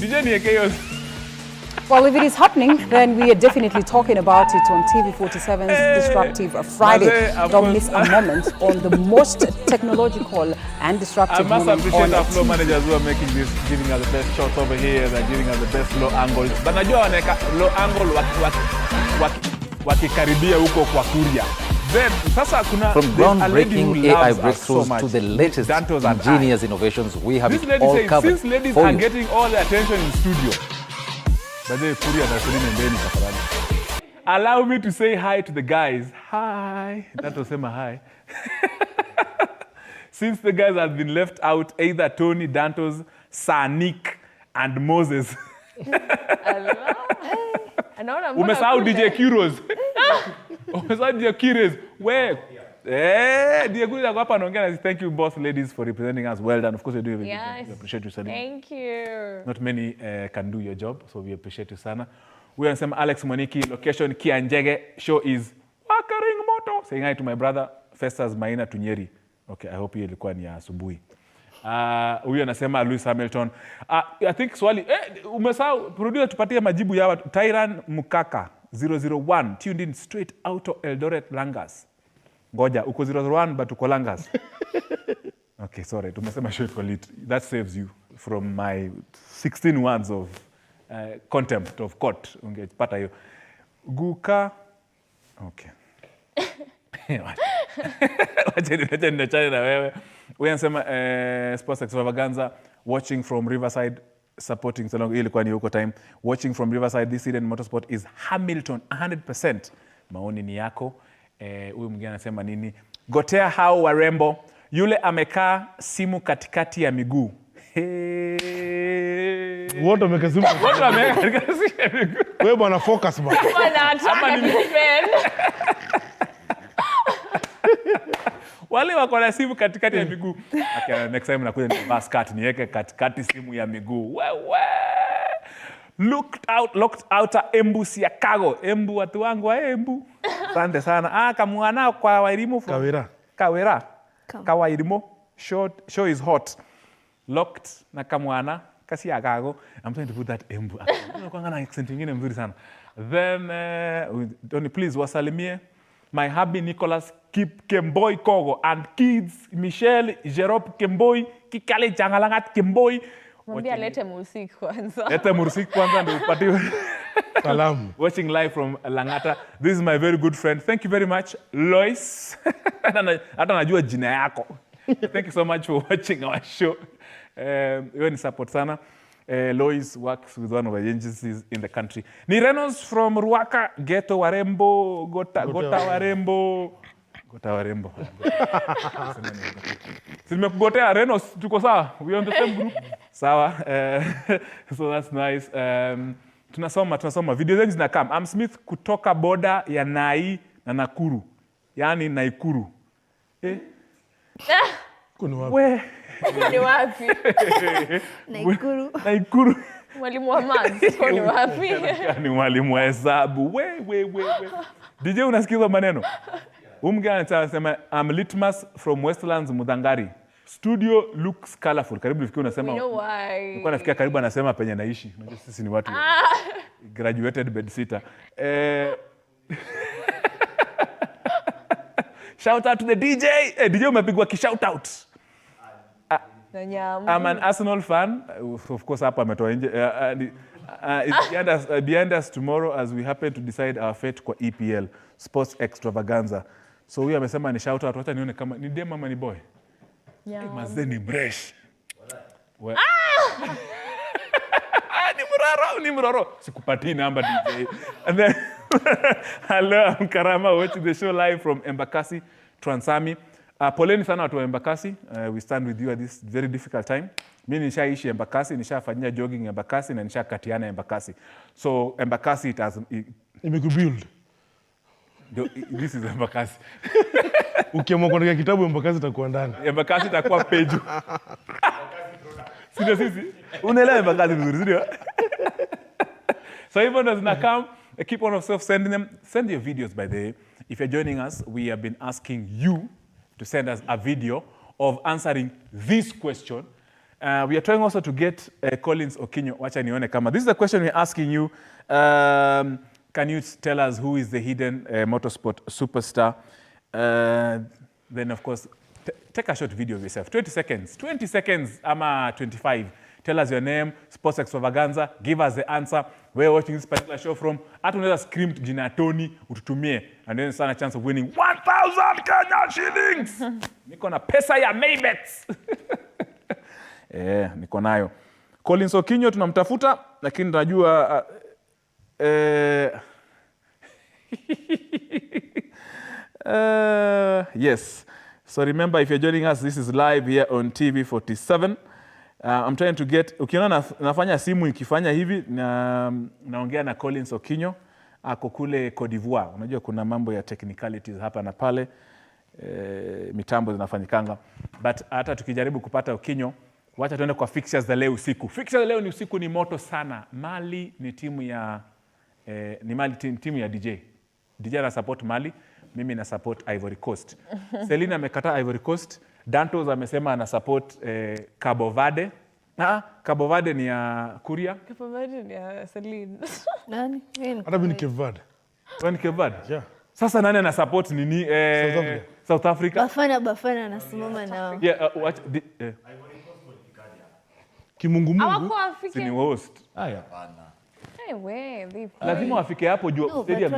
DJ ni chaos. Well, if it is happening, then we are definitely talking about it on TV47's Disruptive Friday. Don't miss a moment on the most technological and disruptive moment. I must appreciate our floor managers who are making this, giving us the best shots over here, they're giving us the best low angles. But najua wanaweka low angle wakikaribia huko kwa kuria. Then, sasa kuna from groundbreaking AI breakthroughs to the latest ingenious innovations, we have it all covered. Since ladies are getting all the attention in studio, allow me to say hi to the guys. Hi. That was saying hi. Since the guys have been left out, either Tony, Dantos, Sanik, and Moses. Umesahau DJ Kiros. Umesahau DJ Kiros. Where? DJ Kiros ako hapa anaongea. Thank you, boss ladies, for representing us well done. Of course, you do everything. Yes. We appreciate you, Salim. Thank you. Not many can do your job, so we appreciate you, sana. We are Alex Moniki, location Kianjege. Show is Wakaring Moto. Saying hi to my brother, Festus Maina Tunyeri. Okay, I hope you ilikuwa ni asubuhi. Huyu anasema Lewis Hamilton. I think swali, umesahau, producer tupatie majibu ya watu. Tyran Mukaka, 001, tuned in straight out of Eldoret, Langas. Ngoja, uko 001, but uko Langas. Okay, sorry, tumesema short for it. That saves you from my 16 words of contempt of court. Ungepata hiyo. Guka. Okay. Wacha niachane na wewe. Wewe unasema Sports Extravaganza, watching from Riverside, supporting so long ilikuwa ni huko time. Watching from Riverside, this season motorsport is Hamilton 100%. Maoni ni yako. Huyu mwingine anasema nini? Gotea hao warembo, yule amekaa simu katikati ya miguu. Wote wameka simu. Wote wameka katikati ya miguu. Wewe bwana focus bwana. Hapa ni wale wako na simu katikati ya miguu. Okay, next time nakuja nivaa skirt niweke katikati simu ya miguu. Wewe. Locked out Embu Siakago. Embu watu wangu wa Embu. Asante sana. Kamwana kwa Wairimu from Kawera. Kawairimo. Show is hot. Locked na Kamwana Kasiakago. I'm trying to put that Embu. Unakuanga na accent nyingine mzuri sana. Then Tony, please wasalimie my hubby Nicholas Kemboy Kogo and kids Michelle Jerop Kemboy Kikale Changalangat Kemboy. Mwambia lete musiki kwanza. Lete musiki kwanza ndio upate salamu. Watching live from Langata. This is my very good friend. Thank you very much, Lois. Hata najua jina yako. Thank you so much for watching our show. Wewe ni support sana. Lois works with one of the agencies in the country. Ni Renos from Ruaka, Ghetto Warembo, Gota Warembo. Gota Warembo. Simekugotea Renos, tuko sawa? We on the same group. Sawa. So that's nice. Tunasoma. Video zengi zinakam. I'm Smith kutoka boda ya Nai na Nakuru. Yaani Naikuru. Kuna wapi? We. Ni wapi? Naikuru. Mwalimu wa maths, ni wapi? Ni mwalimu wa hesabu. We. DJ unasikiza maneno? Umgani anasema I'm Litmus from Westlands Mudangari. Studio looks colorful. Karibu nifikie unasema. You know why? Nilikuwa nafikia karibu anasema penye naishi. Unajua sisi ni watu graduated bedsitter. Shout out to the DJ. DJ umepigwa ki shout out. I'm an Arsenal fan. Of course, hapa ametoa nje. It's behind us tomorrow as we happen to decide our fate kwa EPL Sports Extravaganza. So huyu amesema ni shout out. Wacha nione kama ni dem ama ni boy. Mazeni bresh. Ni mraro. Sikupati namba DJ. And then hello, I'm Karama watching the show live from Embakasi, Transami. Poleni sana watu wa Embakasi. We stand with you at this very difficult time. Mimi nishaishi Embakasi, nishafanyia jogging Embakasi na nishakatiana Embakasi. So Embakasi it has imekubuild. This is Embakasi. Ukiamua kuandika kitabu Embakasi itakuwa ndani. Embakasi itakuwa page. Sisi Unaelewa kazi vizuri ndio? So even as Nakam, keep on yourself sending them. Send your videos, by the way. If you're joining us, we have been asking you to send us a video of answering this question. We are trying also to get Collins Okinyo. Wacha nione kama. This is the question we're asking you. Can you tell us who is the hidden motorsport superstar? Then, of course, take a short video of yourself. 20 seconds. 20 seconds, ama 25. Tell us your name, Sports Extravaganza. Give us the answer. Where you're watching this particular show from. Hata unaweza scream jina Tony, ututumie. And then stand a chance of winning 1,000 Kenya shillings. Niko na pesa ya Maybets. Niko nayo. Collins Okinyo tunamtafuta, lakini najua yes. So remember, if you're joining us, this is live here on TV47. I'm trying to get, ukiona nafanya simu ikifanya hivi, naongea na Collins Okinyo, ako kule Cote d'Ivoire. Unajua kuna mambo ya technicalities hapa na pale, mitambo zinafanyikanga. But hata tukijaribu kupata Okinyo, wacha tuende kwa fixtures za leo usiku. Fixtures za leo ni usiku ni moto sana. Mali ni timu ya timu ya DJ. DJ na support Mali, mimi na support Ivory Coast. Selina amekataa Ivory Coast. Dantos amesema ana support Cabo Verde. Cabo Verde ni ya Kuria. Cabo Verde ni ya Selina. Nani? Hata mimi ni Cape Verde. Wewe ni Cape Verde? Yeah. Sasa nani ana support nini? South Africa. Bafana anasimama nao. Yeah, Kimungu. Sini host. Hapana. Lazima wafike hapo juu stadium.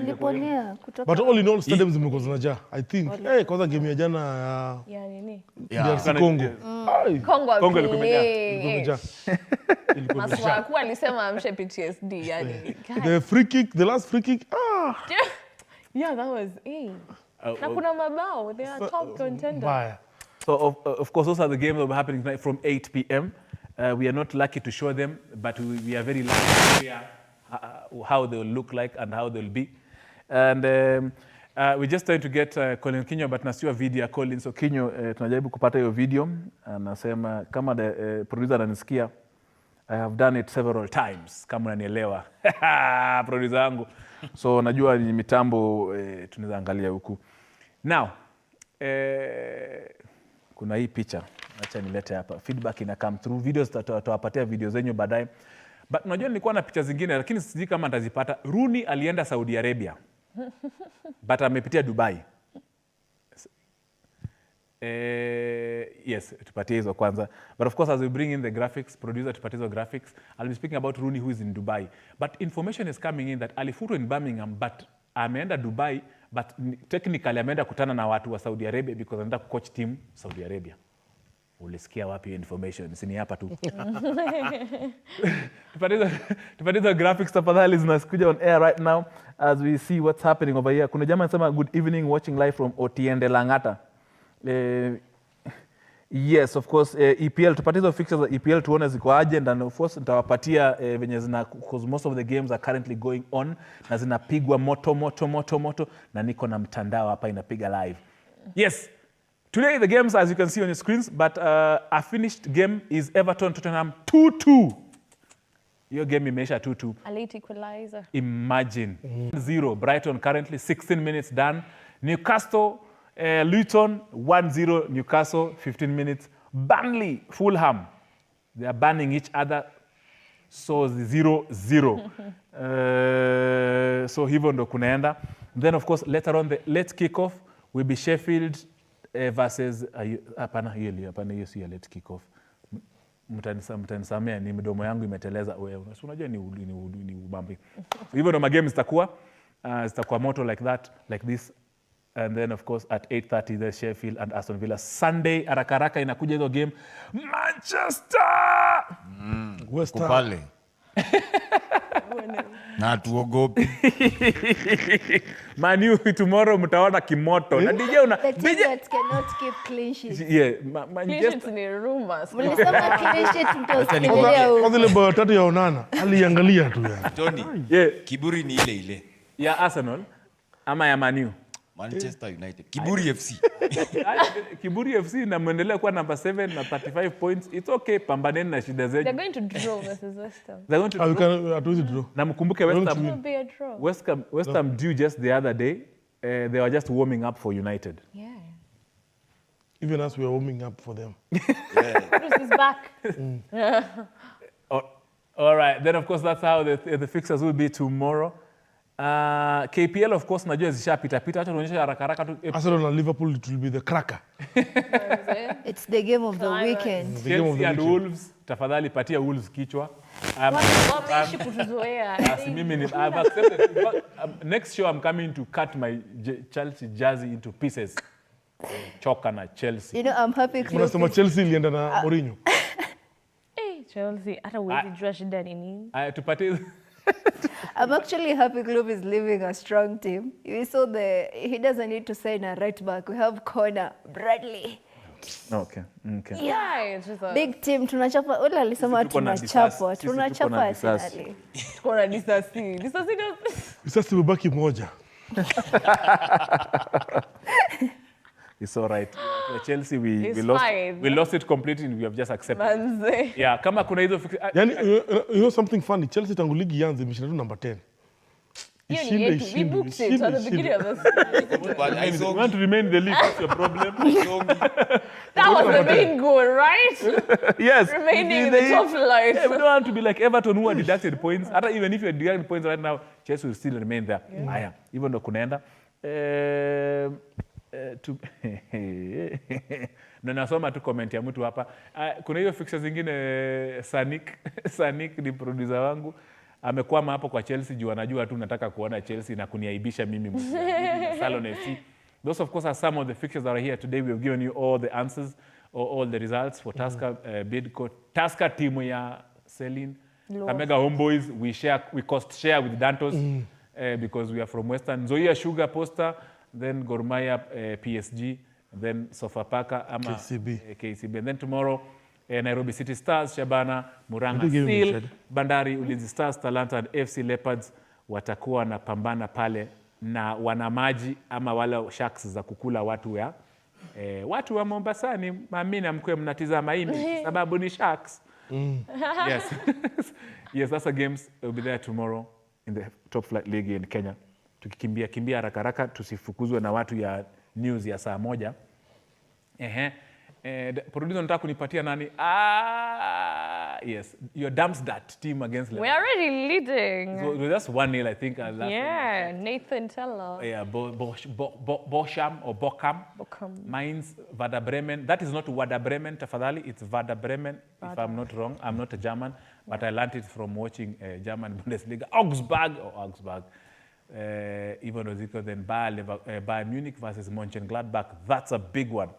But all in all stadiums zimekuwa zinajaa. I think kwanza game ya jana ya nini? Ya Kongo. Kongo ilikuwa imejaa. Maswaku alisema amshe PTSD yani. The last free kick. Yeah, that was na kuna mabao, they are top contenders. So of course those are the games that will be happening tonight from 8 p.m. We are not lucky to show them, but we are very lucky to hear how they will look like and how they will be. And we're just trying to get Collins Okinyo, but nasiwa video ya Collins Okinyo, tunajaribu kupata hiyo video. Anasema kama the producer ananisikia, I have done it several times, kama unanielewa. Producer wangu. So najua ni mitambo tunaweza angalia huku. Now, kuna hii picha. Acha nilete hapa. Feedback ina come through. Videos tutawapatia video zenyu baadaye. But unajua nilikuwa na picha zingine lakini sijui kama nitazipata. Rooney alienda Saudi Arabia. But amepitia Dubai. Yes, tupatie hizo kwanza. But of course as we bring in the graphics, producer tupatie hizo graphics. I'll be speaking about Rooney who is in Dubai. But information is coming in that alifutwa in Birmingham but ameenda Dubai, but technically ameenda kutana na watu wa Saudi Arabia because anaenda kucoach team Saudi Arabia. Ulisikia wapi information? Sini hapa tu. Tupatiza graphics tafadhali zinakuja on air right now as we see what's happening over here. Kuna jamaa anasema good evening watching live from Otiende Langata. Yes, of course, EPL tupatiza fixtures za EPL tuone ziko agenda and of course nitawapatia venye zina because most of the games are currently going on na zinapigwa moto na niko na mtandao hapa inapiga live. Yes. Today, the games, as you can see on your screens, but a finished game is Everton-Tottenham 2-2. Your game imeisha 2-2. A late equalizer. Imagine. 0. Brighton currently 16 minutes done. Newcastle, Luton 1-0. Newcastle 15 minutes. Burnley, Fulham. They are banning each other. So 0-0. So hivyo ndo kunaenda. Then of course later on the late kickoff will be Sheffield versus hapana hiyo si ya late kickoff. Mtanisamea ni mdomo yangu imeteleza wewe. Unajua ni ubambi. Hivyo ndo magame zitakuwa moto like that, like this. And then of course at 8:30 there's Sheffield and Aston Villa. Sunday haraka inakuja hizo game. Manchester! West Ham. Kupale. Na tuogopi. Man U tomorrow mtaona kimoto. Na DJ the team that cannot keep clean sheets. Yeah, clean sheets ni rumors. Mlisema clean sheet mtasikia. Kwanza ile bao tatu ya Onana aliangalia tu yani. Tony. Kiburi ni ile. Ya Arsenal ama ya Man U? Manchester United. Kiburi FC. Kiburi FC na muendelea kuwa number 7 na 35 points. It's okay, pambaneni na shida zetu. They're going to draw versus West Ham. They're going to draw. Na mkumbuke West Ham drew just the other day. They were just warming up for United. Yeah. Even us, we are warming up for them. Bruce is back. All right. Then, of course, that's how the fixtures will be tomorrow. KPL, of course, najua zishapita. Acha tuonyeshe haraka tu. Arsenal and Liverpool, it will be the cracker. It's the game of the weekend. Chelsea and Wolves. Tafadhali patia Wolves kichwa. I've accepted. Next show, I'm coming to cut my Chelsea jersey into pieces. Choka na Chelsea. You know, I'm happy. Unasema Chelsea ilienda na Mourinho. Chelsea, hata huwezi jua shida ni nini. Tupatie. I'm actually happy Klopp is leaving a strong team. We saw he doesn't need to sign a right back. We have corner Bradley. Okay. Yeah, it's just a big team. Tunachapa. Ule alisema tunachapa. Tunachapa Arsenal. Tuko na disasi. Disasi mbaki moja. It's all right. Chelsea, we lost it completely and we have just accepted. Manze. Yeah, kama kuna hizo yani, you know something funny? Chelsea tangu ligi yanze imeshinda number 10. We booked it at the beginning of the season. You want to remain in the league, that's your problem. That was the main goal, right? Yes. Remaining in the top flight. Yeah, we don't want to be like Everton who are deducted points. Even if you're deducted points right now, Chelsea will still remain there. Yeah. Even though kunaenda. Na nasoma tu comment ya mtu hapa. Kuna hiyo fixtures zingine Sanik ni producer wangu. Amekwama hapo kwa Chelsea juu anajua tu nataka kuona Chelsea na kuniaibisha mimi Salon FC. Those of course are some of the fixtures that are here today. We have given you all the answers or all the results for Tusker Bidco. Tusker timu ya Celine. Kamega Homeboys, we cost share with Dantos because we are from Western. Zoia Sugar Poster, then Gor Mahia PSG, then Sofapaka ama KCB. And then tomorrow Nairobi City Stars, Shabana, Muranga Seal, Bandari, Ulinzi Stars, Talanta and FC Leopards watakuwa na pambana pale na wanamaji ama wala sharks za kukula watu wa Mombasani. Mamina mkwe mnatizama hii sababu ni sharks. Yes. Yes, that's the games. We'll be there tomorrow in the Top Flight League in Kenya. Tukikimbia haraka tusifukuzwe na watu ya news ya saa moja. Producer nataka kunipatia nani? Yes, your Darmstadt team against We're already leading. So that's 1-0 I think. Nathan Teller. Yeah, Bochum or Bochum. Mainz, Werder Bremen. That is not Werder Bremen, tafadhali. It's Werder Bremen, if I'm not wrong. I'm not a German, but I learned it from watching German Bundesliga. Augsburg. Even Oziko, then Bayern Munich versus Mönchengladbach. That's a big one.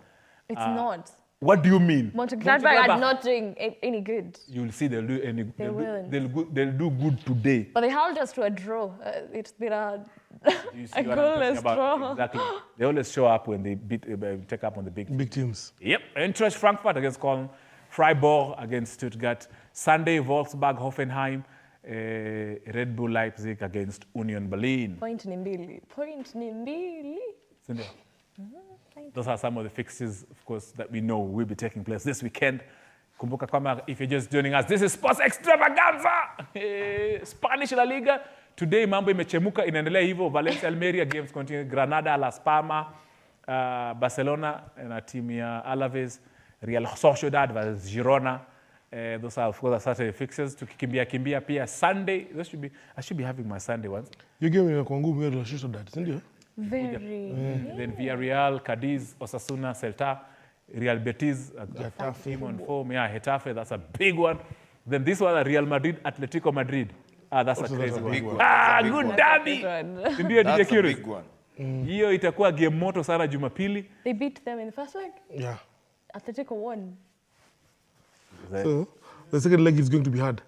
It's not. What do you mean? Mönchengladbach are not doing any good. You'll see they'll do they'll do good today. But they held us to a draw. It's been a goalless draw. Exactly. They always show up when they take up on the big teams. Yep. Eintracht Frankfurt against Köln. Freiburg against Stuttgart. Sunday, Wolfsburg, Hoffenheim. Red Bull Leipzig against Union Berlin. Point ni mbili. Those are some of the fixtures, of course, that we know will be taking place this weekend. Kumbuka kwamba, if you're just joining us, this is Sports Extravaganza! Spanish La Liga. Today, mambo imechemuka, inaendelea hivyo. Valencia, Almeria, games continue. Granada, Las Palmas, Barcelona, na team ya Alaves, Real Sociedad versus Girona. Those are, of course, the Saturday fixtures. Tukikimbia pia Sunday. I should be having my Sunday ones. You gave me a Kongu Real Sociedad, isn't it? Very. Then Villarreal, Cadiz, Osasuna, Celta, Real Betis, a team on form. Yeah, Getafe, that's a big one. Then this one, Real Madrid, Atletico Madrid. That's a crazy one. Good derby. That's a big one. Hiyo itakuwa game moto sana Jumapili. They beat them in the first leg? Yeah. Atletico won. So, the second leg is going to be hard.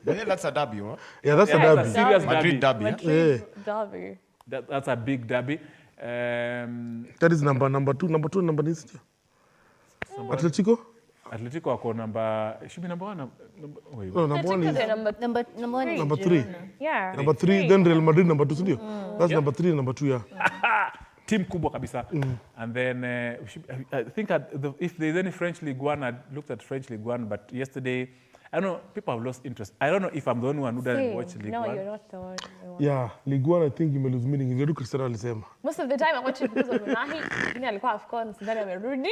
Yeah, that's a derby, huh? Yeah, that's a derby. That's a serious Madrid derby. Derby. That's a big derby. That is number two. Number this. Atletico? Atletico wako should be number 1. No, number 1 is number 1 is number 3. Yeah. Number 3, then Real Madrid number 2, sindio? That's number 3 and number 2, yeah. Team kubwa kabisa. And then I think if there's any French League One, I looked at French League One, but yesterday, I don't know, people have lost interest. I don't know if I'm the only one who doesn't watch League One. No, you're not the one. Yeah, League One, I think you may lose meaning. If you do Cristiano alisema. Most of the time I watch it because of Nahi. Lakini alikuwa AFCON, sidhani amerudi.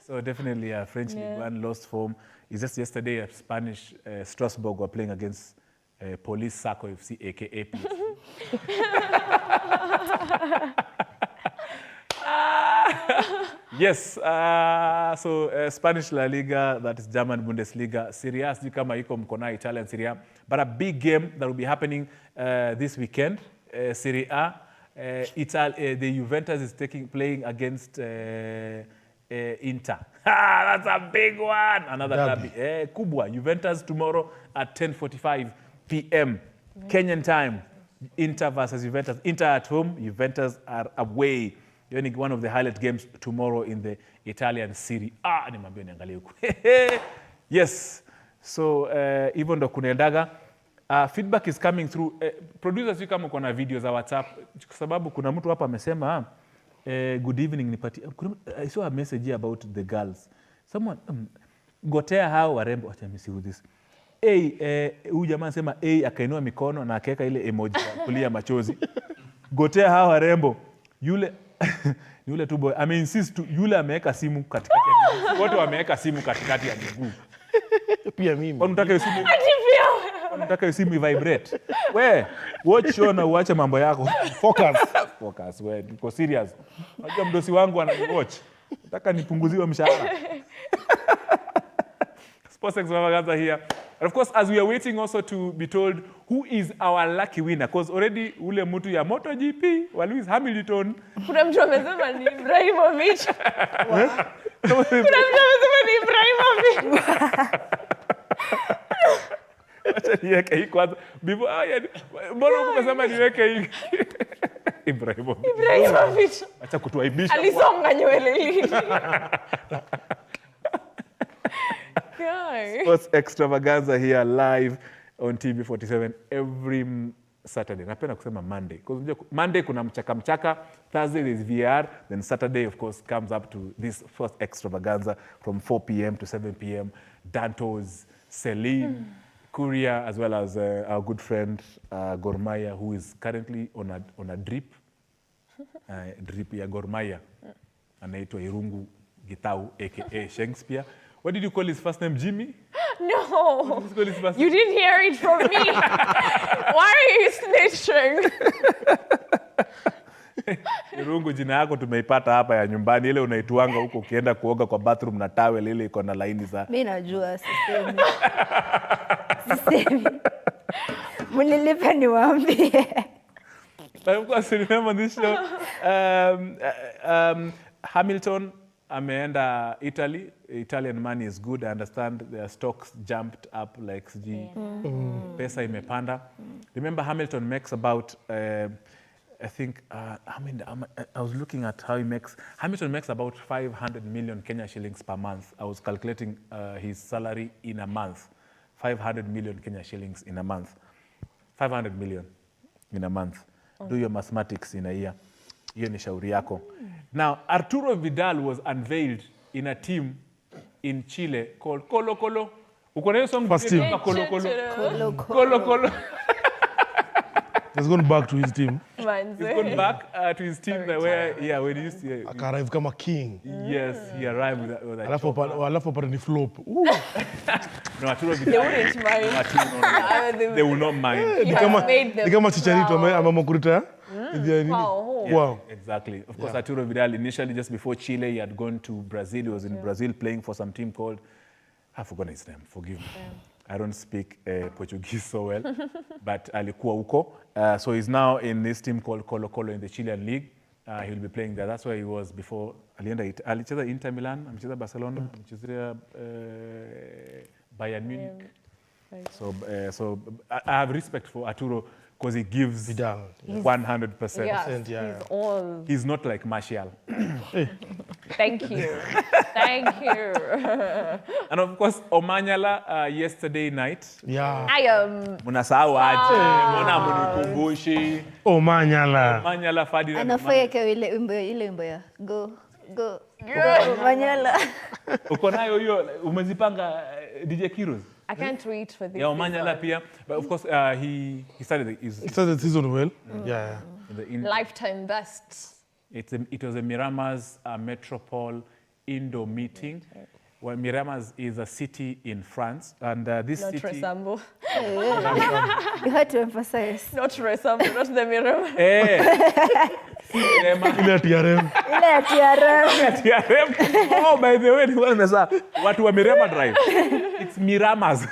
So definitely French League One lost form. It's just yesterday at Spanish, Strasbourg were playing against Police Sacco FC, aka PSG. Yes, so Spanish La Liga, that is German Bundesliga, Serie A, sijui kama iko mkona Italian Serie A, but a big game that will be happening this weekend, Serie A, the Juventus is playing against Inter. That's a big one. Another derby. Kubwa. Juventus tomorrow at 10:45 p.m. Kenyan time. Inter versus Juventus. Inter at home, Juventus are away. One of the highlight games tomorrow in the Italian Serie A. Yes. So even though kunaendaga, feedback is coming through. Producers, you kama kuna videos za WhatsApp. Kwa sababu kuna mtu hapa amesema good evening nipatie. I saw a message here about the girls. Someone gotea hao warembo. Acha me see who this. Huyu jamaa anasema akainua mikono na akaweka ile emoji ya kulia machozi. Gotea hao warembo. Yule tu boy. I insist tu yule ameweka simu katikati ya miguu. Wote wameweka simu katikati ya miguu. Pia mimi. Unataka simu? Unataka simu vibrate. We, watch show na uache mambo yako. Focus we. Niko serious. Unajua mdosi wangu ananiwatch. Nataka nipunguziwe mshahara. Sports Extravaganza here. And of course, as we are waiting also to be told who is our lucky winner, because already ule mtu ya MotoGP wa Lewis Hamilton. Kuna mtu amesema ni Ibrahimovic. Kuna mtu amesema ni Ibrahimovic. Acha niweke hii kwanza. Mbona umesema niweke hii? Ibrahimovic. Acha kutuaibisha. Alisonga nywele hili. Sports Extravaganza here live on TV47 every Saturday. Napenda kusema Monday. Because Monday kuna mchaka, Thursday there is VR, then Saturday of course comes up to this first Extravaganza from 4 p.m. to 7 p.m. Dantos, Celine, Kuria, as well as our good friend Gormaya, who is currently on a drip. Drip ya Gormaya. Anaitwa Irungu Gitau, aka Shakespeare. What did you call his first name? Jimmy? No. You didn't hear it from me. Why are you snitching? Irungu, jina yako tumeipata hapa ya nyumbani. Ile unaituanga huko ukienda kuoga kwa bathroom na towel ile iko na laini za. Mimi najua sisemi. Sisemi. Mnilipa niwaambie. But of course, remember this show. Hamilton ameenda Italy. Italian money is good. I understand their stocks jumped up like pesa imepanda. Remember Hamilton makes about, I think, I was looking at how he makes. Hamilton makes about 500 million Kenya shillings per month. I was calculating his salary in a month. 500 million Kenya shillings in a month. 500 million in a month. Do your mathematics in a year. Hiyo ni shauri yako. Now, Arturo Vidal was unveiled in a team in Chile called Colo Colo. Uko na hiyo song? First team. Colo Colo. Colo Colo. He's gone back to his team. He's gone back to his team where he used to... Arrive kama king. Yes, he arrived with that. Alafu pata ni flop. No, Arturo Vidal. They wouldn't mind. They will not mind. Ni kama Chicharito ameamua kurita. Wow. Exactly. Of course, Arturo Vidal initially, just before Chile, he had gone to Brazil. He was in Brazil playing for some team called, I've forgotten his name, forgive me. I don't speak Portuguese so well, but alikuwa huko. So he's now in this team called Colo Colo in the Chilean league. He'll be playing there. That's where he was before. Alicheza Inter Milan, alicheza Barcelona, alicheza Bayern Munich. So I have respect for Arturo because he gives 100%. Yes, he's all... He's not like Martial. Thank you. Thank you. And of course, Omanyala yesterday night. Yeah. I am. Munasahau aje. Mbona mnikumbushi? Omanyala. Omanyala Fadi. Anafanya kwa ile wimbo ya go. Omanyala. Uko nayo hiyo umezipanga DJ Kiros? I can't wait for this. Yeah, Omanyala pia. But of course, he started the season well. Yeah. Lifetime best. It was a Miramas Metropole Indo meeting. Well, Miramas is a city in France, and this not city... Resambo. You had to emphasize. Not Resambo, not the Miramas. Ile TRM. Oh, by the way, what was Mirama Drive? It's Miramas.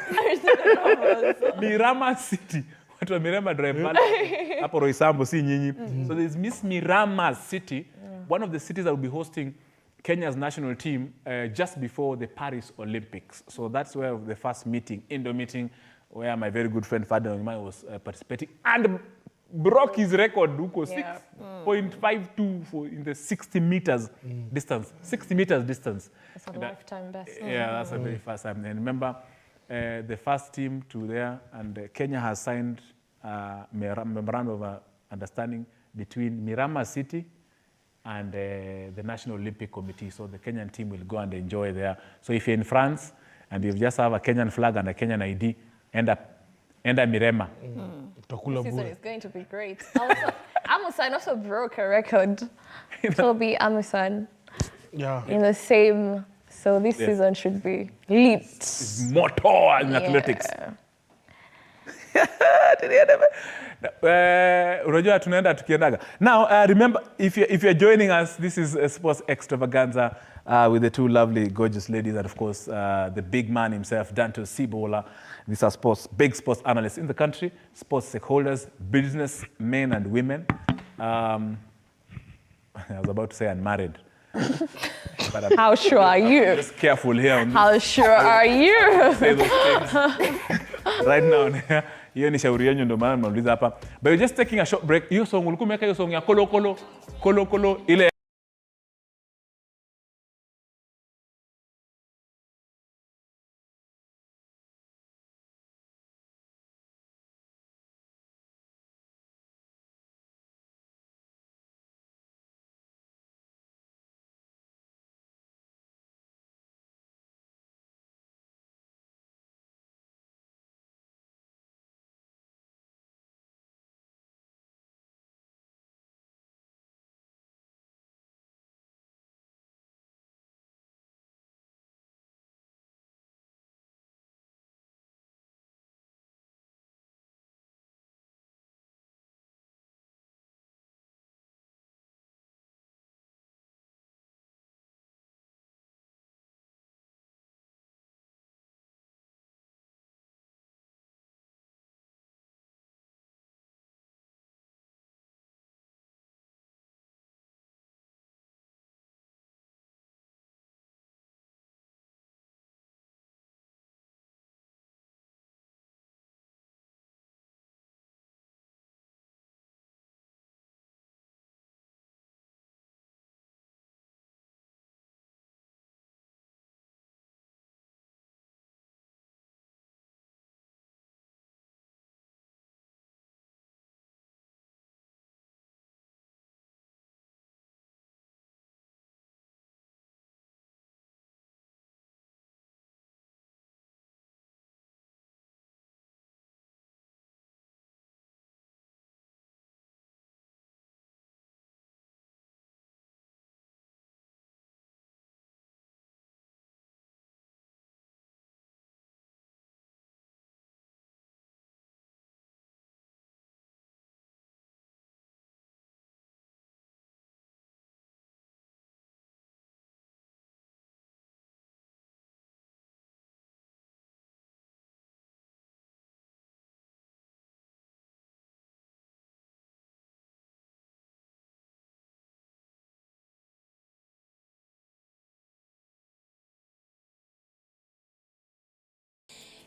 Miramas City. What was Mirama Drive? Hapo Resambo si nyinyi. So there's Miss Miramas City, one of the cities that will be hosting Kenya's national team just before the Paris Olympics. So that's where the first meeting, Indo meeting, where my very good friend Fadel Onyema was participating and broke his record, 6.52 in the 60 meters distance. 60 meters distance. That's a lifetime best. Yeah, that's a very fast time. And remember, the first team to there, and Kenya has signed a memorandum of understanding between Mirama City and the National Olympic Committee. So the Kenyan team will go and enjoy there. So if you're in France and you just have a Kenyan flag and a Kenyan ID, end up Mirema. This season is going to be great. Amusan also broke a record. It will be Amusan in the same. So this season should be lit. It's motor in athletics. Now, remember, if you're joining us, this is Sports Extravaganza with the two lovely, gorgeous ladies, and of course, the big man himself, Danto Sibola. These are big sports analysts in the country, sports stakeholders, business men and women. I was about to say unmarried. But how sure are you? Just careful here. How sure are you? Say those things. Right now, hiyo ni shauri yenu ndio maana nimeuliza hapa. But you're just taking a short break. Hiyo song ulikuwa umeweka hiyo song ya kolo kolo ile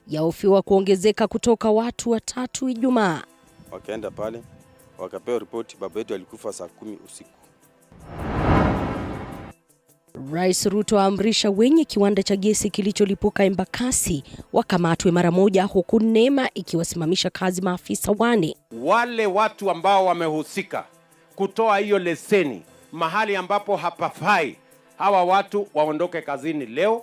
yahofiwa kuongezeka kutoka watu watatu Ijumaa. Wakaenda pale wakapewa ripoti baba yetu alikufa saa 10 usiku. Rais Ruto amrisha wenye kiwanda cha gesi kilicholipuka Embakasi wakamatwe mara moja, huku NEMA ikiwasimamisha kazi maafisa 4. Wale watu ambao wamehusika kutoa hiyo leseni mahali ambapo hapafai, hawa watu waondoke kazini leo.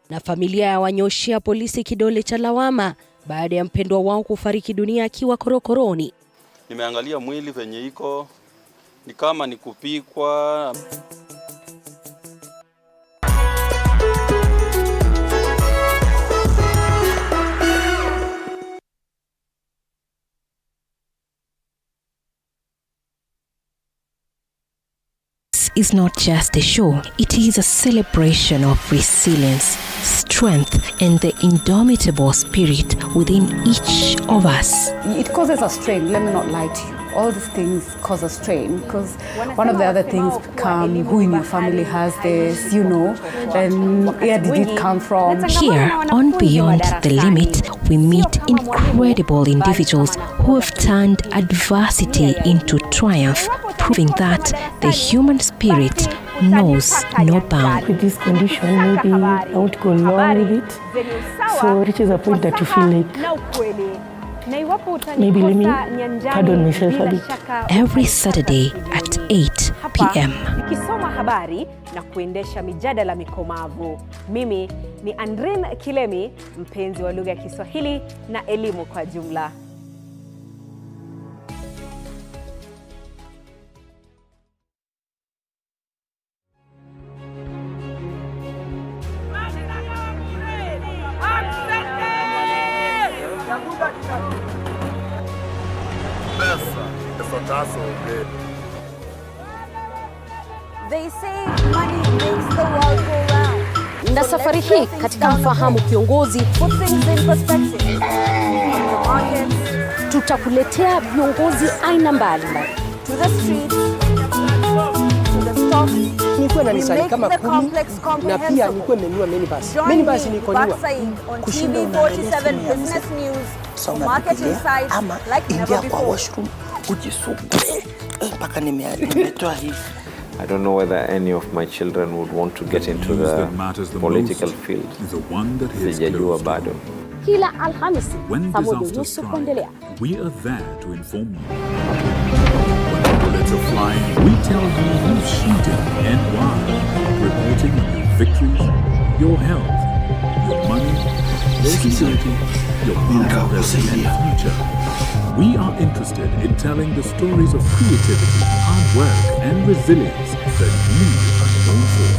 Na familia ya wanyoshia polisi kidole cha lawama baada ya mpendwa wao kufariki dunia akiwa korokoroni. Nimeangalia mwili venye iko ni kama ni kupikwa. Is not just a show, it is a celebration of resilience, strength, and the indomitable spirit within each of us. It causes a strain, let me not lie to you. All these things cause a strain because one of the other things become who in your family has this, you know, and where did it come from? Here on Beyond the Limit, we meet incredible individuals who have turned adversity into triumph, proving that the human spirit knows no bounds. With this condition, maybe I won't go along with it. So it reaches a point that you feel like maybe let me pardon myself a bit. Every Saturday at 8 p.m. Nikisoma habari na kuendesha mijadala mikomavu. Mimi ni Andrin Kilemi, mpenzi wa lugha ya Kiswahili na elimu kwa jumla. They say money makes the world go round. Na safari hii katika mfahamu kiongozi, put things in perspective. Tutakuletea viongozi aina mbalimbali. To the streets, to the stocks. Nikuwe na nisani kama 10 na pia nikuwe menua minibus. Minibus ni koniwa. Kushinda TV47 business news. For market insights like never before. Washroom ujisugue mpaka nimetoa hii. I don't know whether any of my children would want to get into the political field. Sijajua bado. Kila Alhamisi, saa 1:30 kuendelea. We are there to inform you. When bullets are flying, we tell you who's shooting and why. Reporting on your victories, your health, your money, your security, your progress and future. We are interested in telling the stories of creativity, hard work, and resilience that you are known for.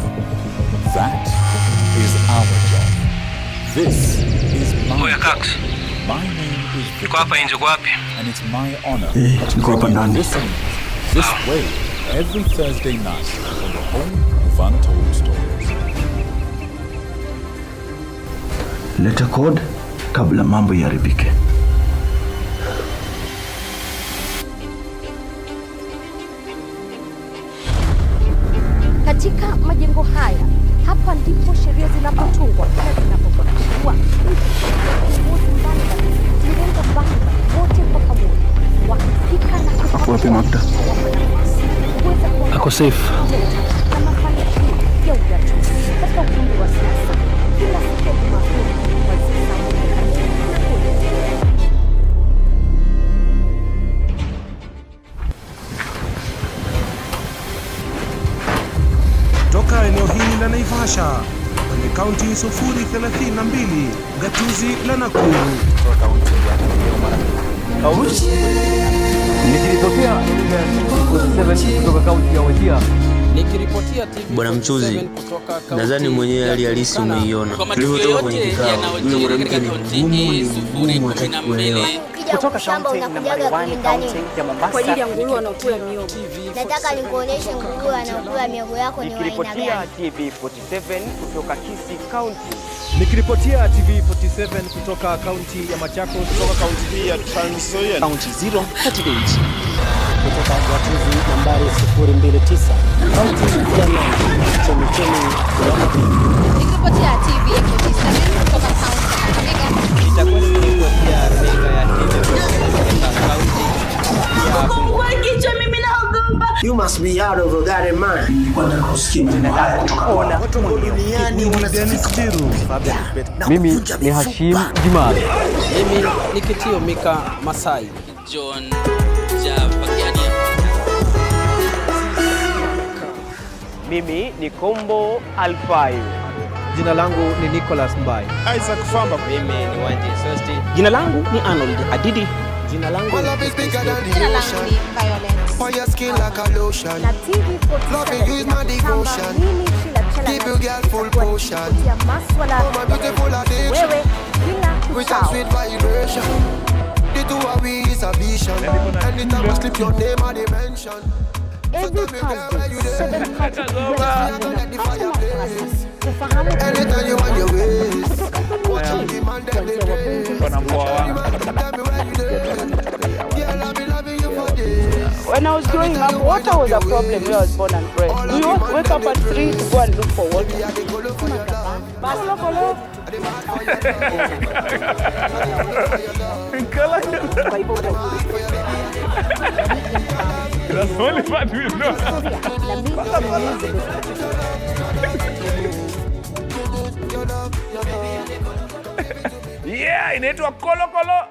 That is our job. This is my job. My name is Victor, and it's my honor to listen this way every Thursday night on the home of untold stories. Leta code kabla mambo yaribike. Katika majengo haya, hapa ndipo sheria zinapotungwa na zinapopokelewa. Wote kwa pamoja wakifika na Wapi Magda? Ako safe. Toka eneo hili la Naivasha kwenye kaunti 032 gatuzi la Nakuru. Nikiripotia TV47 kutoka kaunti ya Wajir. Nikiripotia TV47 Bwana mchuzi, nadhani mwenyewe hali halisi umeiona. Tulivyotoka kwenye kikao, yule mwanamke ni ngumu hataki kuelewa. Kutoka kaunti na Mariwani, kaunti ya Mombasa. Kwa ajili ya nguruwe wanaokula miogo. Nataka nikuoneshe nguruwe wanaokula miogo yako ni wa aina gani. Nikiripotia TV47 kutoka Kisii County. Nikiripotia TV47 kutoka kaunti ya Machakos, kutoka kaunti hii ya Trans Nzoia, kaunti 0 38. Kutoka gatuzi nambari 029, kaunti ya Chemichemi. Nikiripotia TV47 kutoka kaunti ya Kakamega. Nitakuwa nikiripotia runinga ya TV47 kutoka kaunti ya Kichwa mimi naogopa. Yuma must be out of that in mind. Nilikuwa nataka kusikia maneno haya kutoka kwa watu duniani wanasifika. Mimi ni Hashim Jimali. Mimi ni Kitio Mika Masai. John Japakiania. Mimi ni Kombo Alfayo. Jina langu ni Nicholas Mbai. Isaac Famba. Mimi ni Wanji Sosti. Jina langu ni Arnold Adidi. Jina langu ni For your skin like a lotion. Na TV47 Loving you is my devotion. Give you girl full potion. Oh my beautiful addiction. Wewe bila with a sweet vibration. The two of we is a vision. Anytime I slip your name I dimension. Every Thursday, 7:30 anytime you want your ways. Watching the man that they When I was growing up, water was a problem where I was born and bred. We would wake up at 3 to go and look for water. That's the only part we know. Yeah, inaitwa Kolo Kolo.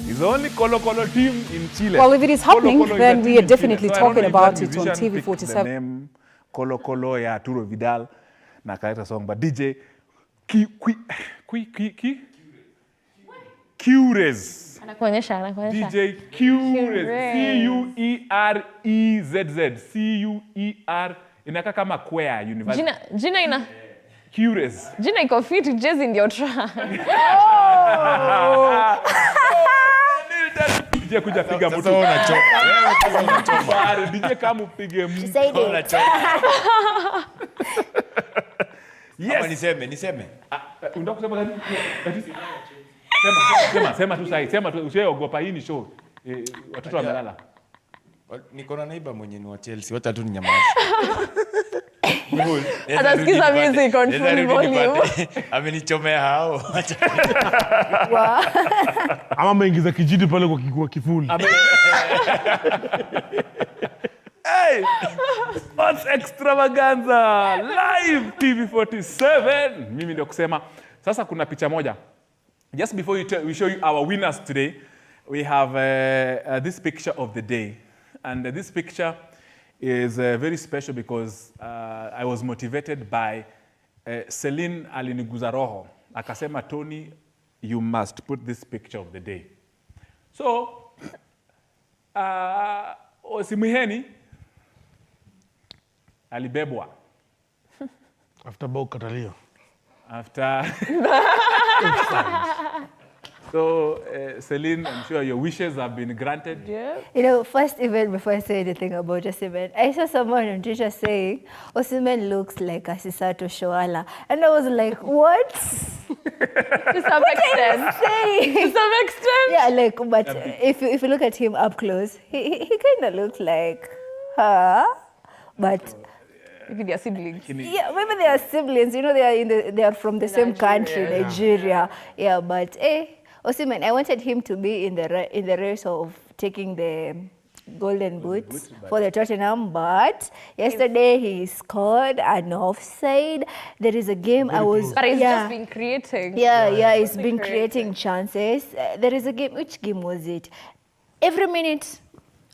It's the only Kolo Kolo team in Chile. Well, if it is happening, Kolo Kolo then we are definitely Chile. talking about So it on TV47. The name Kolo Kolo ya Arturo Vidal na kaleta song, but DJ Cures. Anakuonyesha. DJ Cures. Cuerezz. Cuer. Inakaa kama Queer University. Jina ina Cures. Jina iko fit, Jezi ndio track. DJ kuja piga mtu. Sasa unachoma. DJ kama upige mtu. Yes. Ama niseme. Unataka kusema gani? Sema tu sahi. Sema tu usiogopa, hii ni show. Watoto wamelala. Niko na neighbor mwenye ni wa Chelsea. Wacha tu ninyamaze. Atasikiza music on full volume. Amenichomea hao. Ama ameingiza kijiti pale kwa kifuli. Hey! What's Extravaganza? Live TV47. Mimi ndio kusema. Sasa kuna picha moja. Just before we show you our winners today, we have this picture of the day. And this picture is very special because I was motivated by Celine aliniguza roho. Akasema, Tony, you must put this picture of the day. So, Osimiheni alibebwa. After bao katalio. After. So, Celine, I'm sure your wishes have been granted. Yeah. You know, first even before I say anything about Osimhen, I saw someone on Twitter saying, Osimhen looks like Asisato Shoala. And I was like, what? To some extent. To some extent? Yeah, like, but if you look at him up close, he kind of looks like her. But maybe they are siblings. Yeah, maybe they are siblings. You know, they are from the same country, Nigeria. Yeah, but Osimhen, I wanted him to be in the race of taking the golden boot for the Tottenham, but yesterday he scored an offside. There is a game But he's just been creating. Yeah, he's been creating chances. There is a game. Which game was it? Every minute,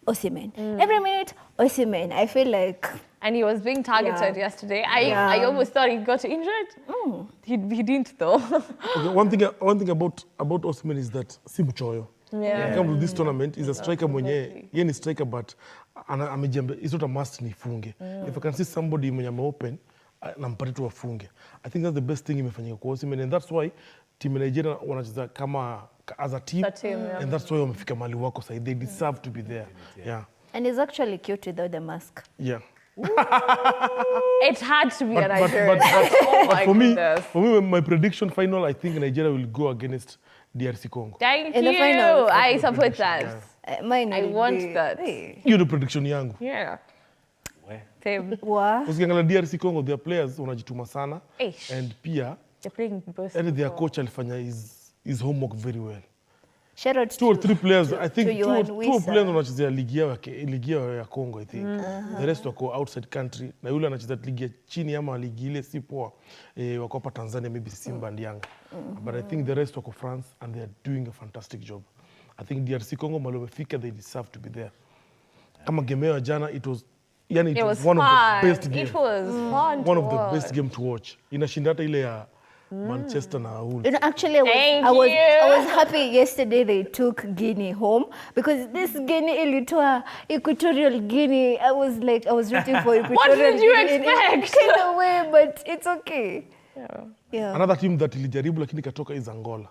Osimhen. Every minute, Osimhen. I feel like. And he was being targeted yesterday. I almost thought he got injured. He didn't though. Okay, one thing about Osimhen is that si mchoyo. Yeah. When it comes to this tournament, he's a striker mwenye, yeye ni striker but it's not a must nifunge. If I can see somebody mwenye open, nampata tu afunge. I think that's the best thing imefanyika kwa Osimhen, and that's why team Nigeria wanacheza kama as a team, and that's why wamefika mahali wako side. They deserve to be there. Yeah. And he's actually cute without the mask. Yeah. It had to be a Nigeria. But for me, my prediction final, I think Nigeria will go against DRC Congo. Thank In you. The final, I support that. I want that. Hiyo ndio prediction yangu. Yeah. Same. Usikiangalia DRC Congo, their players wanajituma sana. And pia they're playing both. And their coach alifanya his homework very well. Shout out two or three players. I think two players wanachezea ligi yao ya Congo, I think. The rest wako outside country. Na yule anacheza ligi ya chini ama ligi ile si poa. Wako hapa Tanzania, maybe Simba and Yanga. But I think the rest wako France and they are doing a fantastic job. I think DRC Congo malomefika, they deserve to be there. Kama game ya jana, it was one of the best games. It was fun. One of the best game to watch. Inashinda hata ile ya Manchester na Wolves. You know, actually, I was happy yesterday they took Guinea home because this Guinea ilitoa Equatorial Guinea. I was rooting for Equatorial Guinea. What did you expect? In a way, but it's okay. Yeah. Another team that ilijaribu lakini katoka is Angola.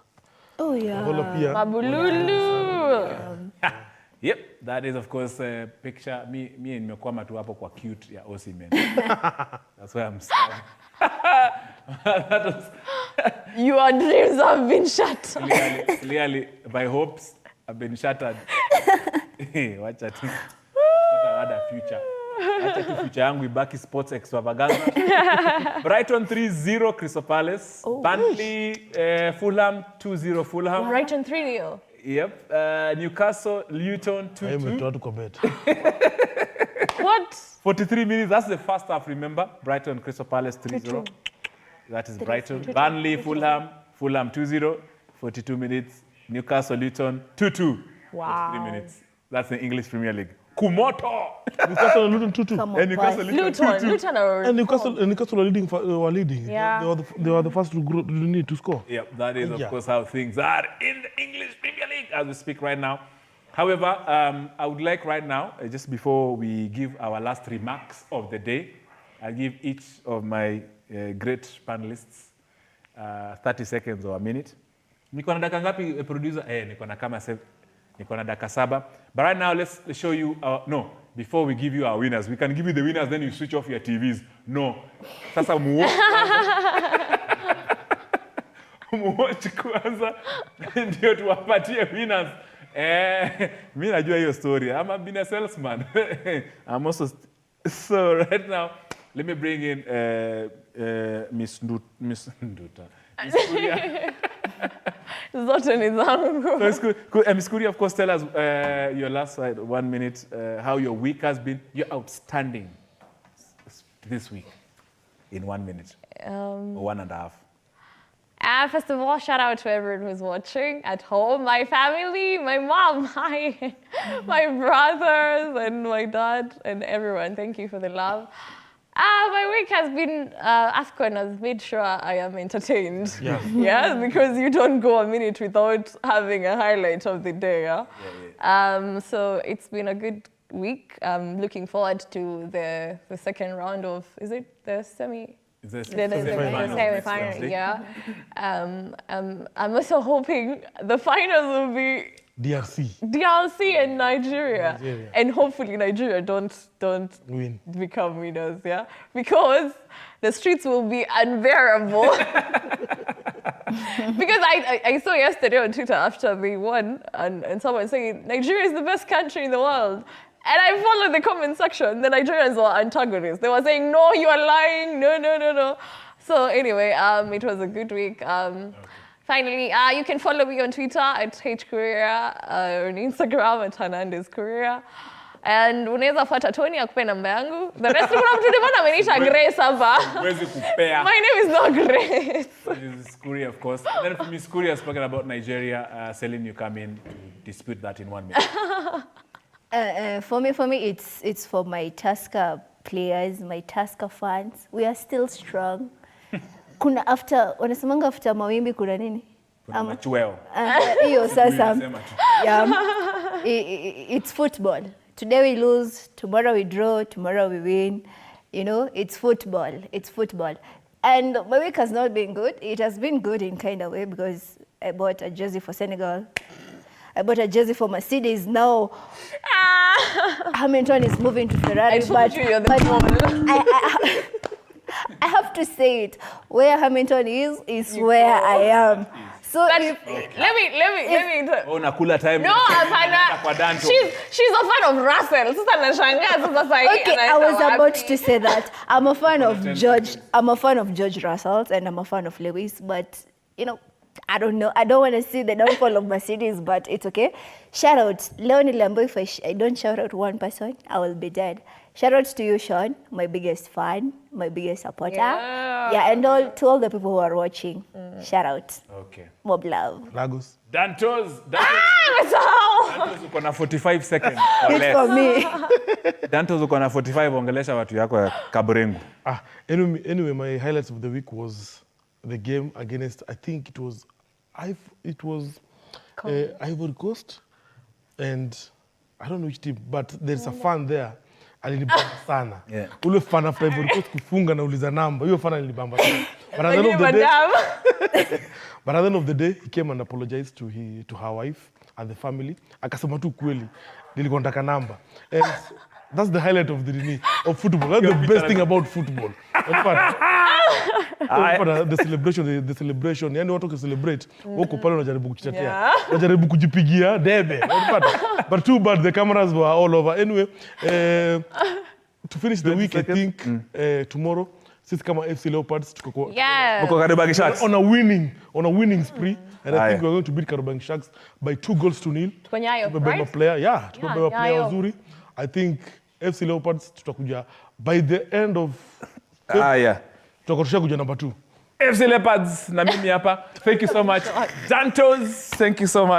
Oh yeah. Angola pia. Babululu. Yep, that is of course a picture. Me nimekwama tu hapo kwa cute ya Osimhen. That's why I'm sad. Your dreams have been shattered. Clearly, my hopes have been shattered. Watch out. What a future. Watch out, future yangu ibaki sports extravaganza. Brighton 3-0 Crystal Palace. Burnley, Fulham 2-0 Fulham. Brighton 3-0. Yep. Newcastle, Luton 2-2. What? 43 minutes. That's the first half, remember? Brighton, Crystal Palace 3-0. That is Brighton. Burnley, Fulham 2-0. 42 minutes. Newcastle, Luton 2-2. Wow. 43 minutes. That's the English Premier League. Kumoto! Newcastle and Luton 2-2. And Newcastle, Luton 2-2. Luton are... And Newcastle were leading. Yeah. They were the first to score. Yep, that is of course how things are in the English Premier League as we speak right now. However, I would like right now, just before we give our last remarks of the day, I'll give each of my great panelists 30 seconds or a minute. Niko na dakika ngapi producer? Niko na kama niko na dakika 7. But right now, let's show you before we give you our winners. We can give you the winners, then you switch off your TVs. No. Sasa muwatch kwanza, ndio tuwapatie winners. Mimi najua hiyo story. I'm a salesman. I'm also so right now, let me bring in Miss Nduta. Miss Kuria. Zote ni zangu. So it's good. Miss Kuria, of course, tell us your last 1 minute, how your week has been. You're outstanding this week in 1 minute. Or 1.5. First of all, shout out to everyone who's watching at home, my family, my mom, hi, my brothers and my dad and everyone. Thank you for the love. My week has been, AFCON has made sure I am entertained. Yeah, because you don't go a minute without having a highlight of the day. So it's been a good week. I'm looking forward to the second round of, is it the semi? The semi-final, yeah. I'm also hoping the finals will be DRC and Nigeria. And hopefully Nigeria don't win, become winners, yeah? Because the streets will be unbearable. Because I saw yesterday on Twitter after they won, and someone saying, Nigeria is the best country in the world. And I followed the comment section. The Nigerians were antagonists. They were saying, no, you are lying. No. So anyway, it was a good week. Finally, you can follow me on Twitter at HKorea, on Instagram at HernandezKorea. And unaweza fuata Tony akupe namba yangu. The rest kuna mtu ndivyo ameniita Grace hapa. Huwezi kupea. My name is not Grace. This is Kuria, of course. And then for Miss Kuria, spoken about Nigeria. Celine, you come in to dispute that in 1 minute. For me, it's for my Tusker players, my Tusker fans. We are still strong. Kuna wanasemanga after mawimbi kuna nini? Kuna machweo. Hiyo sasa. Yeah. It's football. Today we lose, tomorrow we draw, tomorrow we win. You know, it's football. It's football. And my week has not been good. It has been good in kind of way because I bought a jersey for Senegal. I bought a jersey for Mercedes. Now, Hamilton is moving to Ferrari. I told you you're the I have to say it. Where Hamilton is where I am. So let me. Oh, nakula time. No, hapana. She's a fan of Russell. Sasa nashangaa sasa hii. Okay, I was about to say that. I'm a fan of George. I'm a fan of George Russell and I'm a fan of Lewis. But you know, I don't know. I don't want to see the downfall of Mercedes, but it's okay. Shout out, Leonie Lambo. If I don't shout out one person, I will be dead. Shout out to you, Sean, my biggest fan, my biggest supporter. Yeah, and to all the people who are watching. Shout out. Okay. Mob love. Lagos. Dantos uko na 45 seconds or Good less. for me. Dantos uko na 45, ongelesha watu yako ya Kaburengu. Anyway, my highlights of the week was the game against, I think it was Ivory Coast, and I don't know which team, but there's a fan there. Alinibamba sana. Ule fan after Ivory Coast kufunga na uliza namba. Hiyo fan alinibamba sana. But at the end of the day, he came and apologized to her wife and the family. Akasema tu kweli, nilikuwa nataka namba. And that's the highlight of of football. That's the best thing about football. The celebration. Yani watu celebrate. Wako pale wanajaribu kuchitetea. Wanajaribu kujipigia debe. But too bad the cameras were all over. Anyway, to finish the week, I think tomorrow, sisi kama FC Leopards tuko Kariobangi Sharks on a winning spree, and I think we're going to beat Kariobangi Sharks by 2-0. Tumebeba player, tumebeba player wazuri. I think FC Leopards tutakuja by the end of tutakuja number 2. FC Leopards na mimi hapa. Thank you so much. Dantos, thank you so much.